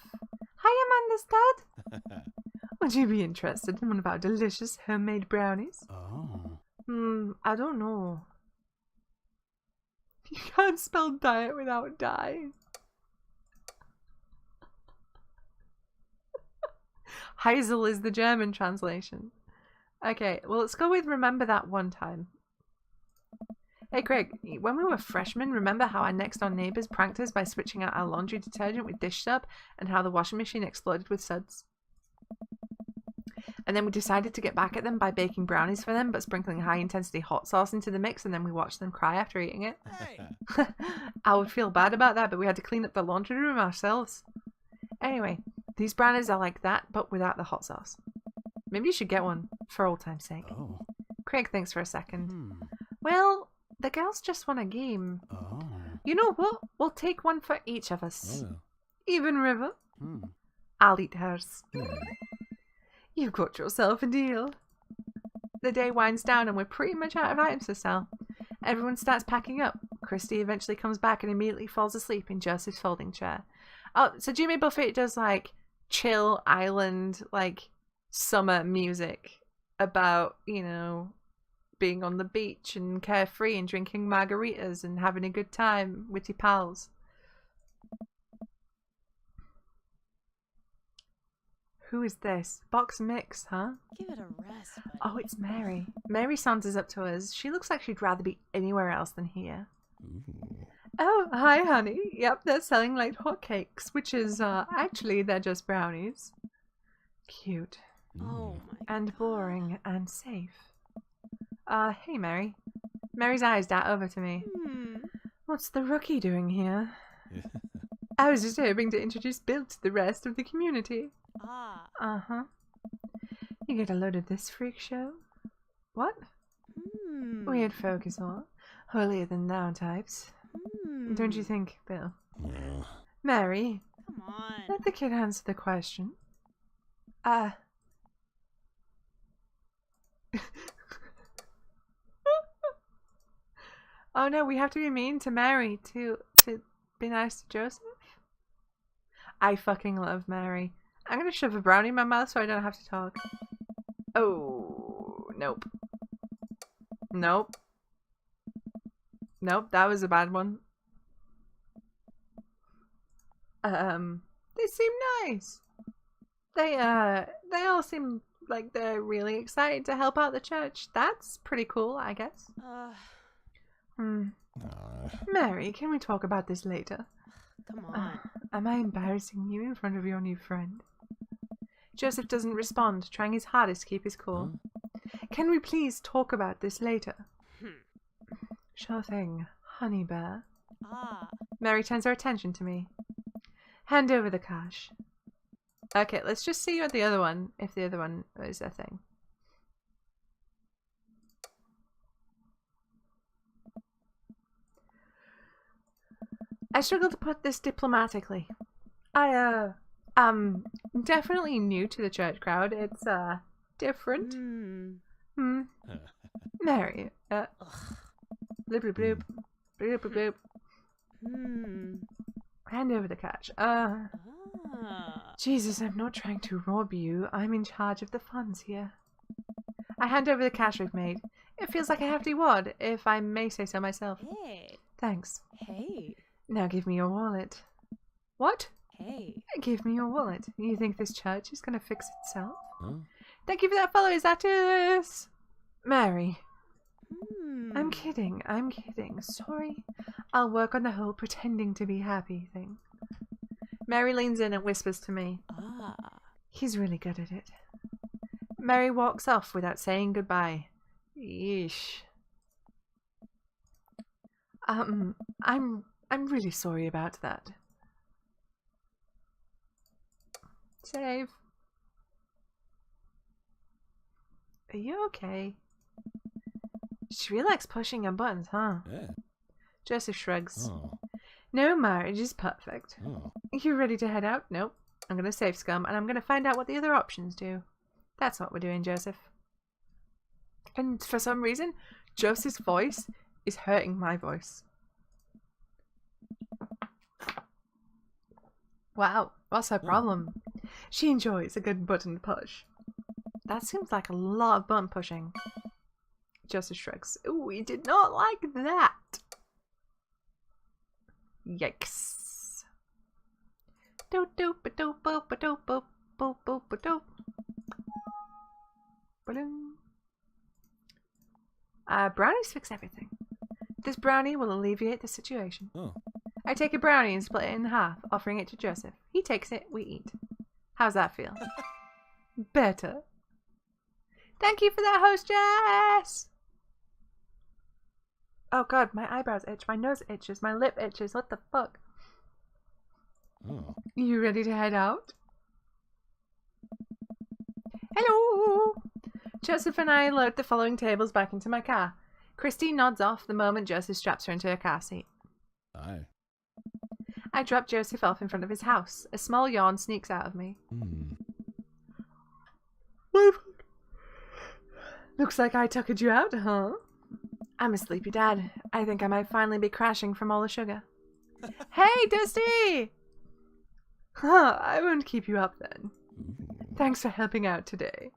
Hi, Amanda's dad. Would you be interested in one of our delicious homemade brownies? Oh. I don't know. You can't spell diet without dying. Heisel is the German translation. Okay, well, let's go with remember that one time. Hey, Craig, when we were freshmen, remember how our next-door neighbours pranked us by switching out our laundry detergent with dish soap and how the washing machine exploded with suds? And then we decided to get back at them by baking brownies for them, but sprinkling high-intensity hot sauce into the mix, and then we watched them cry after eating it. Hey. I would feel bad about that, but we had to clean up the laundry room ourselves. Anyway, these brownies are like that, but without the hot sauce. Maybe you should get one, for old time's sake. Oh. Craig thinks for a second. Hmm. Well, the girls just want a game. Oh. You know what? We'll take one for each of us. Oh. Even River. Hmm. I'll eat hers. Hmm. You've got yourself a deal. The day winds down and we're pretty much out of items to sell. Everyone starts packing up. Christy eventually comes back and immediately falls asleep in Joseph's folding chair. Oh, so Jimmy Buffett does like chill island, like summer music about, you know, being on the beach and carefree and drinking margaritas and having a good time with your pals. Who is this? Box Mix, huh? Give it a rest, buddy. Oh, it's Mary. Mary saunters up to us. She looks like she'd rather be anywhere else than here. Ooh. Oh, hi, honey. Yep, they're selling like hotcakes, which is, actually, they're just brownies. Cute. Oh my And God. boring and safe. Hey, Mary. Mary's eyes dart over to me. What's the rookie doing here? I was just hoping to introduce Bill to the rest of the community. Ah. Uh-huh. You get a load of this freak show? What? Weird folk is all. Holier than thou types. Don't you think, Bill? Yeah. Mary, Come on. let the kid answer the question. Oh no, we have to be mean to Mary to be nice to Joseph? I fucking love Mary. I'm gonna shove a brownie in my mouth so I don't have to talk. Oh, nope. Nope. Nope, that was a bad one. They seem nice. They all seem like they're really excited to help out the church. That's pretty cool, I guess. Mary, can we talk about this later? Come on. Am I embarrassing you in front of your new friend? Joseph doesn't respond, trying his hardest to keep his cool. Can we please talk about this later? Sure thing, honey bear. Ah. Mary turns her attention to me. Hand over the cash. Okay, let's just see what the other one, if the other one is a thing. I struggle to put this diplomatically. I'm definitely new to the church crowd. It's, different. Mary, bloop bloop bloop, bloop bloop bloop. Hand over the cash. Ah. Jesus, I'm not trying to rob you. I'm in charge of the funds here. I hand over the cash we've made. It feels like a hefty wad, if I may say so myself. Hey. Thanks. Hey. Now give me your wallet. What? Hey. Give me your wallet. You think this church is going to fix itself? Huh? Thank you for that follow. Is that us? Mary. I'm Hmm. kidding. I'm kidding. Sorry. I'll work on the whole pretending to be happy thing. Mary leans in and whispers to me. Ah. He's really good at it. Mary walks off without saying goodbye. Yeesh. I'm really sorry about that. Save. Are you okay? She really likes pushing on buttons, huh? Yeah. Joseph shrugs. Oh. No marriage is perfect. Oh. You ready to head out? Nope. I'm gonna save scum and I'm gonna find out what the other options do. That's what we're doing, Joseph. And for some reason, Joseph's voice is hurting my voice. Wow, what's her problem? She enjoys a good button push. That seems like a lot of button pushing. Joseph shrugs. Ooh, we did not like that. Yikes. Doop doop a doop boop a doop boop boop boop a doop. Balloon. Brownies fix everything. This brownie will alleviate the situation. Oh. I take a brownie and split it in half, offering it to Joseph. He takes it, we eat. How's that feel? Better. Thank you for that, hostess! Oh god, my eyebrows itch, my nose itches, my lip itches, what the fuck? Oh. You ready to head out? Hello! Joseph and I load the following tables back into my car. Christy nods off the moment Joseph straps her into her car seat. Aye. I drop Joseph off in front of his house. A small yawn sneaks out of me. Hmm. Looks like I tuckered you out, huh? I'm a sleepy dad. I think I might finally be crashing from all the sugar. Hey, Dusty! Huh, I won't keep you up then. Ooh. Thanks for helping out today.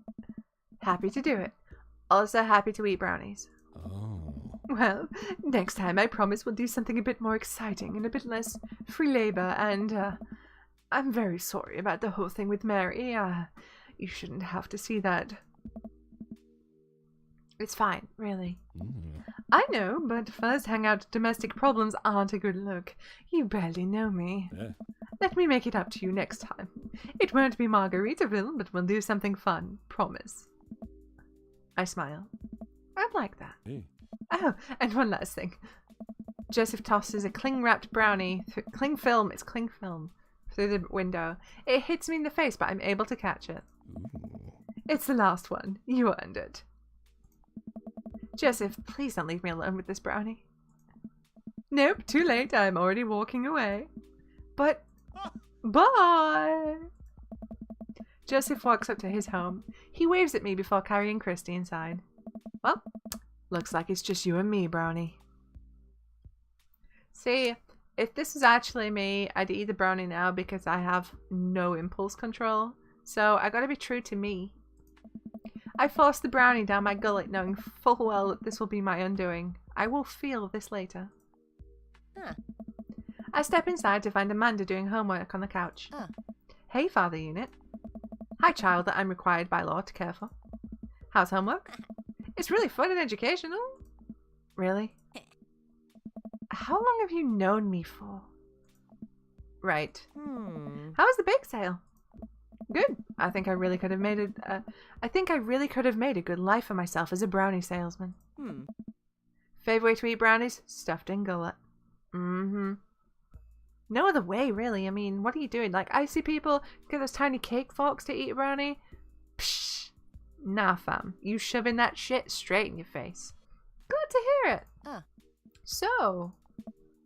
Happy to do it. Also happy to eat brownies. Oh. Well, next time I promise we'll do something a bit more exciting and a bit less free labor and, I'm very sorry about the whole thing with Mary. You shouldn't have to see that. It's fine, really. Mm. I know, but first hangout domestic problems aren't a good look. You barely know me. Yeah. Let me make it up to you next time. It won't be Margaritaville, but we'll do something fun. Promise. I smile. I like that. Hey. Oh, and one last thing. Joseph tosses a cling-wrapped brownie, cling film through the window. It hits me in the face, but I'm able to catch it. Ooh. It's the last one. You earned it. Joseph, please don't leave me alone with this brownie. Nope, too late. I'm already walking away. But, bye! Joseph walks up to his home. He waves at me before carrying Christy inside. Well, looks like it's just you and me, brownie. See, if this was actually me, I'd eat the brownie now because I have no impulse control. So I gotta be true to me. I force the brownie down my gullet knowing full well that this will be my undoing. I will feel this later. Huh. I step inside to find Amanda doing homework on the couch. Huh. Hey, Father Unit. Hi, child that I'm required by law to care for. How's homework? It's really fun and educational. Really? How long have you known me for? Right. How was the bake sale? Good. I think I really could have made a good life for myself as a brownie salesman. Favorite way to eat brownies? Stuffed in gullet. No other way, really. I mean, what are you doing? Like, I see people get those tiny cake forks to eat a brownie. Psh. Nah, fam. You shoving that shit straight in your face. Glad to hear it.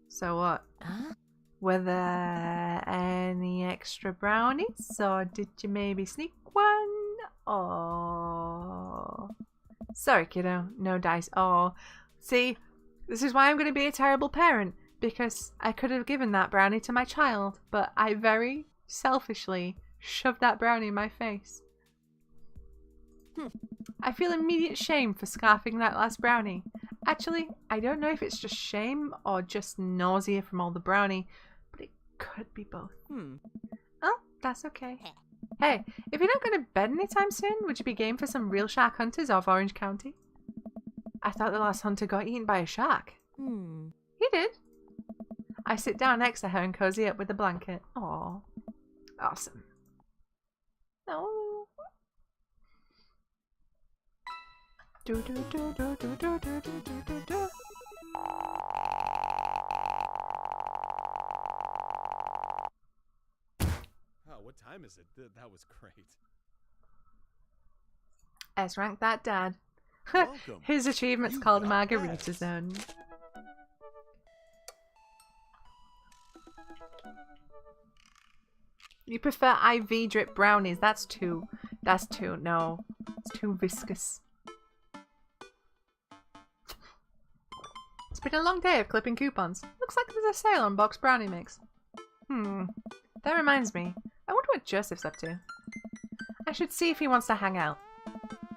So what? Huh? Were there any extra brownies, or did you maybe sneak one? Oh, sorry, kiddo. No dice. Oh, see, this is why I'm going to be a terrible parent, because I could have given that brownie to my child, but I very selfishly shoved that brownie in my face. I feel immediate shame for scarfing that last brownie. Actually, I don't know if it's just shame or just nausea from all the brownie, but it could be both. Oh, that's okay. Hey, if you're not going to bed anytime soon, would you be game for some real shark hunters off Orange County? I thought the last hunter got eaten by a shark. He did. I sit down next to her and cozy up with a blanket. Aw. Awesome. Oh. Do do do do do do do do do do. is it? That was great. S-rank that dad. Welcome. His achievement's You called got Margarita S. Zone. You prefer IV drip brownies? That's too. No. It's too viscous. It's been a long day of clipping coupons. Looks like there's a sale on box brownie mix. That reminds me. I wonder what Joseph's up to. I should see if he wants to hang out.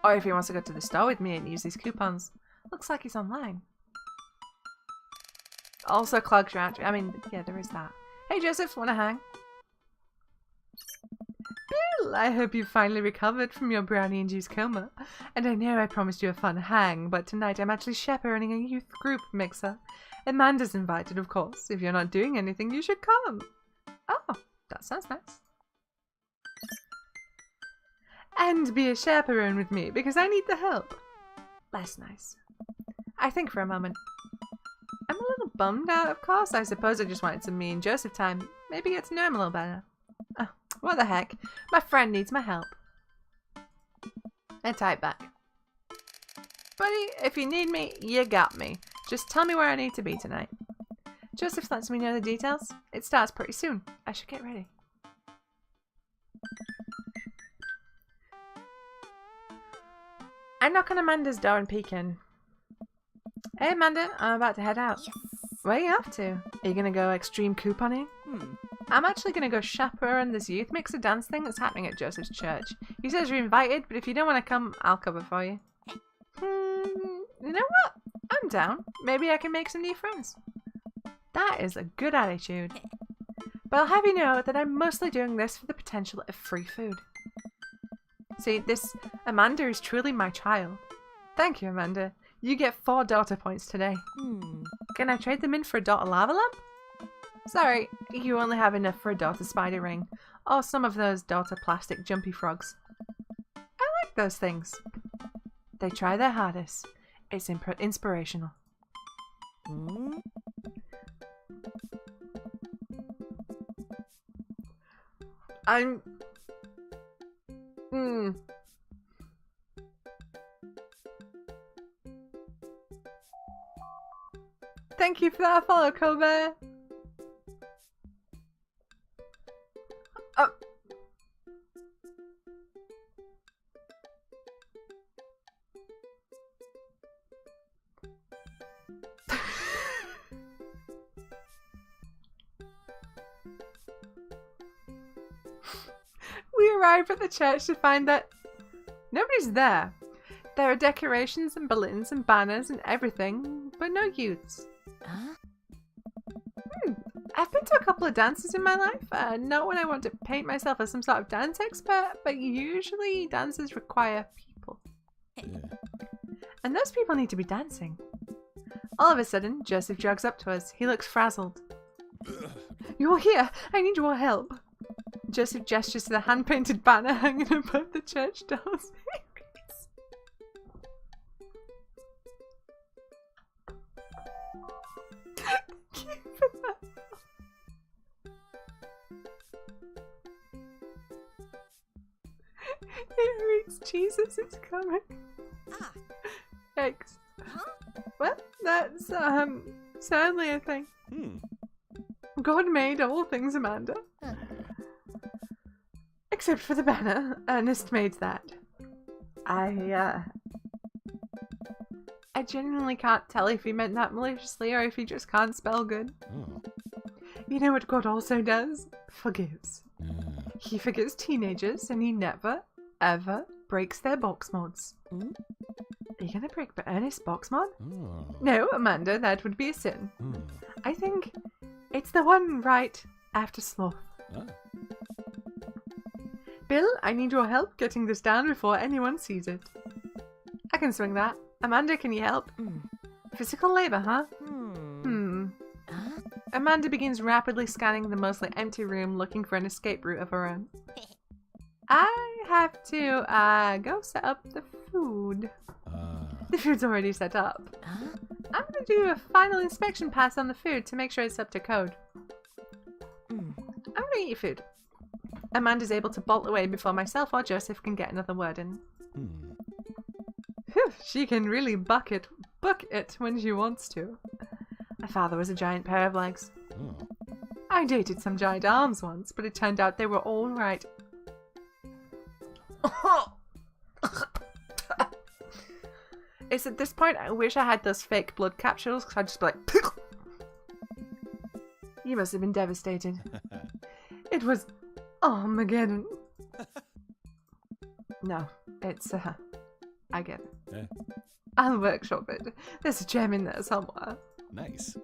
Or if he wants to go to the store with me and use these coupons. Looks like he's online. Also clogs around. I mean, yeah, there is that. Hey Joseph, wanna hang? Bill, I hope you finally recovered from your brownie-induced coma. And I know I promised you a fun hang, but tonight I'm actually chaperoning a youth group mixer. Amanda's invited, of course. If you're not doing anything, you should come. Oh, that sounds nice. And be a chaperone with me, because I need the help. That's nice. I think for a moment. I'm a little bummed out, of course. I suppose I just wanted some me and Joseph time. Maybe get to know him a little better. Oh, what the heck. My friend needs my help. And type back. Buddy, if you need me, you got me. Just tell me where I need to be tonight. Joseph lets me know the details. It starts pretty soon. I should get ready. I knock on Amanda's door and peek in. Hey Amanda, I'm about to head out. Yes. Where are you off to? Are you gonna go extreme couponing? I'm actually gonna go chaperone this youth mixer dance thing that's happening at Joseph's church. He says you're invited, but if you don't want to come, I'll cover for you. You know what? I'm down. Maybe I can make some new friends. That is a good attitude. But I'll have you know that I'm mostly doing this for the potential of free food. See, this Amanda is truly my child. Thank you, Amanda. You get 4 daughter points today. Can I trade them in for a daughter lava lamp? Sorry, you only have enough for a daughter spider ring. Or some of those daughter plastic jumpy frogs. I like those things. They try their hardest. It's inspirational. I'm... Thank you for that follow, Kobe. Oh. We arrive at the church to find that nobody's there. There are decorations and balloons and banners and everything, but no youths. I've been to a couple of dances in my life, not when I want to paint myself as some sort of dance expert, but usually dances require people. And those people need to be dancing. All of a sudden, Joseph jogs up to us. He looks frazzled. You're here! I need your help! Joseph gestures to the hand-painted banner hanging above the church doors. Thank you for that. It reads Jesus is coming. X. Well, that's sadly a thing. God made all things, Amanda. Except for the banner. Ernest made that. I genuinely can't tell if he meant that maliciously or if he just can't spell good. You know what God also does? Forgives. He forgives teenagers and he never, ever breaks their box mods. Are you gonna break Ernest's box mod? No, Amanda, that would be a sin. I think it's the one right after sloth. Bill, I need your help getting this down before anyone sees it. I can swing that. Amanda, can you help? Physical labor, huh? Amanda begins rapidly scanning the mostly empty room looking for an escape route of her own. I have to go set up the food. The food's already set up. I'm gonna do a final inspection pass on the food to make sure it's up to code. I'm gonna eat your food. Amanda's able to bolt away before myself or Joseph can get another word in. Hmm. Phew, she can really book it when she wants to. My father was a giant pair of legs. Oh. I dated some giant arms once, but it turned out they were all right. It's at this point I wish I had those fake blood capsules, because I'd just be like... You must have been devastated. It was Armageddon. No, it's, I get it. Yeah. I'll workshop it. There's a gem in there somewhere. Nice.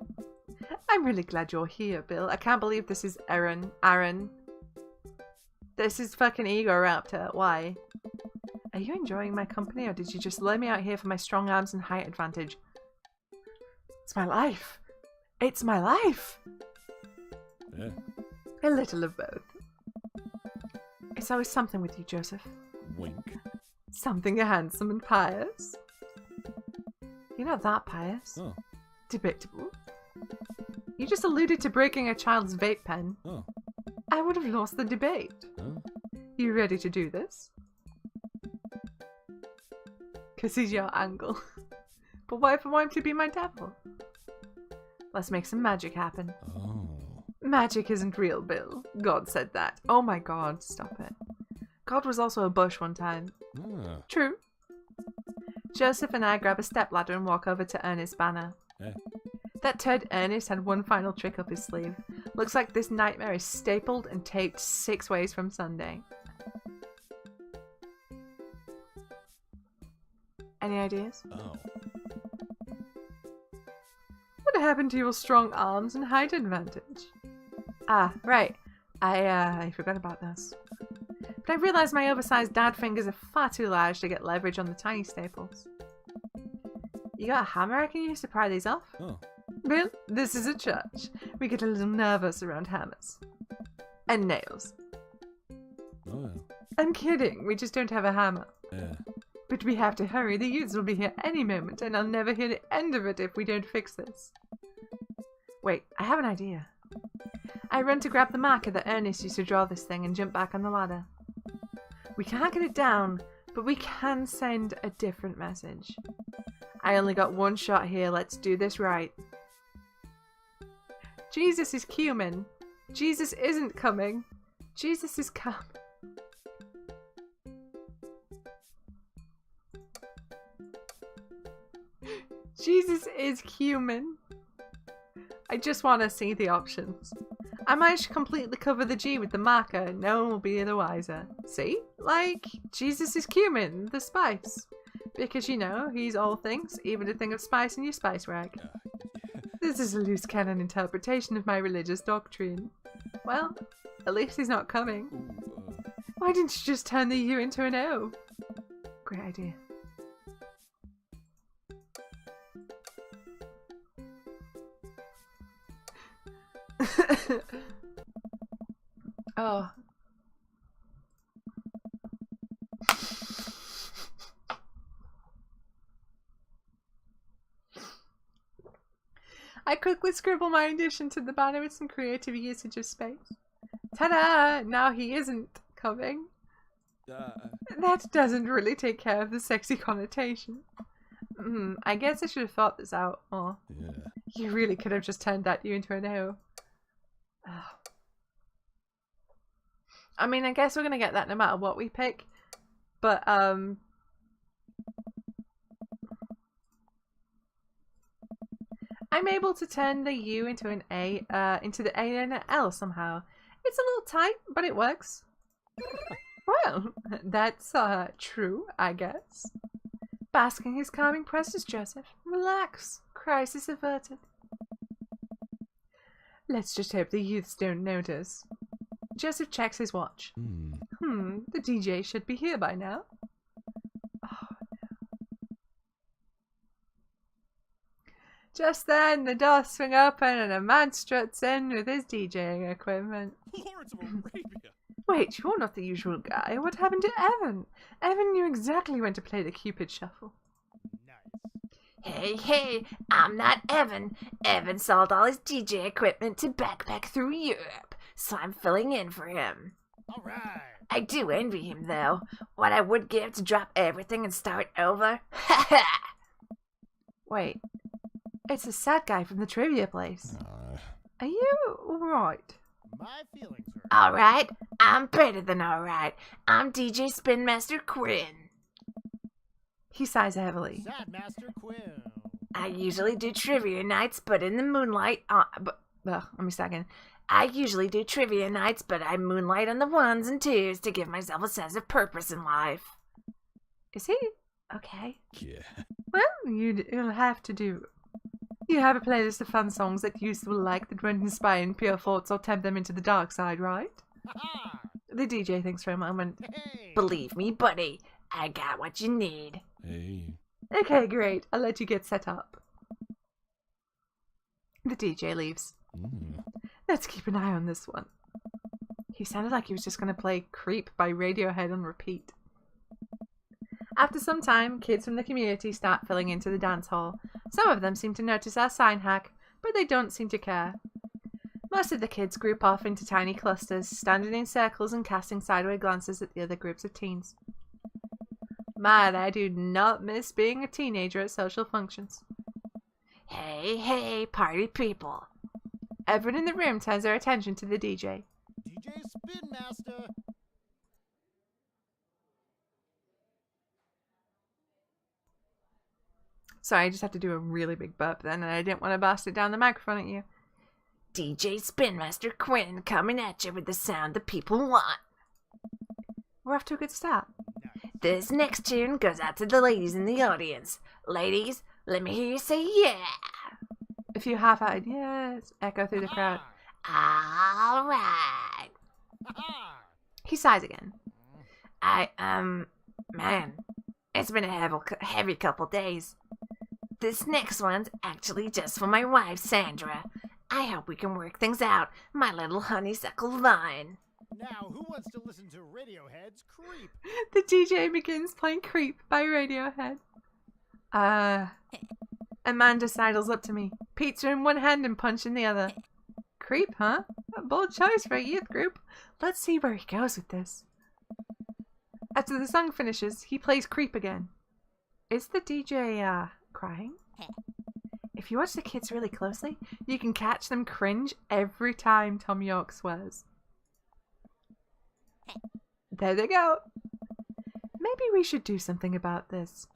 I'm really glad you're here, Bill. I can't believe this is Aaron. This is fucking Egoraptor. Why? Are you enjoying my company, or did you just lay me out here for my strong arms and height advantage? It's my life. It's my life. Yeah. A little of both. It's always something with you, Joseph. Wink. Something handsome and pious. You're not that pious. Oh. Debatable. You just alluded to breaking a child's vape pen. Oh. I would have lost the debate. Oh. You ready to do this? 'Cause he's your angle. But what if I want him to be my devil? Let's make some magic happen. Oh. Magic isn't real, Bill. God said that. Oh my god, stop it. God was also a bush one time. Ah. True. Joseph and I grab a stepladder and walk over to Ernest's banner. Yeah. That turd Ernest had one final trick up his sleeve. Looks like this nightmare is stapled and taped 6 ways from Sunday. Any ideas? Oh. What happened to your strong arms and height advantage? Ah, right. I forgot about this. But I realised my oversized dad fingers are far too large to get leverage on the tiny staples. You got a hammer I can use to pry these off? Oh. Bill, this is a church. We get a little nervous around hammers. And nails. Oh. I'm kidding, we just don't have a hammer. Yeah. But we have to hurry, the youths will be here any moment, and I'll never hear the end of it if we don't fix this. Wait, I have an idea. I run to grab the marker that Ernest used to draw this thing and jump back on the ladder. We can't get it down, but we can send a different message. I only got one shot here, let's do this right. Jesus is cumin. Jesus isn't coming. Jesus is coming. Jesus is cumin. I just want to see the options. I managed to completely cover the G with the marker. No one will be the wiser. See? Like, Jesus is cumin, the spice. Because, you know, he's all things, even a thing of spice in your spice rack. This is a loose cannon interpretation of my religious doctrine. Well, at least he's not coming. Why didn't you just turn the U into an O? Great idea. Oh. I quickly scribble my addition to the banner with some creative usage of space. Ta-da! Now he isn't coming. That doesn't really take care of the sexy connotation. I guess I should have thought this out. Oh, Yeah. you really could have just turned that U into an O. Oh. I mean, I guess we're gonna get that no matter what we pick. But, I'm able to turn the U into an A, into the A and an L somehow. It's a little tight, but it works. Well, that's, true, I guess. Basking his calming presence, Joseph. Relax. Crisis averted. Let's just hope the youths don't notice. Joseph checks his watch. The DJ should be here by now. Oh, no. Just then, the door swung open and a man struts in with his DJing equipment. Lawrence of Arabia! Wait, you're not the usual guy. What happened to Evan? Evan knew exactly when to play the Cupid Shuffle. Nice. Hey, I'm not Evan. Evan sold all his DJ equipment to backpack through Europe, so I'm filling in for him. All right. I do envy him, though. What I would give to drop everything and start over. Wait, it's the sad guy from the trivia place. Are you alright? My feelings hurt. Alright, I'm better than alright. I'm DJ Spin Master Quinn. He sighs heavily. Sad Master Quill. I usually do trivia nights, but in the moonlight, let me second. I usually do trivia nights, but I moonlight on the ones and twos to give myself a sense of purpose in life. Is he okay? Yeah. Well, you'll have to do. You have a playlist of fun songs that you will like that won't inspire impure thoughts or tempt them into the dark side, right? Ha The DJ thinks for a moment. Hey. Believe me, buddy, I got what you need. Hey. Okay, great. I'll let you get set up. The DJ leaves. Let's keep an eye on this one. He sounded like he was just going to play Creep by Radiohead on repeat. After some time, kids from the community start filling into the dance hall. Some of them seem to notice our sign hack, but they don't seem to care. Most of the kids group off into tiny clusters, standing in circles and casting sideways glances at the other groups of teens. Man, I do not miss being a teenager at social functions. Hey, hey, party people. Everyone in the room turns their attention to the DJ. DJ Spin Master. Sorry, I just have to do a really big burp then, and I didn't want to blast it down the microphone at you. DJ Spin Master Quinn coming at you with the sound the people want. We're off to a good start. This next tune goes out to the ladies in the audience. Ladies, let me hear you say yeah. A few half-eyed yes echo through the crowd. All right. Ha He sighs again. Man, it's been a heavy couple days. This next one's actually just for my wife, Sandra. I hope we can work things out, my little honeysuckle vine. Now, who wants to listen to Radiohead's Creep? The DJ begins playing Creep by Radiohead. Amanda sidles up to me, pizza in one hand and punch in the other. Creep, huh? A bold choice for a youth group. Let's see where he goes with this. After the song finishes, he plays Creep again. Is the DJ, crying? If you watch the kids really closely, you can catch them cringe every time Tom York swears. There they go. Maybe we should do something about this.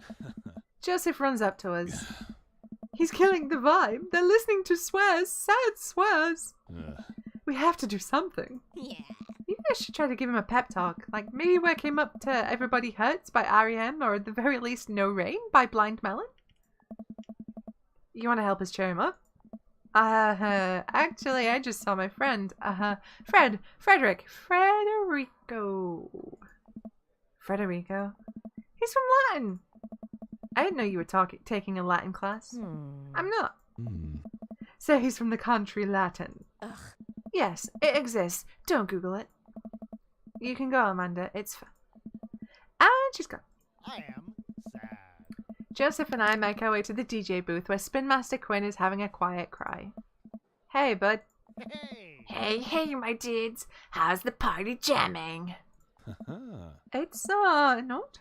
Joseph runs up to us. He's killing the vibe. They're listening to swears, sad swears. We have to do something. Yeah. You guys should try to give him a pep talk. Like, maybe work him up to Everybody Hurts by R.E.M. or at the very least No Rain by Blind Melon. You want to help us cheer him up? Actually, I just saw my friend. Frederico. Frederico? He's from Latin. I didn't know you were taking a Latin class. I'm not. So he's from the country Latin. Ugh. Yes, it exists. Don't Google it. You can go, Amanda. It's fun. And she's gone. I am sad. Joseph and I make our way to the DJ booth where Spin Master Quinn is having a quiet cry. Hey, bud. Hey. Hey, my dudes. How's the party jamming? It's, not.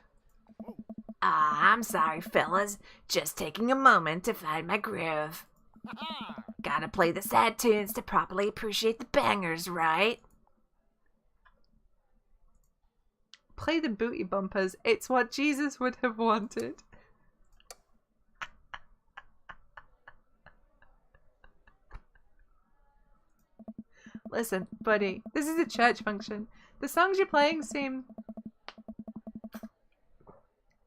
I'm sorry, fellas. Just taking a moment to find my groove. Ha Gotta play the sad tunes to properly appreciate the bangers, right? Play the booty bumpers. It's what Jesus would have wanted. Listen, buddy, this is a church function. The songs you're playing seem...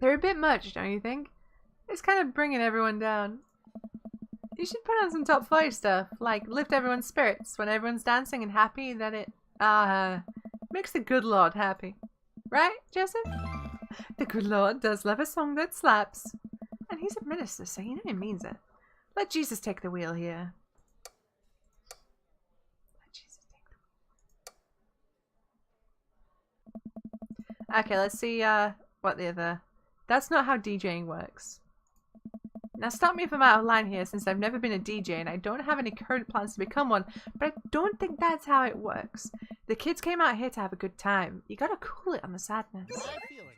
they're a bit much, don't you think? It's kind of bringing everyone down. You should put on some top flight stuff, like lift everyone's spirits when everyone's dancing and happy that it, makes the good Lord happy. Right, Joseph? The good Lord does love a song that slaps. And he's a minister, so you know he means it. Let Jesus take the wheel here. Let Jesus take the wheel. Okay, let's see, what the other... That's not how DJing works. Now stop me if I'm out of line here, since I've never been a DJ and I don't have any current plans to become one, but I don't think that's how it works. The kids came out here to have a good time. You gotta cool it on the sadness. My feelings.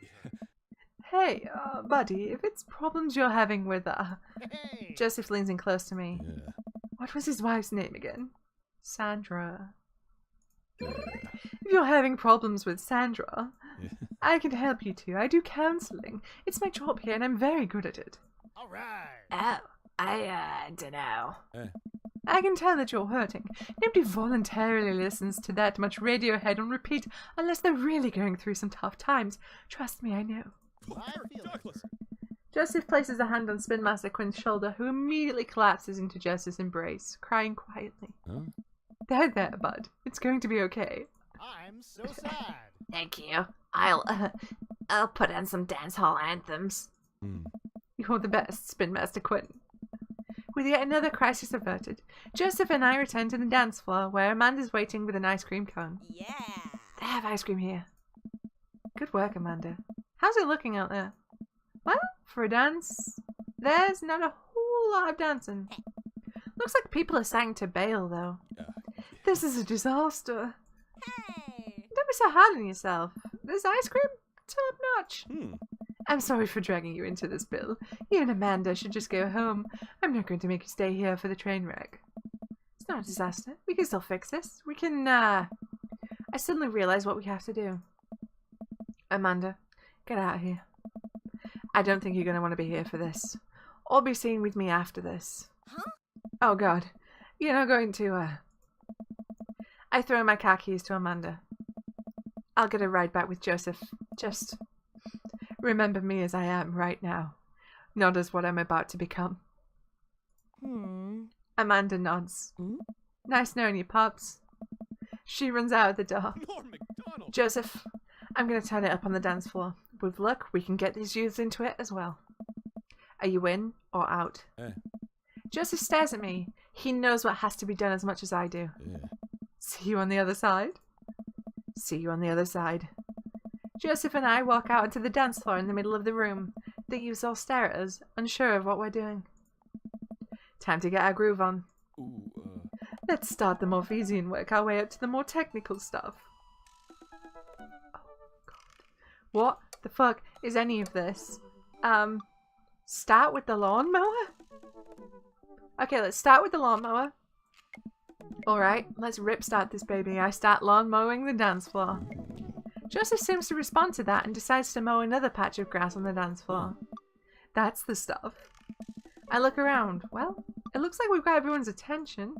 Hey, buddy, if it's problems you're having with, Hey. Joseph leans in close to me. Yeah. What was his wife's name again? Sandra. Yeah. If you're having problems with Sandra, Yeah. I can help you too. I do counseling. It's my job here and I'm very good at it. All right. Oh, I dunno. Eh. I can tell that you're hurting. Nobody voluntarily listens to that much Radiohead on repeat unless they're really going through some tough times. Trust me, I know. My feelings. Joseph places a hand on Spin Master Quinn's shoulder, who immediately collapses into Joseph's embrace, crying quietly. Huh? There, bud. It's going to be okay. I'm so sad. Thank you. I'll put on some dance hall anthems. Hmm. You're the best, Spin Master Quinn. With yet another crisis averted, Joseph and I return to the dance floor, where Amanda's waiting with an ice cream cone. Yeah. They have ice cream here. Good work, Amanda. How's it looking out there? Well, for a dance, there's not a whole lot of dancing. Looks like people are starting to bail, though. This is a disaster. Hey. Don't be so hard on yourself. This ice cream? Top notch. Hmm. I'm sorry for dragging you into this, Bill. You and Amanda should just go home. I'm not going to make you stay here for the train wreck. It's not a disaster. We can still fix this. We can, I suddenly realize what we have to do. Amanda, get out of here. I don't think you're going to want to be here for this. Or be seen with me after this. Huh? Oh, God. You're not going to, I throw my car keys to Amanda. I'll get a ride back with Joseph. Just remember me as I am right now, not as what I'm about to become. Amanda nods. Nice knowing you, Pops. She runs out of the door. More McDonald's. Joseph, I'm going to turn it up on the dance floor. With luck, we can get these youths into it as well. Are you in or out? Eh. Joseph stares at me. He knows what has to be done as much as I do. Yeah. See you on the other side? See you on the other side. Joseph and I walk out onto the dance floor in the middle of the room. The youths all stare at us, unsure of what we're doing. Time to get our groove on. Ooh. Let's start them off easy and work our way up to the more technical stuff. Oh, God. What the fuck is any of this? Start with the lawnmower? Okay, let's start with the lawnmower. Alright, let's rip start this baby. I start lawn mowing the dance floor. Joseph seems to respond to that and decides to mow another patch of grass on the dance floor. That's the stuff. I look around. Well, it looks like we've got everyone's attention.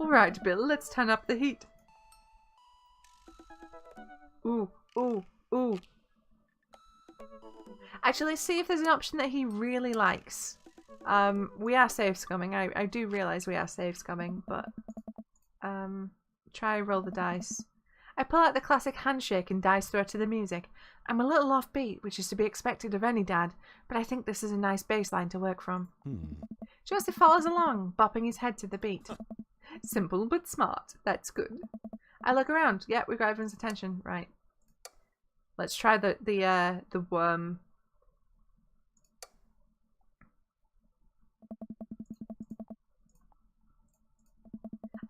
Alright, Bill, let's turn up the heat. Ooh, ooh, ooh. Actually, see if there's an option that he really likes. We are save scumming. I do realise we are save scumming, but try roll the dice. I pull out the classic handshake and dice throw to the music. I'm a little offbeat, which is to be expected of any dad, but I think this is a nice baseline to work from. Joseph follows along, bopping his head to the beat. Simple but smart. That's good. I look around. Yeah, we've got everyone's attention. Right. Let's try the worm.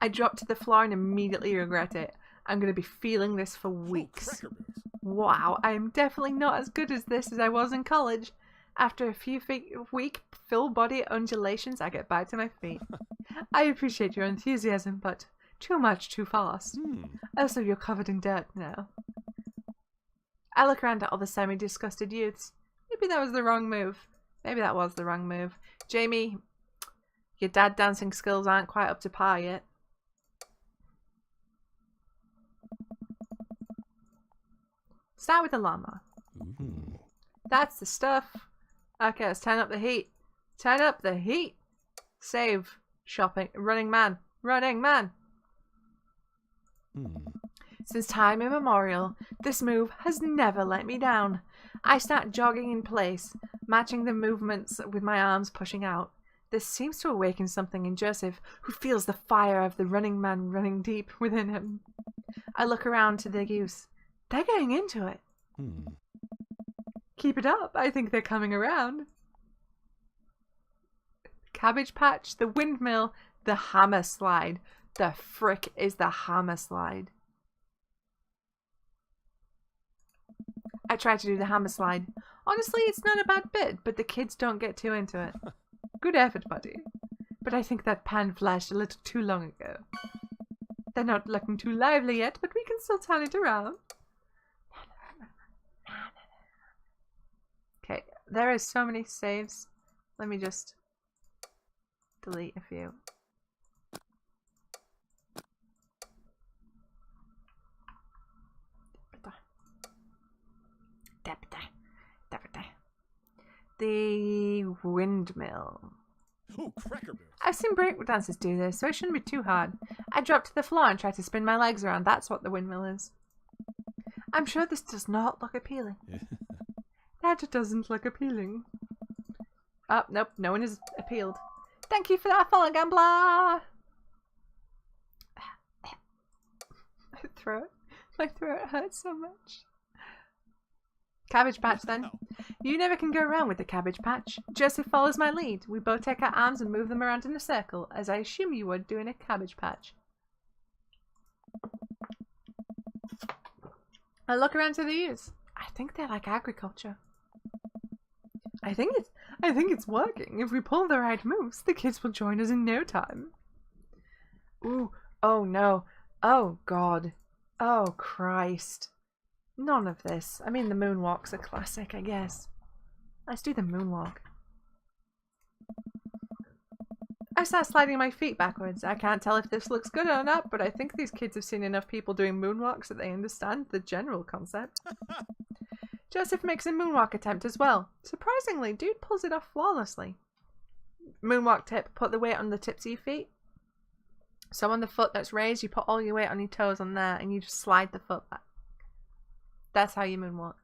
I drop to the floor and immediately regret it. I'm going to be feeling this for weeks. Cracker Barrels. Wow, I am definitely not as good as this as I was in college. After a few weak full body undulations, I get back to my feet. I appreciate your enthusiasm, but too much too fast. Also, you're covered in dirt now. I look around at all the semi-disgusted youths. Maybe that was the wrong move. Maybe that was the wrong move. Jamie, your dad dancing skills aren't quite up to par yet. Start with the llama. That's the stuff. Okay, let's turn up the heat. Turn up the heat. Save. Shopping. Running man. Running man. Since time immemorial, this move has never let me down. I start jogging in place, matching the movements with my arms pushing out. This seems to awaken something in Joseph, who feels the fire of the running man running deep within him. I look around to the youths. They're getting into it. Keep it up. I think they're coming around. Cabbage Patch, the windmill, the hammer slide. The frick is the hammer slide? I tried to do the hammer slide. Honestly, it's not a bad bit, but the kids don't get too into it. Good effort, buddy. But I think that pan flashed a little too long ago. They're not looking too lively yet, but we can still turn it around. Okay, there are so many saves. Let me just delete a few. The windmill. Oh, cracker barrels. I've seen break dancers do this, so it shouldn't be too hard. I drop to the floor and try to spin my legs around. That's what the windmill is. I'm sure this does not look appealing. That doesn't look appealing. Oh, nope, no one has appealed. Thank you for that follow, Gambler! My throat hurts so much. Cabbage Patch, then. You never can go wrong with the Cabbage Patch. Joseph follows my lead. We both take our arms and move them around in a circle, as I assume you would doing a Cabbage Patch. I look around to the youths. I think they like agriculture. I think it's working. If we pull the right moves, the kids will join us in no time. Ooh, oh no. Oh God. Oh Christ. None of this. I mean, the moonwalk's a classic, I guess. Let's do the moonwalk. I start sliding my feet backwards. I can't tell if this looks good or not, but I think these kids have seen enough people doing moonwalks that they understand the general concept. Joseph makes a moonwalk attempt as well. Surprisingly, dude pulls it off flawlessly. Moonwalk tip, put the weight on the tips of your feet. So on the foot that's raised, you put all your weight on your toes on there and you just slide the foot back. That's how you moonwalk.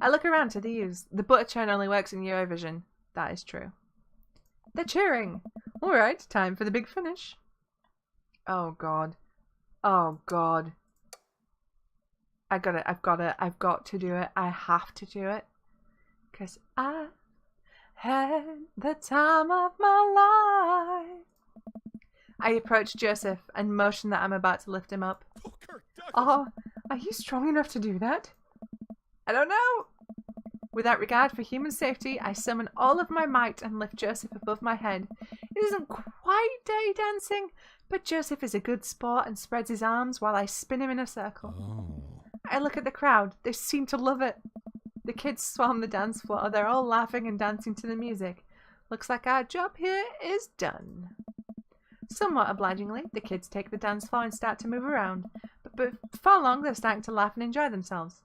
I look around to the youths. The butter churn only works in Eurovision. That is true. They're cheering. Alright, time for the big finish. Oh God. Oh God. I've got to do it. I have to do it. Because I had the time of my life. I approach Joseph and motion that I'm about to lift him up. Oh, Kirk Douglas. Oh, are you strong enough to do that? I don't know. Without regard for human safety, I summon all of my might and lift Joseph above my head. It isn't quite dirty dancing, but Joseph is a good sport and spreads his arms while I spin him in a circle. Oh. I look at the crowd. They seem to love it. The kids swarm the dance floor. They're all laughing and dancing to the music. Looks like our job here is done. Somewhat obligingly, the kids take the dance floor and start to move around. But before long, they're starting to laugh and enjoy themselves.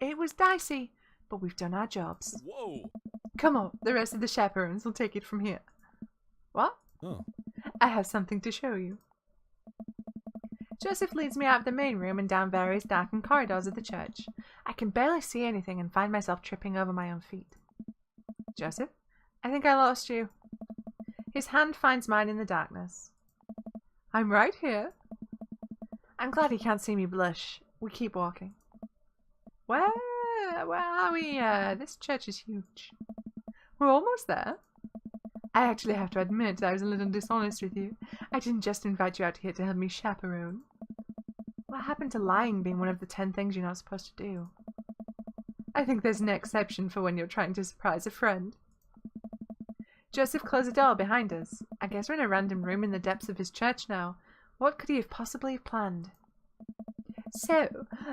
It was dicey, but we've done our jobs. Whoa. Come on, the rest of the chaperones will take it from here. What? Oh. I have something to show you. Joseph leads me out of the main room and down various darkened corridors of the church. I can barely see anything and find myself tripping over my own feet. Joseph, I think I lost you. His hand finds mine in the darkness. I'm right here. I'm glad he can't see me blush. We keep walking. Where are we? This church is huge. We're almost there. I actually have to admit I was a little dishonest with you. I didn't just invite you out here to help me chaperone. What happened to lying being one of the 10 things you're not supposed to do? I think there's an exception for when you're trying to surprise a friend. Joseph closed the door behind us. I guess we're in a random room in the depths of his church now. What could he have possibly planned? So,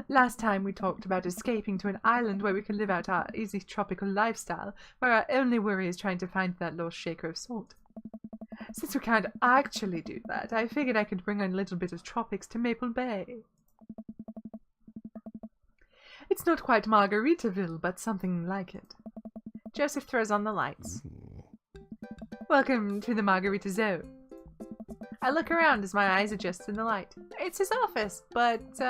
last time we talked about escaping to an island where we could live out our easy tropical lifestyle, where our only worry is trying to find that lost shaker of salt. Since we can't actually do that, I figured I could bring a little bit of tropics to Maple Bay. It's not quite Margaritaville, but something like it. Joseph throws on the lights. Welcome to the Margarita Zone. I look around as my eyes adjust to the light. It's his office, but there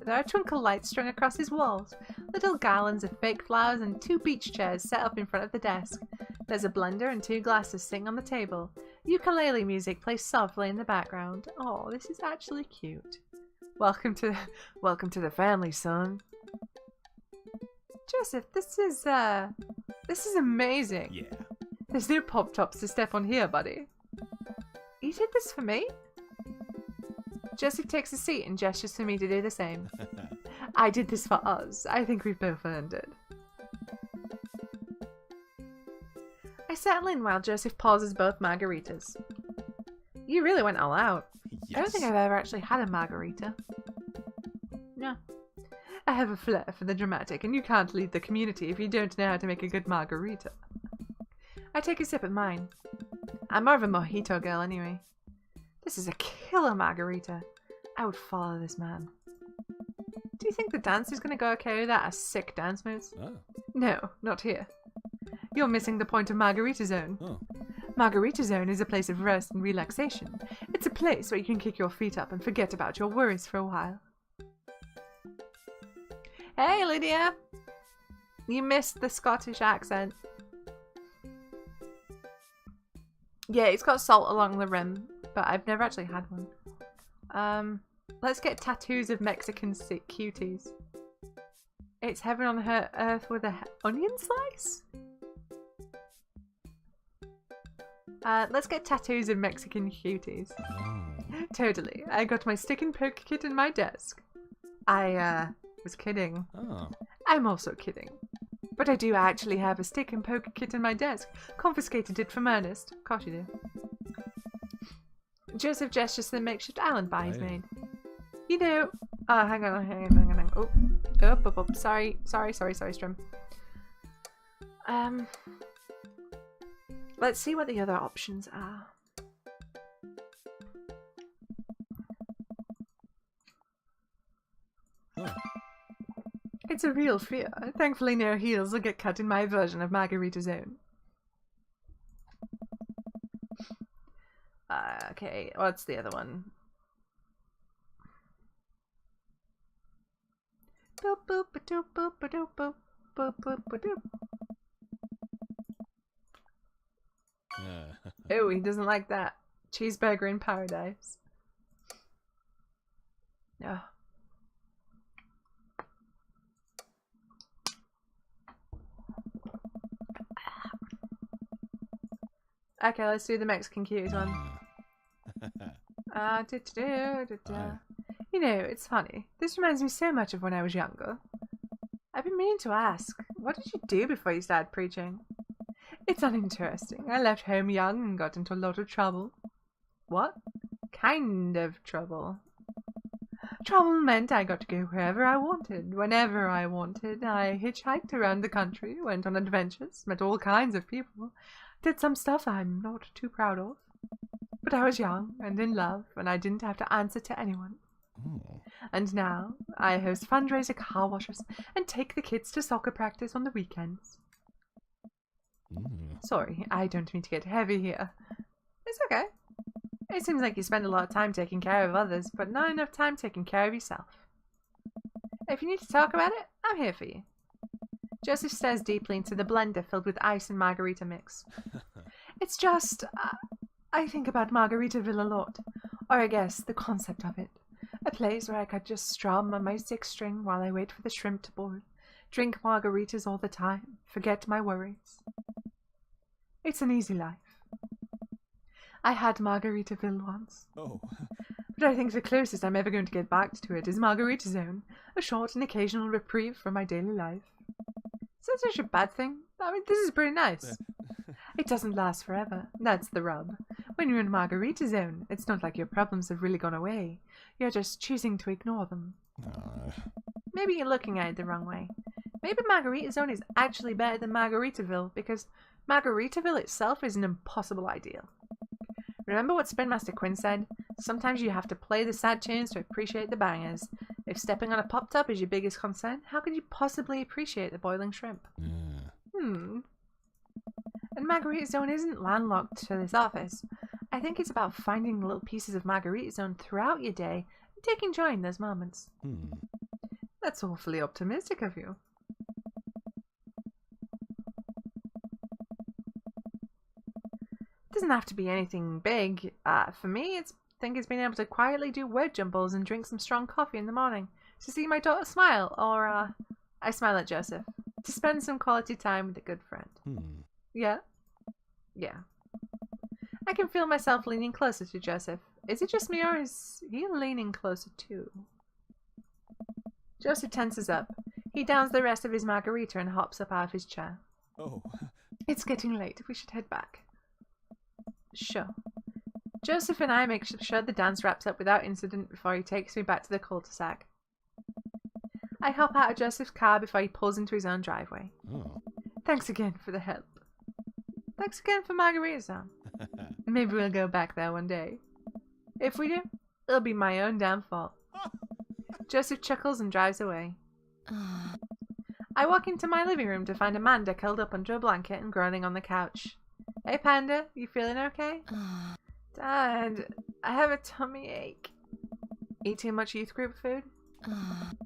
are twinkle lights strung across his walls, little garlands of fake flowers and 2 beach chairs set up in front of the desk. There's a blender and 2 glasses sitting on the table. Ukulele music plays softly in the background. Oh, this is actually cute. Welcome to the family, son. Joseph, this is amazing. Yeah. There's no pop-tops to step on here, buddy. You did this for me? Joseph takes a seat and gestures for me to do the same. I did this for us. I think we've both earned it. I settle in while Joseph pauses both margaritas. You really went all out. Yes. I don't think I've ever actually had a margarita. No. I have a flair for the dramatic, and you can't lead the community if you don't know how to make a good margarita. I take a sip of mine. I'm more of a mojito girl anyway. This is a killer margarita. I would follow this man. Do you think the dance is going to go okay without a sick dance moves? Oh. No, not here. You're missing the point of Margarita Zone. Oh. Margarita Zone is a place of rest and relaxation. It's a place where you can kick your feet up and forget about your worries for a while. Hey, Lydia! You missed the Scottish accent. Yeah, it's got salt along the rim, but I've never actually had one. Let's get tattoos of Mexican cuties. It's heaven on earth with a onion slice? Let's get tattoos of Mexican cuties. Oh. Totally. I got my stick and poke kit in my desk. I was kidding. Oh. I'm also kidding. But I do actually have a stick and poke kit in my desk. Confiscated it from Ernest. Of course you do. Joseph gestures to the makeshift island bar he's made. You know... Oh, hang on. Oh. Sorry, Strim. Let's see what the other options are. Oh. It's a real fear. Thankfully no heels will get cut in my version of Margarita Zone. Okay, what's the other one? Boop boop ba doop boop ba doop boop boop boop ba doop. Oh, he doesn't like that. Cheeseburger in paradise. Oh. Okay, let's do the Mexican cuties one. You know, it's funny. This reminds me so much of when I was younger. I've been meaning to ask, what did you do before you started preaching? It's uninteresting. I left home young and got into a lot of trouble. What? Kind of trouble. Trouble meant I got to go wherever I wanted, whenever I wanted. I hitchhiked around the country, went on adventures, met all kinds of people, did some stuff I'm not too proud of. But I was young and in love, and I didn't have to answer to anyone. Oh. And now I host fundraiser car washes and take the kids to soccer practice on the weekends. Sorry, I don't mean to get heavy here. It's okay. It seems like you spend a lot of time taking care of others, but not enough time taking care of yourself. If you need to talk about it, I'm here for you. Joseph stares deeply into the blender filled with ice and margarita mix. It's just... I think about Margaritaville a lot. Or I guess the concept of it. A place where I could just strum on my six-string while I wait for the shrimp to board. Drink margaritas all the time. Forget my worries. It's an easy life. I had Margaritaville once. Oh. But I think the closest I'm ever going to get back to it is Margarita Zone. A short and occasional reprieve from my daily life. Is that such a bad thing? I mean, this is pretty nice. It doesn't last forever. That's the rub. When you're in Margarita Zone, it's not like your problems have really gone away. You're just choosing to ignore them. Maybe you're looking at it the wrong way. Maybe Margarita Zone is actually better than Margaritaville because Margaritaville itself is an impossible ideal. Remember what Spin Master Quinn said? Sometimes you have to play the sad tunes to appreciate the bangers. If stepping on a pop-top is your biggest concern, how could you possibly appreciate the boiling shrimp? And Margarita Zone isn't landlocked to this office. I think it's about finding little pieces of Margarita Zone throughout your day and taking joy in those moments. That's awfully optimistic of you. It doesn't have to be anything big. For me, I think it's being able to quietly do word jumbles and drink some strong coffee in the morning to see my daughter smile, or I smile at Joseph, to spend some quality time with a good friend. Yeah? Yeah. I can feel myself leaning closer to Joseph. Is it just me or is he leaning closer too? Joseph tenses up. He downs the rest of his margarita and hops up out of his chair. Oh. It's getting late. We should head back. Sure. Joseph and I make sure the dance wraps up without incident before he takes me back to the cul-de-sac. I hop out of Joseph's car before he pulls into his own driveway. Oh. Thanks again for the help. Thanks again for margarita, Sam. Maybe we'll go back there one day. If we do, it'll be my own downfall. Joseph chuckles and drives away. I walk into my living room to find Amanda curled up under a blanket and groaning on the couch. Hey Panda, you feeling okay? Dad, I have a tummy ache. Eat too much youth group food?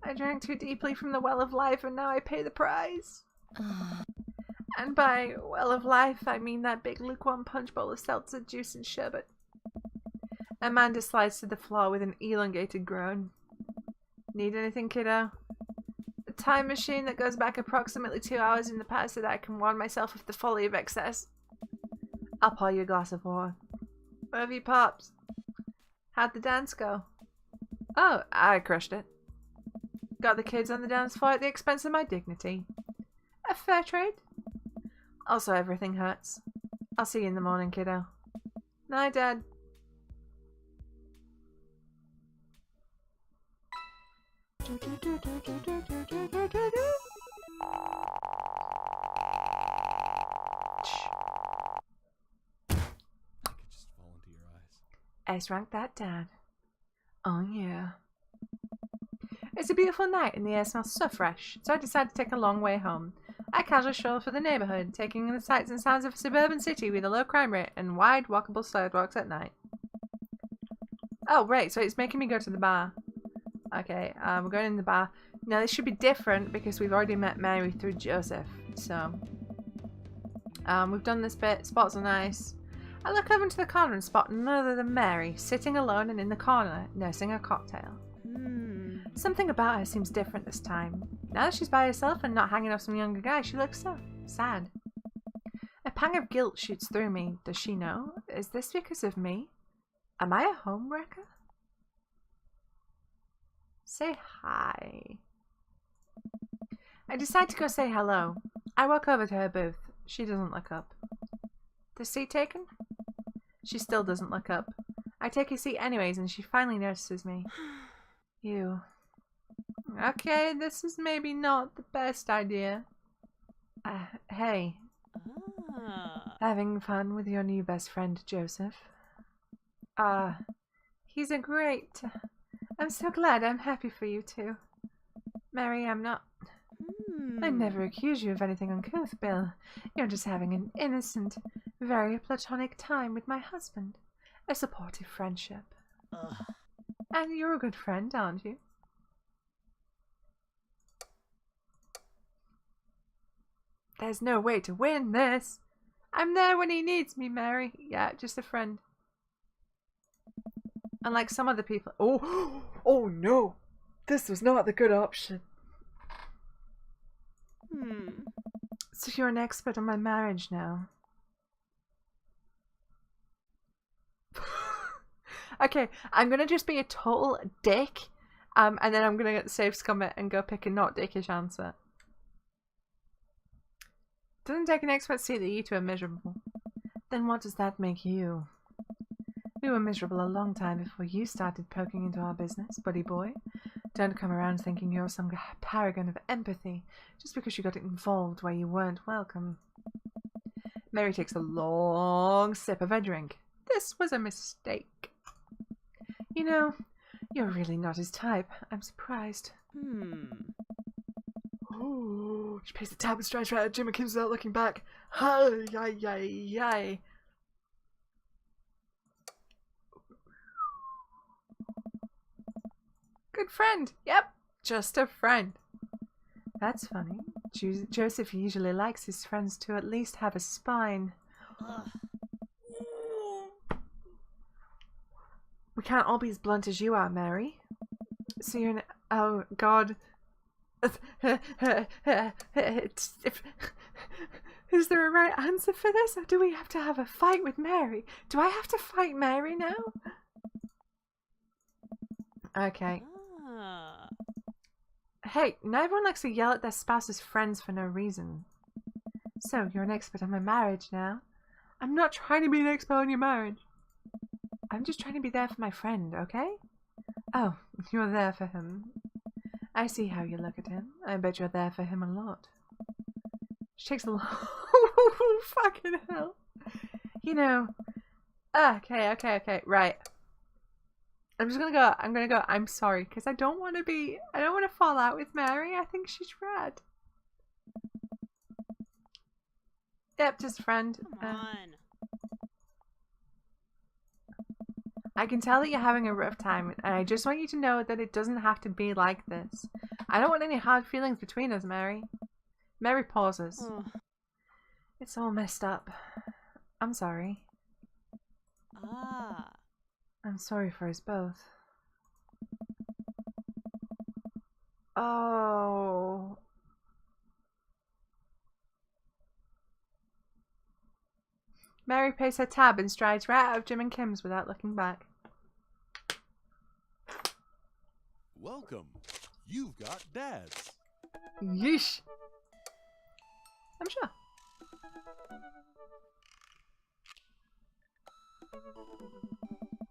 I drank too deeply from the well of life and now I pay the price. And by well of life, I mean that big lukewarm punch bowl of seltzer, juice and sherbet. Amanda slides to the floor with an elongated groan. Need anything, kiddo? A time machine that goes back approximately 2 hours in the past so that I can warn myself of the folly of excess. I'll pour you a glass of water. Where have you pops? How'd the dance go? Oh, I crushed it. Got the kids on the dance floor at the expense of my dignity. A fair trade. Also, everything hurts. I'll see you in the morning, kiddo. Night, Dad. I could just fall into your eyes. S-rank that, Dad. Oh, yeah. It's a beautiful night and the air smells so fresh, so I decide to take a long way home. I casually stroll through the neighbourhood, taking in the sights and sounds of a suburban city with a low crime rate and wide, walkable sidewalks at night. Oh, right, so it's making me go to the bar. Okay, we're going in the bar. Now, this should be different because we've already met Mary through Joseph, so... we've done this bit, spots are nice. I look over into the corner and spot none other than Mary, sitting alone and in the corner, nursing a cocktail. Something about her seems different this time. Now that she's by herself and not hanging off some younger guy, she looks so sad. A pang of guilt shoots through me. Does she know? Is this because of me? Am I a homewrecker? Say hi. I decide to go say hello. I walk over to her booth. She doesn't look up. The seat taken? She still doesn't look up. I take a seat anyways and she finally notices me. You. Okay, this is maybe not the best idea. Hey. Having fun with your new best friend, Joseph? He's a great... I'm so glad. I'm happy for you too. Mary, I'm not... I never accuse you of anything uncouth, Bill. You're just having an innocent, very platonic time with my husband. A supportive friendship. And you're a good friend, aren't you? There's no way to win this. I'm there when he needs me, Mary. Yeah, just a friend. Unlike some other people. Oh no! This was not the good option. So you're an expert on my marriage now. Okay, I'm gonna just be a total dick. And then I'm gonna get the safe scum and go pick a not dickish answer. Doesn't take an expert to see that you two are miserable. Then what does that make you? We were miserable a long time before you started poking into our business, buddy boy. Don't come around thinking you're some paragon of empathy just because you got involved where you weren't welcome. Mary takes a long sip of her drink. This was a mistake. You know, you're really not his type. I'm surprised. Oh, she pays the tab and strides right at Jim and Kim's without looking back. Hi, yi, yi, yi. Good friend. Yep, just a friend. That's funny. Joseph usually likes his friends to at least have a spine. We can't all be as blunt as you are, Mary. So you're an... Oh, God. Is there a right answer for this, or do we have to have a fight with Mary? Do I have to fight Mary now? Okay. Ah. Hey, not everyone likes to yell at their spouse's friends for no reason. So, you're an expert on my marriage now? I'm not trying to be an expert on your marriage. I'm just trying to be there for my friend, okay? Oh, you're there for him. I see how you look at him. I bet you're there for him a lot. She takes a lot. Fucking hell. You know. Okay. Right. I'm gonna go, I'm sorry, because I don't want to fall out with Mary. I think she's rad. Yep, just friend. Come on. I can tell that you're having a rough time, and I just want you to know that it doesn't have to be like this. I don't want any hard feelings between us, Mary. Mary pauses. Oh. It's all messed up. I'm sorry. Ah. I'm sorry for us both. Oh. Mary pays her tab and strides right out of Jim and Kim's without looking back. Welcome. You've got dads. Yeesh. I'm sure.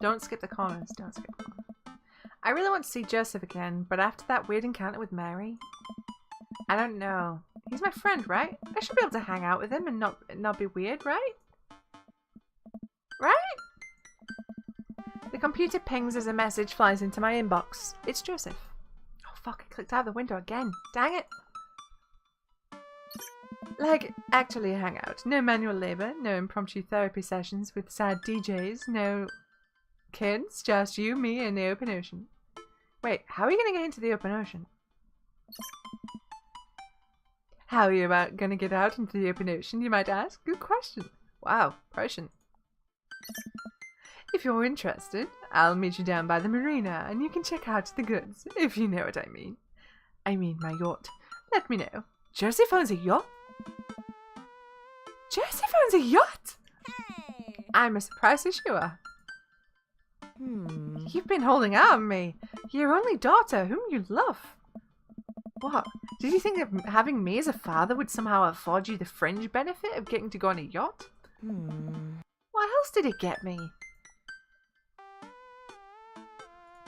Don't skip the corners. Don't skip the corners. I really want to see Joseph again, but after that weird encounter with Mary, I don't know. He's my friend, right? I should be able to hang out with him and not be weird, right? Right? The computer pings as a message flies into my inbox. It's Joseph. Oh fuck, I clicked out of the window again. Dang it. Like, actually hang out. No manual labor, no impromptu therapy sessions with sad DJs, no kids, just you, me, and the open ocean. Wait, how are you gonna get into the open ocean? How are you gonna get out into the open ocean, you might ask? Good question. Wow, prescient. If you're interested, I'll meet you down by the marina and you can check out the goods, if you know what I mean. I mean my yacht. Let me know. Joseph owns a yacht? Joseph owns a yacht? Hey. I'm as surprised as you are. You've been holding out on me. Your only daughter, whom you love. What? Did you think that having me as a father would somehow afford you the fringe benefit of getting to go on a yacht? What else did it get me?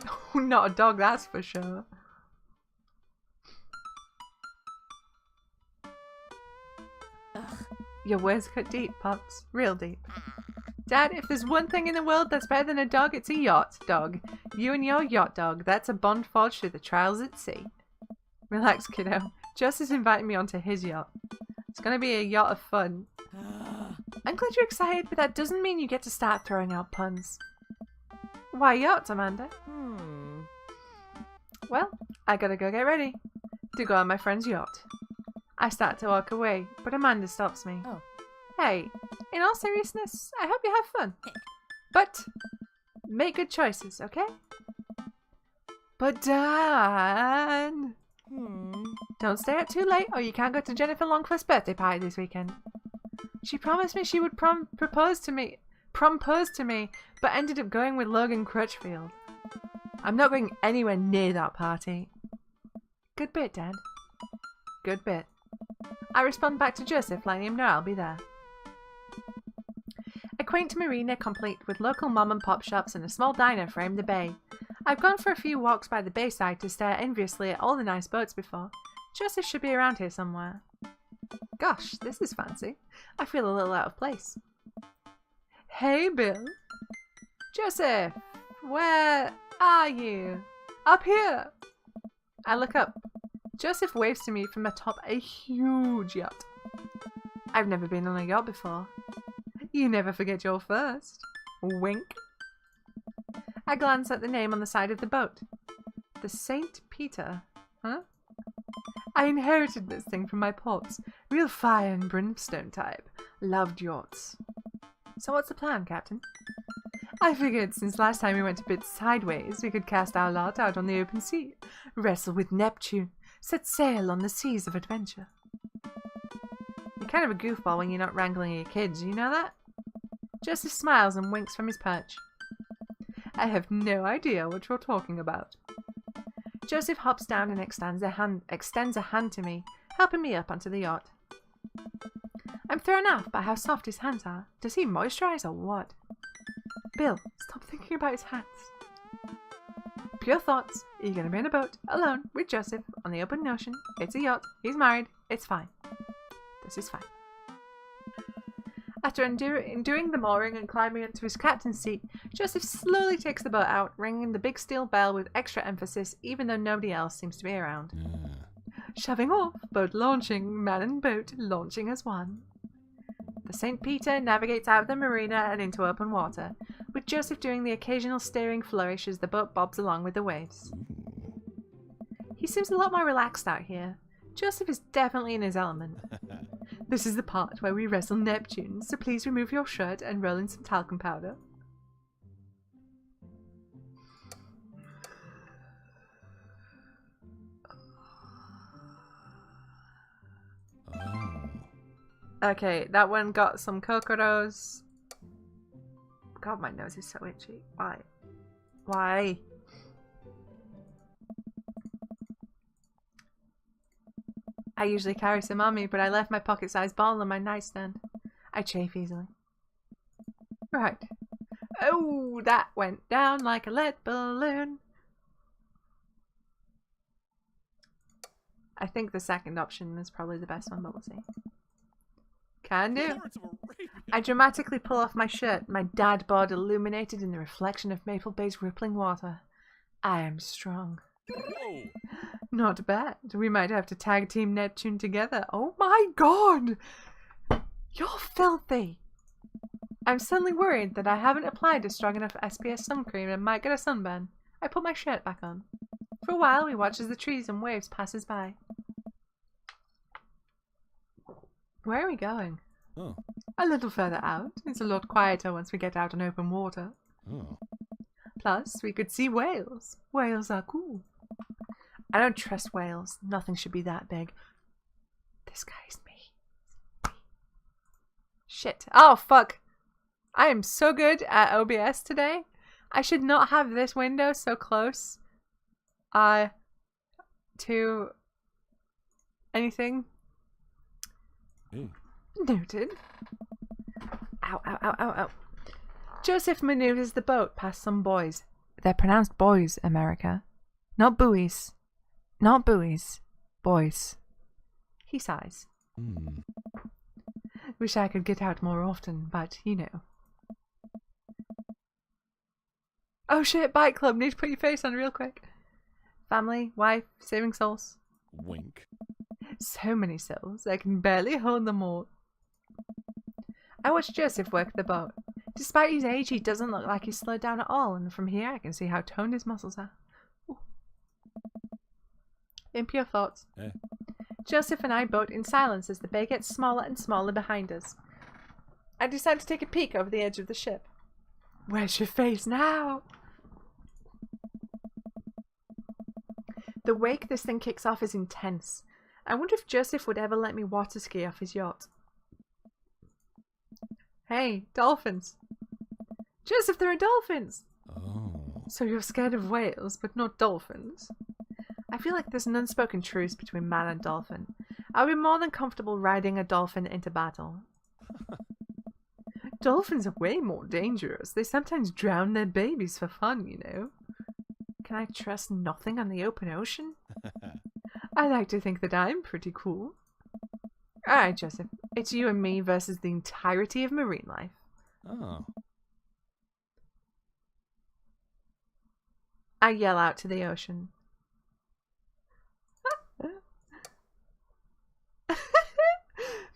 Oh, not a dog, that's for sure. Your words cut deep, Pops. Real deep. Dad, if there's one thing in the world that's better than a dog, it's a yacht dog. You and your yacht dog, that's a bond forged through the trials at sea. Relax, kiddo. Joseph's inviting me onto his yacht. It's gonna be a yacht of fun. I'm glad you're excited, but that doesn't mean you get to start throwing out puns. Why yachts, Amanda? Well, I gotta go get ready to go on my friend's yacht. I start to walk away, but Amanda stops me. Oh. Hey, in all seriousness, I hope you have fun. But make good choices, okay? But Dan, don't stay out too late or you can't go to Jennifer Longcliffe's birthday party this weekend. She promised me she would propose to me, but ended up going with Logan Crutchfield. I'm not going anywhere near that party. Good bit, Dad. Good bit. I respond back to Joseph, letting him know I'll be there. A quaint marina complete with local mom and pop shops and a small diner frame the bay. I've gone for a few walks by the bayside to stare enviously at all the nice boats before. Joseph should be around here somewhere. Gosh, this is fancy. I feel a little out of place. Hey, Bill. Joseph, where are you? Up here. I look up. Joseph waves to me from atop a huge yacht. I've never been on a yacht before. You never forget your first. Wink. I glance at the name on the side of the boat. The St. Peter. Huh? I inherited this thing from my pops. Real fire and brimstone type. Loved yachts. So what's the plan, Captain? I figured since last time we went a bit sideways, we could cast our lot out on the open sea, wrestle with Neptune, set sail on the seas of adventure. You kind of a goofball when you're not wrangling your kids, you know that? Joseph smiles and winks from his perch. I have no idea what you're talking about. Joseph hops down and extends a hand to me, helping me up onto the yacht. I'm thrown off by how soft his hands are. Does he moisturize or what? Bill, stop thinking about his hands. Pure thoughts. You're going to be in a boat, alone, with Joseph, on the open ocean. It's a yacht. He's married. It's fine. This is fine. After undoing the mooring and climbing into his captain's seat, Joseph slowly takes the boat out, ringing the big steel bell with extra emphasis, even though nobody else seems to be around. Shoving off, boat launching, man and boat launching as one. The St. Peter navigates out of the marina and into open water, with Joseph doing the occasional steering flourish as the boat bobs along with the waves. He seems a lot more relaxed out here. Joseph is definitely in his element. This is the part where we wrestle Neptune, so please remove your shirt and roll in some talcum powder. Okay, that one got some cocoros. God, my nose is so itchy. Why? Why? I usually carry some on me, but I left my pocket-sized ball on my nightstand. I chafe easily. Right. Oh, that went down like a lead balloon. I think the second option is probably the best one, but we'll see. Can do. I dramatically pull off my shirt, my dad bod illuminated in the reflection of Maple Bay's rippling water. I am strong. Whoa. Not bad. We might have to tag team Neptune together. Oh my god! You're filthy! I'm suddenly worried that I haven't applied a strong enough SPS sun cream and might get a sunburn. I put my shirt back on. For a while, we watch as the trees and waves pass us by. Where are we going? Oh. A little further out. It's a lot quieter once we get out on open water. Oh. Plus, we could see whales. Whales are cool. I don't trust whales. Nothing should be that big. This guy's me. Shit. Oh, fuck. I am so good at OBS today. I should not have this window so close to anything. Hey. Noted. Ow, ow, ow, ow, ow. Joseph maneuvers the boat past some buoys. They're pronounced boys, America. Not buoys. Not buoys. Boys. He sighs. Wish I could get out more often, but you know. Oh shit, bike club. Need to put your face on real quick. Family, wife, saving souls. Wink. So many souls, I can barely hold them all. I watch Joseph work the boat. Despite his age, he doesn't look like he's slowed down at all, and from here I can see how toned his muscles are. Ooh. Impure thoughts. Eh. Joseph and I boat in silence as the bay gets smaller and smaller behind us. I decide to take a peek over the edge of the ship. Where's your face now? The wake this thing kicks off is intense. I wonder if Joseph would ever let me water ski off his yacht. Hey, dolphins. Joseph, there are dolphins! Oh. So you're scared of whales, but not dolphins? I feel like there's an unspoken truce between man and dolphin. I'll be more than comfortable riding a dolphin into battle. Dolphins are way more dangerous. They sometimes drown their babies for fun, you know. Can I trust nothing on the open ocean? I like to think that I'm pretty cool. Alright, Joseph. It's you and me versus the entirety of marine life. Oh. I yell out to the ocean.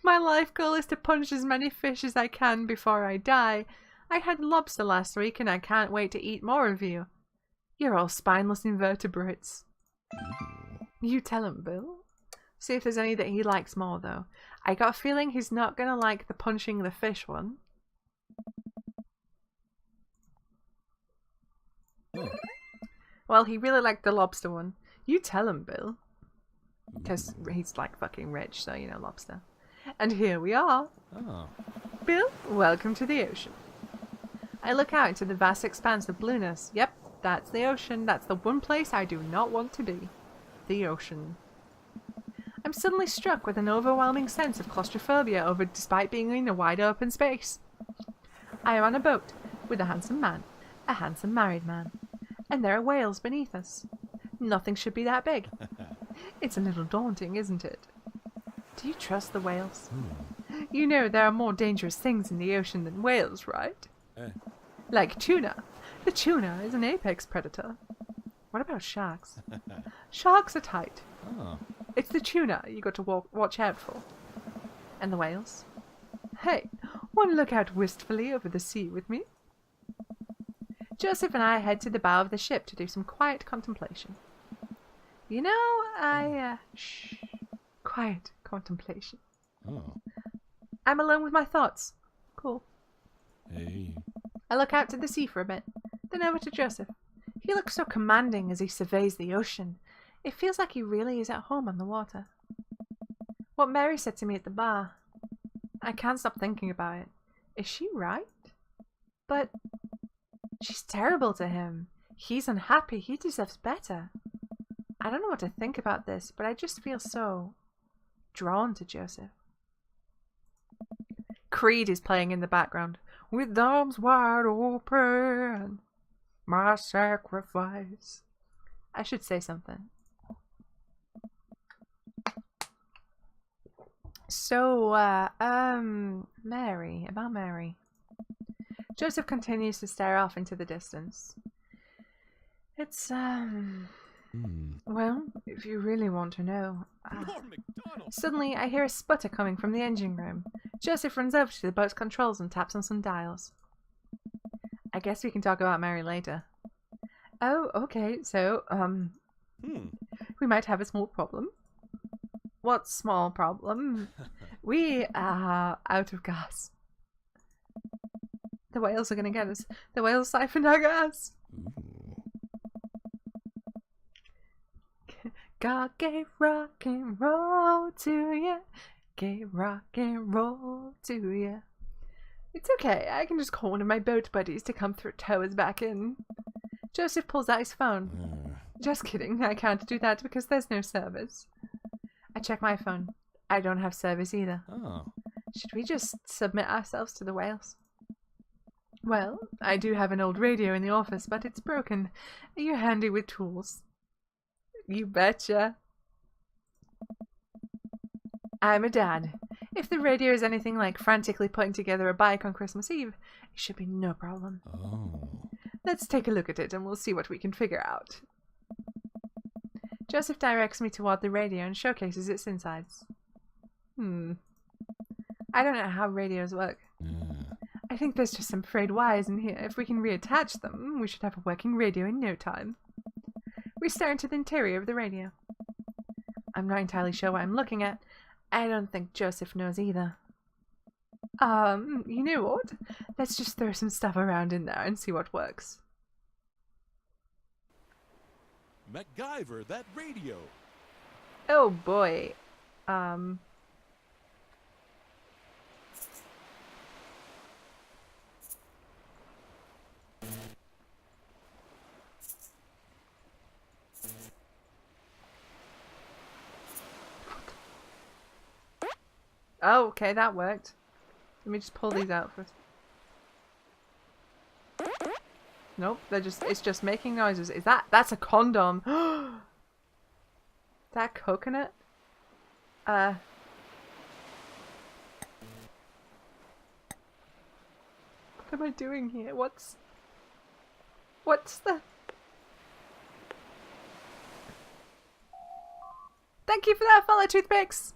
My life goal is to punch as many fish as I can before I die. I had lobster last week and I can't wait to eat more of you. You're all spineless invertebrates. You tell him, Bill. See if there's any that he likes more, though. I got a feeling he's not gonna like the punching the fish one. Oh. Well, he really liked the lobster one. You tell him, Bill. Because he's like fucking rich, so you know, lobster. And here we are. Oh. Bill, welcome to the ocean. I look out into the vast expanse of blueness. Yep, that's the ocean. That's the one place I do not want to be. The ocean. I'm suddenly struck with an overwhelming sense of claustrophobia over despite being in a wide open space. I am on a boat with a handsome man, a handsome married man, and there are whales beneath us. Nothing should be that big. It's a little daunting, isn't it? Do you trust the whales? You know there are more dangerous things in the ocean than whales, right? Like tuna. The tuna is an apex predator. What about sharks? Sharks are tight. Oh. It's the tuna you got to watch out for. And the whales? Hey, wanna look out wistfully over the sea with me? Joseph and I head to the bow of the ship to do some quiet contemplation. You know, shh. Quiet contemplation. Oh. I'm alone with my thoughts. Cool. Hey. I look out to the sea for a bit, then over to Joseph. He looks so commanding as he surveys the ocean. It feels like he really is at home on the water. What Mary said to me at the bar. I can't stop thinking about it. Is she right? But she's terrible to him. He's unhappy. He deserves better. I don't know what to think about this, but I just feel so drawn to Joseph. Creed is playing in the background. With arms wide open, my sacrifice. I should say something. So, Mary, about Mary. Joseph continues to stare off into the distance. It's, well, if you really want to know. Suddenly, I hear a sputter coming from the engine room. Joseph runs over to the boat's controls and taps on some dials. I guess we can talk about Mary later. Oh, okay, so, we might have a small problem. What small problem? We are out of gas. The whales are gonna get us. The whales siphoned our gas. God gave rock and roll to you. Gave rock and roll to you. It's okay, I can just call one of my boat buddies to come tow us back in. Joseph pulls out his phone. Just kidding, I can't do that because there's no service. I check my phone. I don't have service either. Oh. Should we just submit ourselves to the whales? Well, I do have an old radio in the office, but it's broken. Are you handy with tools? You betcha. I'm a dad. If the radio is anything like frantically putting together a bike on Christmas Eve, it should be no problem. Oh. Let's take a look at it and we'll see what we can figure out. Joseph directs me toward the radio and showcases its insides. I don't know how radios work. I think there's just some frayed wires in here. If we can reattach them, we should have a working radio in no time. We stare into the interior of the radio. I'm not entirely sure what I'm looking at. I don't think Joseph knows either. You know what? Let's just throw some stuff around in there and see what works. MacGyver, that radio. Oh boy. Oh, okay, that worked. Let me just pull these out first. Nope, it's just making noises. That's a condom. That coconut? What am I doing here? What's the... Thank you for that, fellow toothpicks!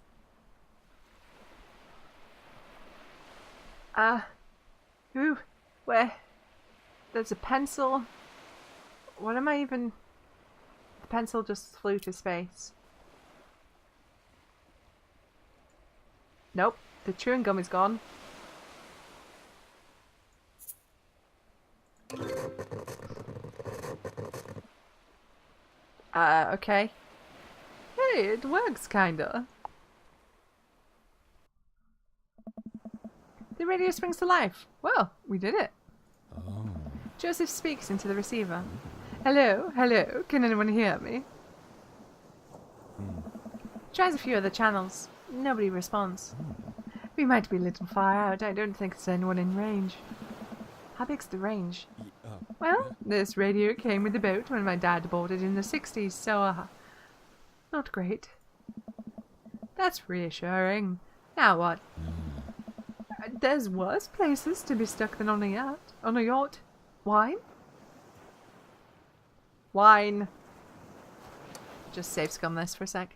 Ooh, where? There's a pencil. What am I even... The pencil just flew to space. Nope, the chewing gum is gone. Okay. Hey, it works, kinda. The radio springs to life. Well, we did it. Oh. Joseph speaks into the receiver. Hello, hello, can anyone hear me? Tries a few other channels. Nobody responds. We might be a little far out. I don't think there's anyone in range. How big's the range? Well, this radio came with the boat when my dad bought it in the 60s, so, not great. That's reassuring. Now what? There's worse places to be stuck than on a yacht. On a yacht. Wine? Wine. Just save scum this for a sec.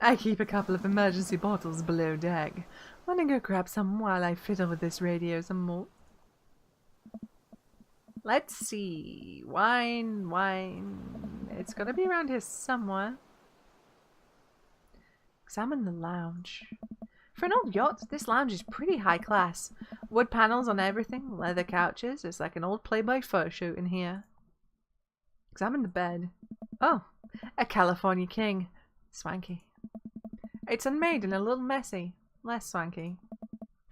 I keep a couple of emergency bottles below deck. Wanna go grab some while I fiddle with this radio some more? Let's see. Wine, wine. It's gotta be around here somewhere. Examine the lounge. For an old yacht, this lounge is pretty high class. Wood panels on everything, leather couches. It's like an old Playboy photo shoot in here. Examine the bed. Oh, a California king. Swanky. It's unmade and a little messy. Less swanky.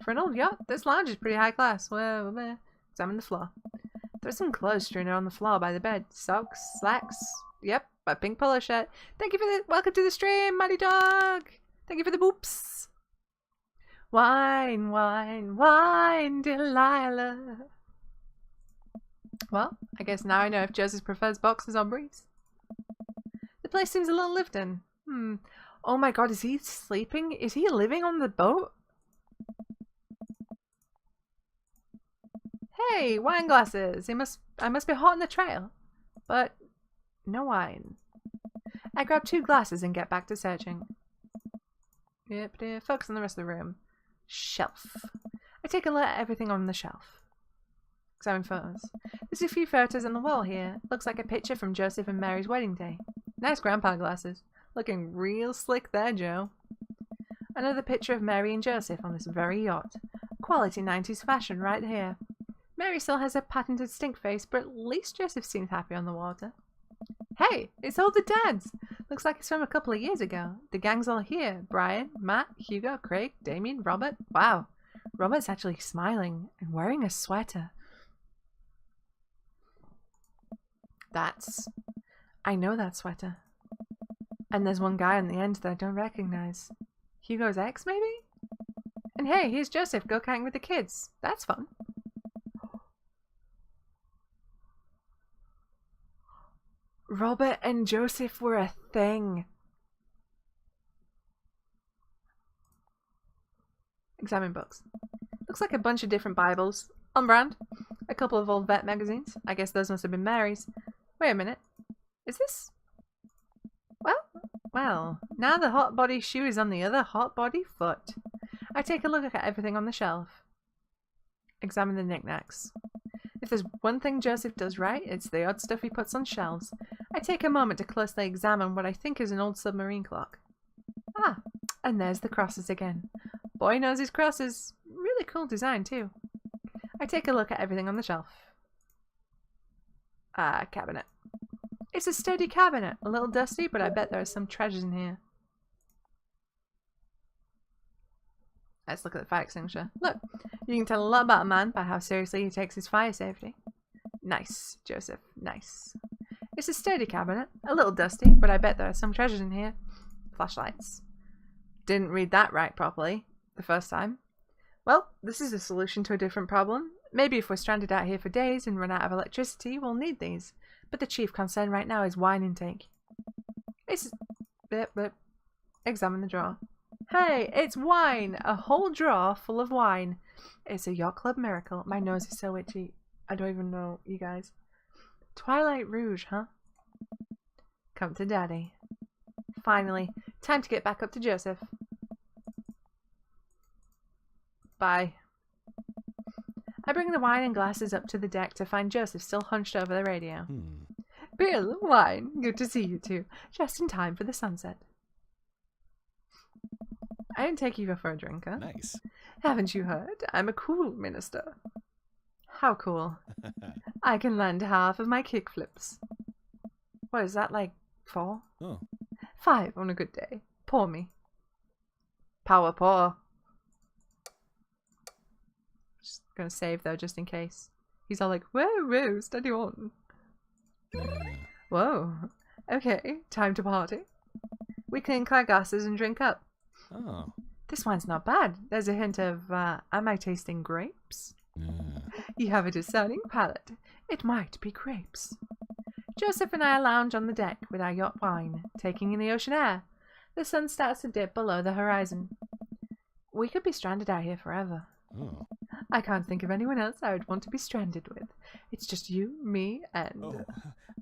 For an old yacht, this lounge is pretty high class. Well, examine the floor. There's some clothes strewn on the floor by the bed. Socks, slacks. Yep, a pink polo shirt. Thank you for the welcome to the stream, Mighty Dog. Thank you for the boops. Wine, wine, wine, Delilah. Well, I guess now I know if Joseph prefers boxers or briefs. The place seems a little lived in. Oh my god, is he sleeping? Is he living on the boat? Hey, wine glasses. I must be hot on the trail. But no wine. I grab 2 glasses and get back to searching. Yep, focus on the rest of the room. Shelf. I take a look at everything on the shelf. Examine photos. There's a few photos on the wall here. Looks like a picture from Joseph and Mary's wedding day. Nice grandpa glasses. Looking real slick there, Joe. Another picture of Mary and Joseph on this very yacht. Quality 90s fashion right here. Mary still has her patented stink face, but at least Joseph seems happy on the water. Hey, it's all the dads! Looks like it's from a couple of years ago. The gang's all here. Brian, Matt, Hugo, Craig, Damien, Robert. Wow, Robert's actually smiling and wearing a sweater. I know that sweater. And there's one guy on the end that I don't recognize. Hugo's ex, maybe? And hey, here's Joseph go-karting with the kids. That's fun. Robert and Joseph were a thing. Examine books. Looks like a bunch of different Bibles. On brand. A couple of old vet magazines. I guess those must have been Mary's. Wait a minute. Is this... Well, now the hot body shoe is on the other hot body foot. I take a look at everything on the shelf. Examine the knickknacks. If there's one thing Joseph does right, it's the odd stuff he puts on shelves. I take a moment to closely examine what I think is an old submarine clock. Ah, and there's the crosses again. Boy knows his crosses. Really cool design too. I take a look at everything on the shelf. Cabinet. It's a sturdy cabinet, a little dusty, but I bet there are some treasures in here. Let's look at the fire extinguisher. Look, you can tell a lot about a man by how seriously he takes his fire safety. Nice, Joseph, nice. It's a sturdy cabinet, a little dusty, but I bet there are some treasures in here. Flashlights. Didn't read that right properly the first time. Well, this is a solution to a different problem. Maybe if we're stranded out here for days and run out of electricity, we'll need these. But the chief concern right now is wine intake. Examine the drawer. Hey, it's wine! A whole drawer full of wine. It's a yacht club miracle. My nose is so itchy. I don't even know, you guys. Twilight Rouge, huh? Come to Daddy. Finally, time to get back up to Joseph. Bye. I bring the wine and glasses up to the deck to find Joseph still hunched over the radio. Bill, wine, good to see you two. Just in time for the sunset. I didn't take you for a drinker. Nice. Haven't you heard? I'm a cool minister. How cool. I can land half of my kickflips. What is that, like 4? Oh. 5 on a good day. Pour me. Power pour. Just gonna save though, just in case. He's all like, whoa, steady on. Whoa. Okay, time to party. We clink our glasses and drink up. Oh. This wine's not bad. There's a hint of, am I tasting grapes? You have a discerning palate. It might be grapes. Joseph and I lounge on the deck with our yacht wine, taking in the ocean air. The sun starts to dip below the horizon. We could be stranded out here forever. Oh. I can't think of anyone else I would want to be stranded with. It's just you, me, and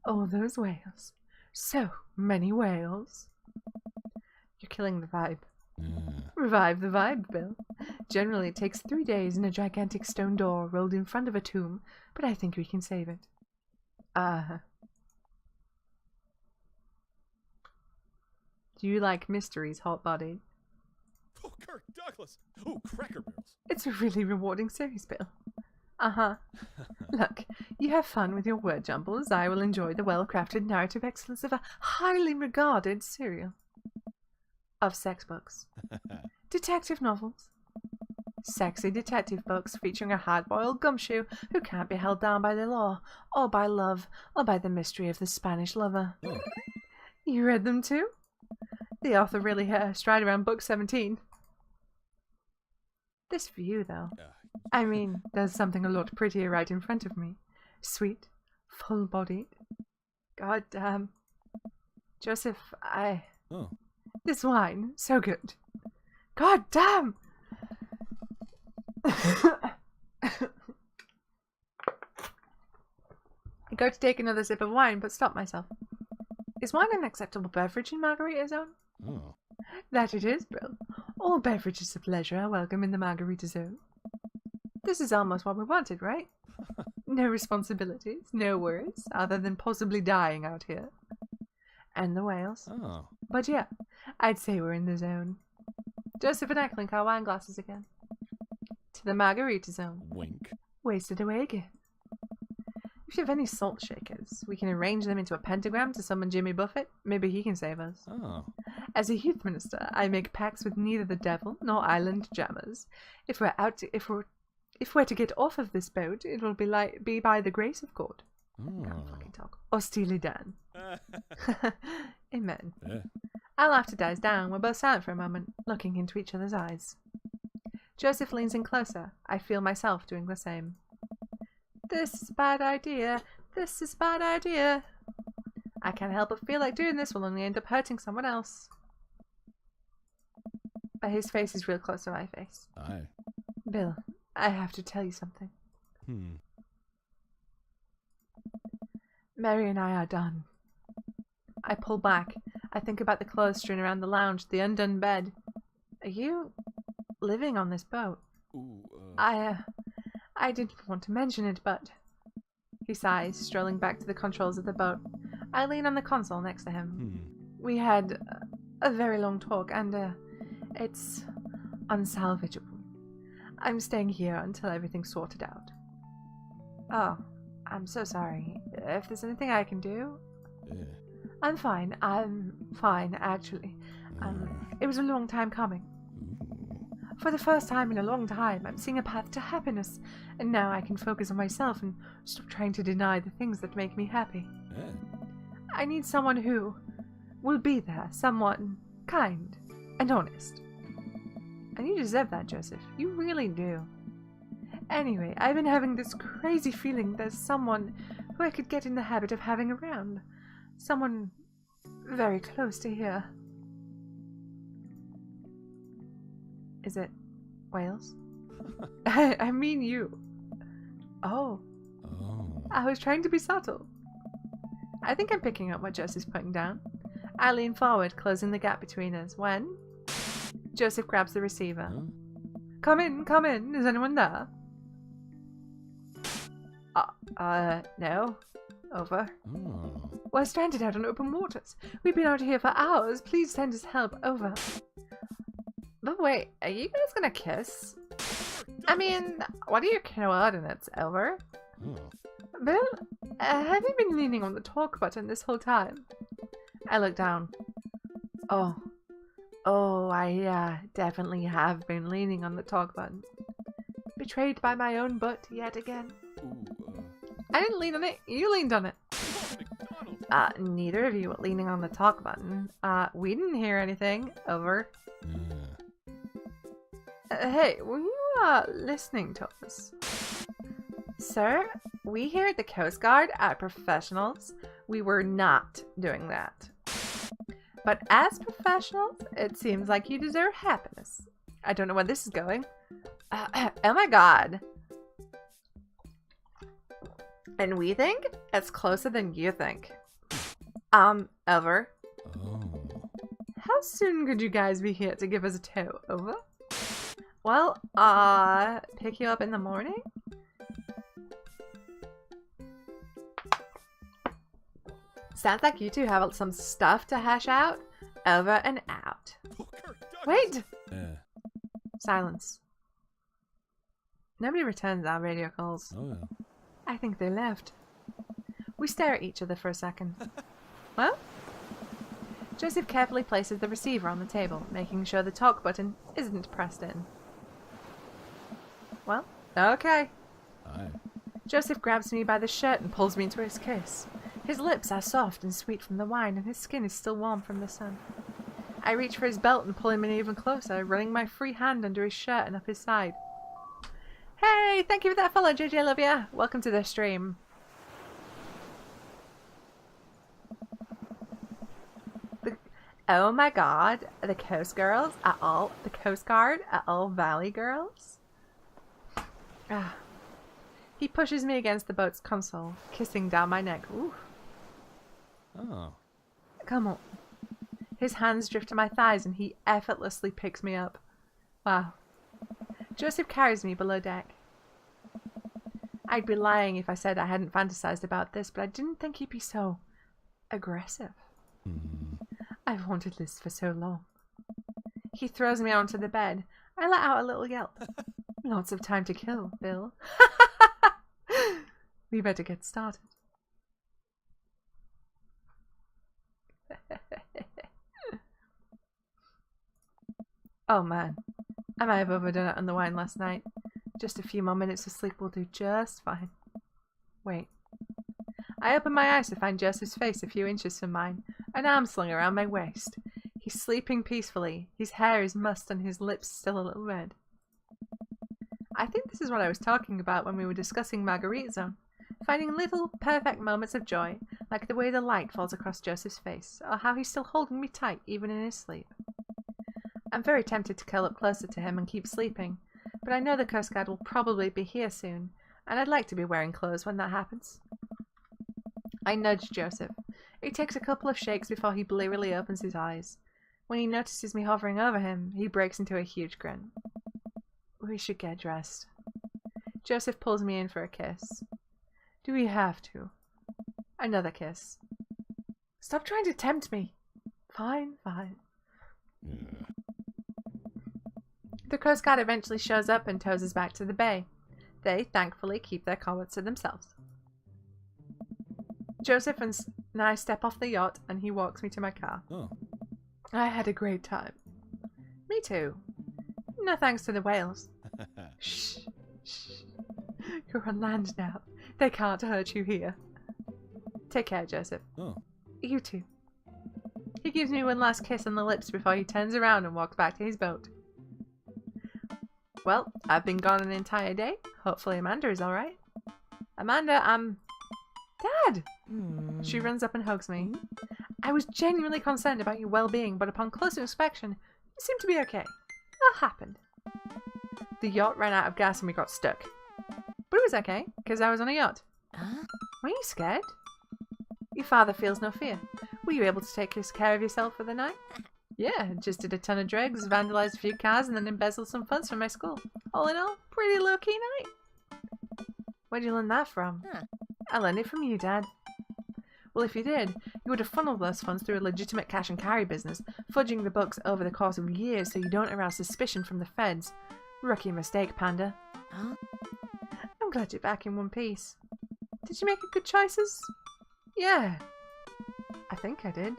all those whales. So many whales. You're killing the vibe. Revive the vibe, Bill. Generally, it takes 3 days in a gigantic stone door rolled in front of a tomb, but I think we can save it. Do you like mysteries, hot body? Oh, Kirk Douglas. Oh, Cracker Barrels. It's a really rewarding series, Bill. Look, you have fun with your word jumbles. I will enjoy the well-crafted narrative excellence of a highly regarded serial. Of sex books. Detective novels. Sexy detective books featuring a hard-boiled gumshoe who can't be held down by the law, or by love, or by the mystery of the Spanish lover. Oh. You read them too? The author really hit her stride around book 17. This view, though. I mean, there's something a lot prettier right in front of me. Sweet, full-bodied. God damn. Joseph, Oh. This wine, so good. God damn! I go to take another sip of wine, but stop myself. Is wine an acceptable beverage in Margarita Zone? Oh. That it is, Bill. All beverages of pleasure are welcome in the Margarita Zone. This is almost what we wanted, right? No responsibilities, no worries, other than possibly dying out here. And the whales. Oh. But yeah, I'd say we're in the zone. Joseph and I clink our wine glasses again. To the Margarita Zone. Wink. Wasted away again. If you have any salt shakers, we can arrange them into a pentagram to summon Jimmy Buffett. Maybe he can save us. Oh. As a youth minister, I make pacts with neither the devil nor island jammers. If we're to get off of this boat, it will be by the grace of God. Can't fucking talk. Or Steely Dan. Amen. Yeah. Our laughter dies down. We're both silent for a moment, looking into each other's eyes. Joseph leans in closer. I feel myself doing the same. This is a bad idea. This is a bad idea. I can't help but feel like doing this will only end up hurting someone else. But his face is real close to my face. Aye. Bill, I have to tell you something. Mary and I are done. I pull back. I think about the clothes strewn around the lounge, the undone bed. Are you living on this boat? Ooh, I didn't want to mention it, but... He sighs, strolling back to the controls of the boat. I lean on the console next to him. We had a very long talk, and it's unsalvageable. I'm staying here until everything's sorted out. Oh, I'm so sorry. If there's anything I can do... Yeah. I'm fine, actually. It was a long time coming. For the first time in a long time, I'm seeing a path to happiness, and now I can focus on myself and stop trying to deny the things that make me happy. Yeah. I need someone who will be there, someone kind and honest. And you deserve that, Joseph. You really do. Anyway, I've been having this crazy feeling there's someone who I could get in the habit of having around. Someone very close to here. Is it Wales? I mean you. Oh. Oh. I was trying to be subtle. I think I'm picking up what Joseph's putting down. I lean forward, closing the gap between us, when... Joseph grabs the receiver. Huh? Come in. Is anyone there? No. Over. Oh. We're stranded out on open waters. We've been out here for hours. Please send us help. Over. But wait, are you guys gonna kiss? I mean, what are your coordinates? Over. Oh. Bill, have you been leaning on the talk button this whole time? I look down. Oh, Oh, I definitely have been leaning on the talk button. Betrayed by my own butt yet again. Ooh, I didn't lean on it, you leaned on it. McDonald's. Neither of you were leaning on the talk button. We didn't hear anything. Over. Hey, were you, listening to us? Sir, we here at the Coast Guard are professionals. We were not doing that. But as professionals, it seems like you deserve happiness. I don't know where this is going. Oh my god. And we think it's closer than you think. Over. Oh. How soon could you guys be here to give us a tow? Over. Well, pick you up in the morning? Sounds like you two have some stuff to hash out. Over and out. Wait! Silence. Nobody returns our radio calls. Oh, yeah. I think they left. We stare at each other for a second. Well? Joseph carefully places the receiver on the table, making sure the talk button isn't pressed in. Well, okay. Hi. Joseph grabs me by the shirt and pulls me into his kiss. His lips are soft and sweet from the wine, and his skin is still warm from the sun. I reach for his belt and pull him in even closer, running my free hand under his shirt and up his side. Hey, thank you for that follow, JJ Olivia. Welcome to the stream. Oh my god, the Coast Guard are all Valley girls? He pushes me against the boat's console, kissing down my neck. Ooh. Oh. Come on. His hands drift to my thighs and he effortlessly picks me up. Wow. Joseph carries me below deck. I'd be lying if I said I hadn't fantasized about this, but I didn't think he'd be so aggressive. I've wanted this for so long. He throws me onto the bed. I let out a little yelp. Lots of time to kill, Bill. We better get started. Oh man, I might have overdone it on the wine last night. Just a few more minutes of sleep will do just fine. Wait. I open my eyes to find Joseph's face a few inches from mine, an arm slung around my waist. He's sleeping peacefully. His hair is mussed and his lips still a little red. I think this is what I was talking about when we were discussing Marguerite Zone. Finding little, perfect moments of joy, like the way the light falls across Joseph's face, or how he's still holding me tight even in his sleep. I'm very tempted to curl up closer to him and keep sleeping, but I know the Coast Guard will probably be here soon, and I'd like to be wearing clothes when that happens. I nudge Joseph. It takes a couple of shakes before he blearily opens his eyes. When he notices me hovering over him, he breaks into a huge grin. We should get dressed. Joseph pulls me in for a kiss. Do we have to? Another kiss. Stop trying to tempt me. Fine, fine. The Coast Guard eventually shows up and tows us back to the bay. They, thankfully, keep their comments to themselves. Joseph and I step off the yacht and he walks me to my car. Oh. I had a great time. Me too. No thanks to the whales. Shh. Shh. You're on land now. They can't hurt you here. Take care, Joseph. Oh. You too. He gives me one last kiss on the lips before he turns around and walks back to his boat. Well, I've been gone an entire day. Hopefully Amanda is alright. Amanda, Dad! She runs up and hugs me. I was genuinely concerned about your well-being, but upon closer inspection, you seem to be okay. What happened? The yacht ran out of gas and we got stuck. But it was okay, because I was on a yacht. Were you scared? Your father feels no fear. Were you able to take care of yourself for the night? Yeah, just did a ton of drugs, vandalized a few cars, and then embezzled some funds from my school. All in all, pretty low-key night. Where'd you learn that from? I learned it from you, Dad. Well, if you did, you would have funneled those funds through a legitimate cash and carry business, fudging the books over the course of years so you don't arouse suspicion from the feds. Rookie mistake, Panda. I'm glad you're back in one piece. Did you make good choices? Yeah. I think I did.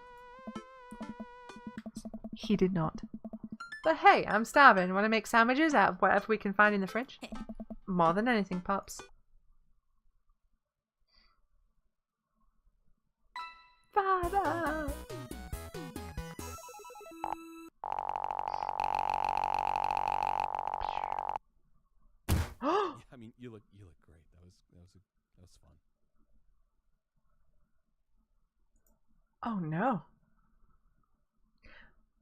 He did not. But hey, I'm starving. Want to make sandwiches out of whatever we can find in the fridge? More than anything, Pops. Father! I mean, you look great. That was fun. Oh no.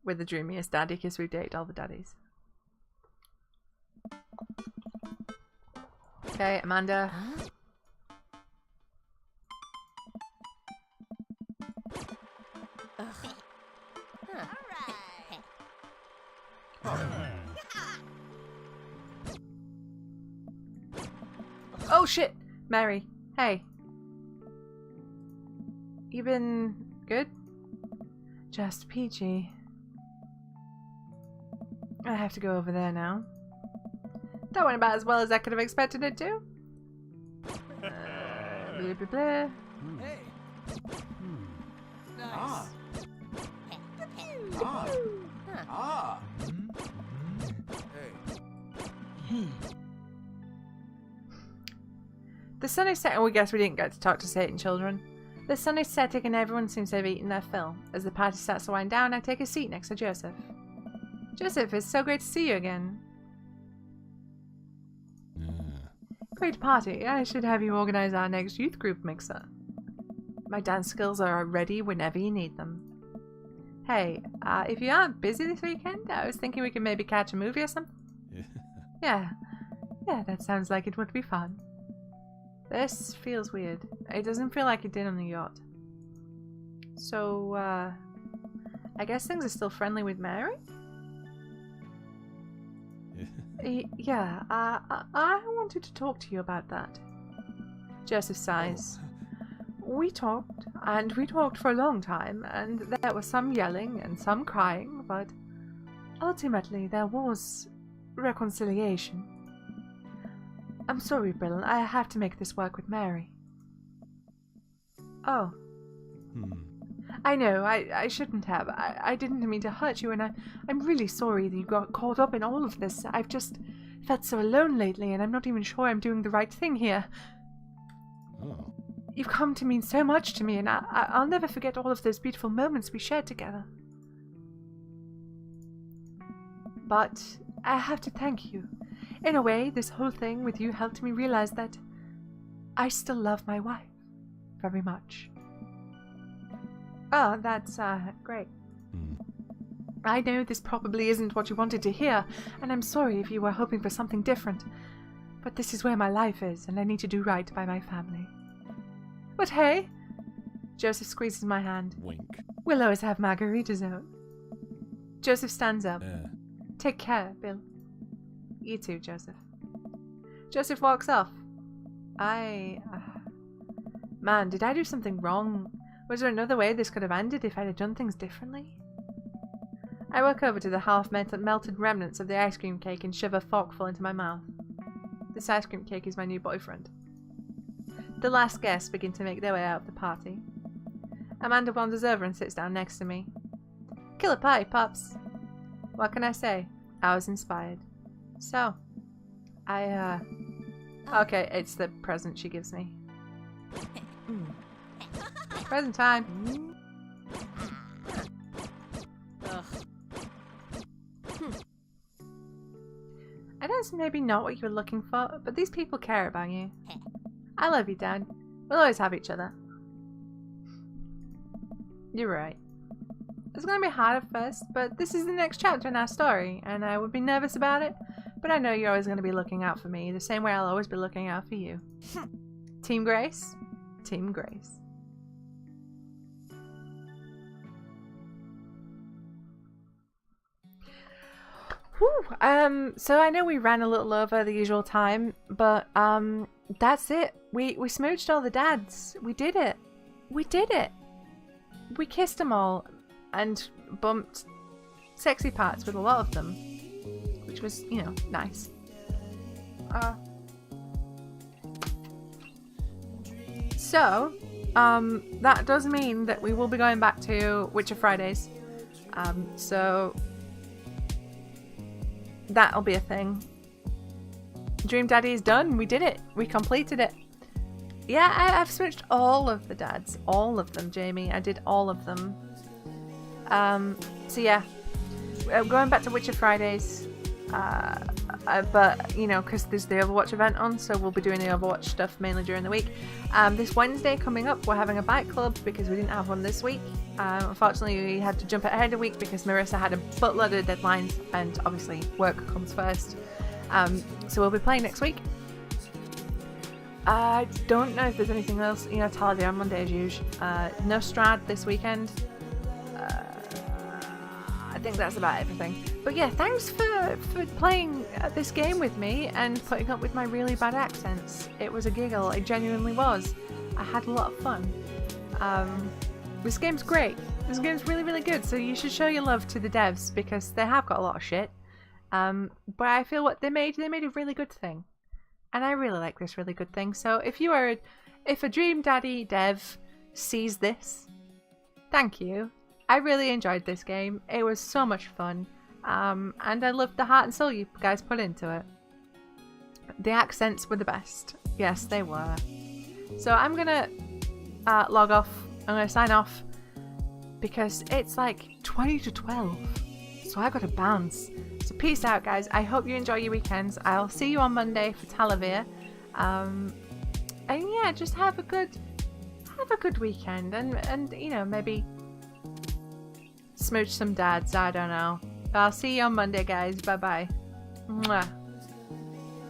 We're the dreamiest daddy kiss we've dated all the daddies. Okay, Amanda. Oh shit! Mary. Hey. You been good? Just peachy. I have to go over there now. That went about as well as I could have expected it to. Blah, blah, blah. Hey. Nice. Ah. Ah. Ah. Hey. The sun is setting. We guess we didn't get to talk to Satan children. The sun is setting and everyone seems to have eaten their fill. As the party starts to wind down, I take a seat next to Joseph. Joseph, it's so great to see you again. Great party. I should have you organize our next youth group mixer. My dance skills are ready whenever you need them. Hey, if you aren't busy this weekend, I was thinking we could maybe catch a movie or something. Yeah. Yeah, that sounds like it would be fun. This feels weird. It doesn't feel like it did on the yacht. So, I guess things are still friendly with Mary? Yeah, I wanted to talk to you about that. Joseph sighs. We talked, and we talked for a long time, and there was some yelling and some crying, but ultimately there was reconciliation. I'm sorry, Bill. I have to make this work with Mary. Oh. I know, I shouldn't have. I didn't mean to hurt you, and I'm really sorry that you got caught up in all of this. I've just felt so alone lately, and I'm not even sure I'm doing the right thing here. Oh. You've come to mean so much to me, and I'll never forget all of those beautiful moments we shared together. But I have to thank you. In a way, this whole thing with you helped me realize that I still love my wife very much. Oh, that's great. I know this probably isn't what you wanted to hear, and I'm sorry if you were hoping for something different. But this is where my life is, and I need to do right by my family. But hey! Joseph squeezes my hand. Wink. We'll always have margarita zone. Joseph stands up. Take care, Bill. You too, Joseph. Joseph walks off. Man, did I do something wrong? Was there another way this could have ended if I'd have done things differently? I walk over to the half-melted remnants of the ice cream cake and shove a forkful into my mouth. This ice cream cake is my new boyfriend. The last guests begin to make their way out of the party. Amanda wanders over and sits down next to me. Killer pie, Pops. What can I say? I was inspired. So, okay, it's the present she gives me. Present time. I know it's maybe not what you were looking for, but these people care about you. I love you, Dad. We'll always have each other. You're right. It's gonna be hard at first, but this is the next chapter in our story, and I would be nervous about it, but I know you're always gonna be looking out for me, the same way I'll always be looking out for you. Team Grace? Team Grace. Whew, so I know we ran a little over the usual time, but that's it. We smooched all the dads. We did it. We did it. We kissed them all and bumped sexy parts with a lot of them, which was, you know, nice. So, that does mean that we will be going back to Witcher Fridays. So that'll be a thing. Dream Daddy is done. We did it. We completed it. Yeah, I've switched all of the dads. All of them, Jamie. I did all of them. So yeah. Going back to Witcher Fridays. But, you know, because there's the Overwatch event on, so we'll be doing the Overwatch stuff mainly during the week. This Wednesday coming up, we're having a bike club because we didn't have one this week. Unfortunately, we had to jump ahead a week because Marissa had a buttload of deadlines, and obviously work comes first. So we'll be playing next week. I don't know if there's anything else. You know, Taladay on Monday as usual. No Strad this weekend. I think that's about everything. But yeah, thanks for playing this game with me and putting up with my really bad accents. It was a giggle. It genuinely was. I had a lot of fun. This game's great. This game's really, really good. So you should show your love to the devs because they have got a lot of shit. But I feel what they made a really good thing. And I really like this really good thing. So if a Dream Daddy dev sees this, thank you. I really enjoyed this game. It was so much fun. And I loved the heart and soul you guys put into it. The accents were the best. Yes, they were. So I'm gonna log off. I'm gonna sign off because it's like 20 to 12. So I gotta bounce. So peace out, guys. I hope you enjoy your weekends. I'll see you on Monday for Talavir. And yeah, just have a good weekend and you know, maybe smooch some dads. I don't know. But I'll see you on Monday, guys. Bye bye. Mwah.